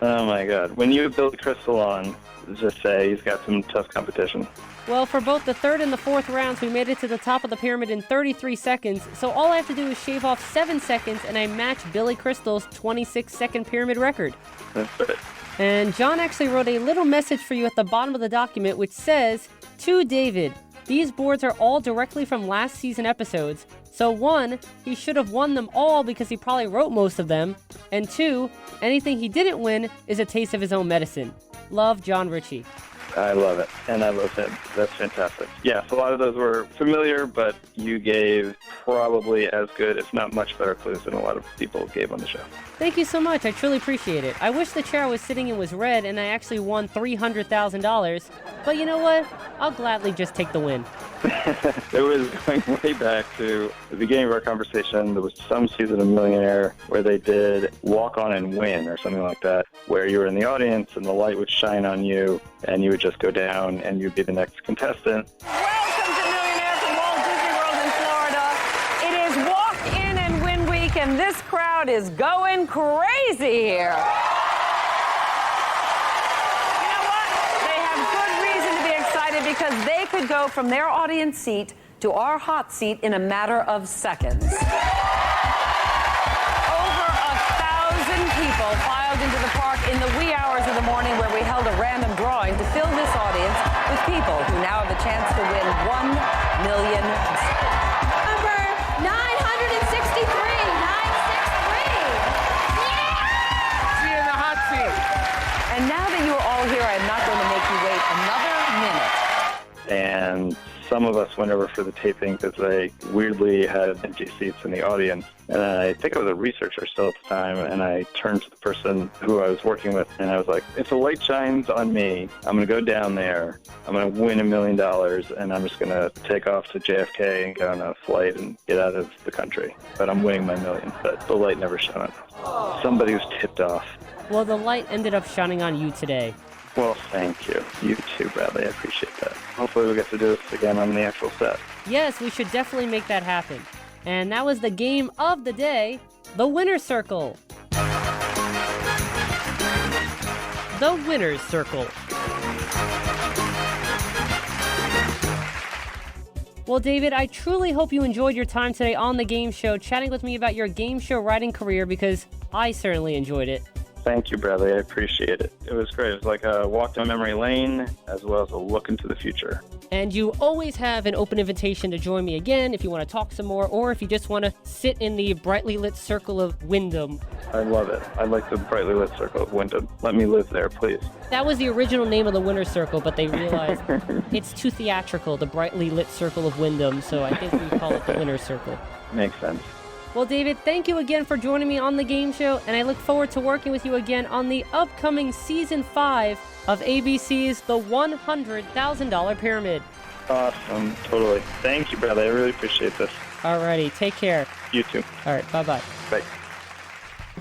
Oh my God. When you have Billy Crystal on, just say he's got some tough competition. Well, for both the 3rd and the 4th rounds, we made it to the top of the pyramid in 33 seconds. So all I have to do is shave off 7 seconds and I match Billy Crystal's 26-second pyramid record. That's it. And John actually wrote a little message for you at the bottom of the document, which says, "To David, these boards are all directly from last season episodes. So 1, he should have won them all because he probably wrote most of them. And 2, anything he didn't win is a taste of his own medicine. Love, John Ritchie." I love it, and I love him. That's fantastic. Yes, a lot of those were familiar, but you gave probably as good, if not much better clues than a lot of people gave on the show. Thank you so much. I truly appreciate it. I wish the chair I was sitting in was red and I actually won $300,000. But you know what? I'll gladly just take the win. It was going way back to the beginning of our conversation. There was some season of Millionaire where they did Walk On and Win or something like that, where you were in the audience and the light would shine on you and you would just go down and you'd be the next contestant. Welcome to Millionaire from Walt Disney World in Florida. It is Walk In and Win Week, and this crowd is going crazy here. You know what? They have good reason to be excited because they could go from their audience seat to our hot seat in a matter of seconds. Over 1,000 people filed into the park in the wee hours of the morning where we held a random drawing to fill this audience with people who now have a chance to win $1 million. Number 963, 963. See you in the hot seat. And now that you are all here, I am not going to make you wait another minute. And some of us went over for the taping because they weirdly had empty seats in the audience. And I think I was a researcher still at the time, and I turned to the person who I was working with, and I was like, if the light shines on me, I'm going to go down there, I'm going to win $1 million, and I'm just going to take off to JFK and get on a flight and get out of the country. But I'm winning my million. But the light never shone on. Somebody was tipped off. Well, the light ended up shining on you today. Well, thank you. You too, Bradley. I appreciate that. Hopefully we'll get to do this again on the actual set. Yes, we should definitely make that happen. And that was the game of the day, the Winner's Circle. The Winner's Circle. Well, David, I truly hope you enjoyed your time today on the game show, chatting with me about your game show writing career, because I certainly enjoyed it. Thank you, Bradley. I appreciate it. It was great. It was like a walk down memory lane as well as a look into the future. And you always have an open invitation to join me again if you want to talk some more, or if you just want to sit in the brightly lit circle of Wyndham. I love it. I like the brightly lit circle of Wyndham. Let me live there, please. That was the original name of the Winner's Circle, but they realized it's too theatrical, the brightly lit circle of Wyndham, so I think we call it the Winner's Circle. Makes sense. Well, David, thank you again for joining me on the game show, and I look forward to working with you again on the upcoming Season 5 of ABC's The $100,000 Pyramid. Awesome. Totally. Thank you, Bradley. I really appreciate this. Alrighty, take care. You too. All right, bye-bye. Bye.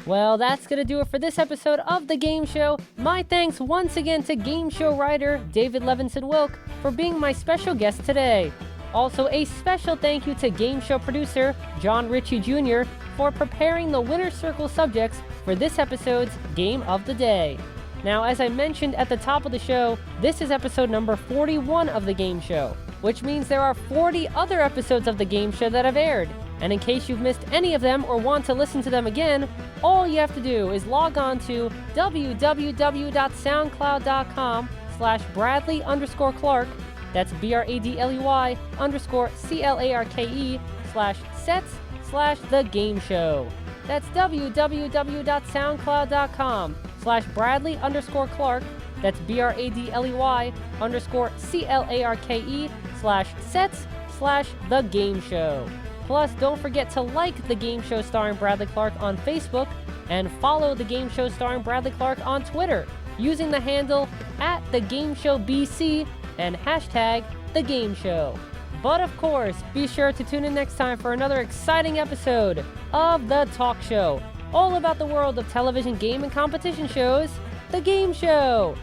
Well, that's going to do it for this episode of The Game Show. My thanks once again to game show writer David Levinson Wilk for being my special guest today. Also, a special thank you to game show producer John Ritchie Jr. for preparing the Winner's Circle subjects for this episode's Game of the Day. Now, as I mentioned at the top of the show, this is episode number 41 of the game show, which means there are 40 other episodes of the game show that have aired. And in case you've missed any of them or want to listen to them again, all you have to do is log on to www.soundcloud.com/Bradley_Clarke. That's BRADLY_CLARKE/sets/The Game Show. That's www.soundcloud.com/Bradley_Clarke. That's BRADLY_CLARKE/sets/The Game Show. Plus, don't forget to like The Game Show starring Bradley Clarke on Facebook and follow The Game Show starring Bradley Clarke on Twitter using the handle @TheGameShowBC and #TheGameShow. But of course, be sure to tune in next time for another exciting episode of The Talk Show, all about the world of television game and competition shows, The Game Show.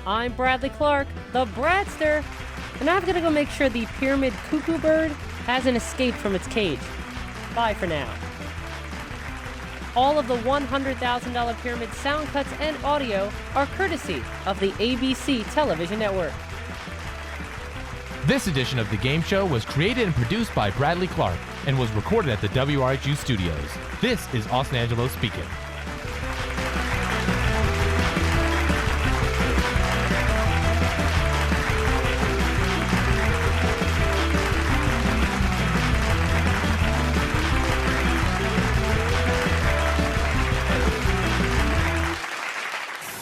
I'm Bradley Clarke, the Bradster, and I'm gonna go make sure the pyramid cuckoo bird hasn't escaped from its cage. Bye for now. All of the $100,000 Pyramid sound cuts and audio are courtesy of the ABC Television Network. This edition of The Game Show was created and produced by Bradley Clarke and was recorded at the WRHU studios. This is Austin Angelo speaking.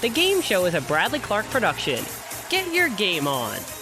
The Game Show is a Bradley Clarke production. Get your game on.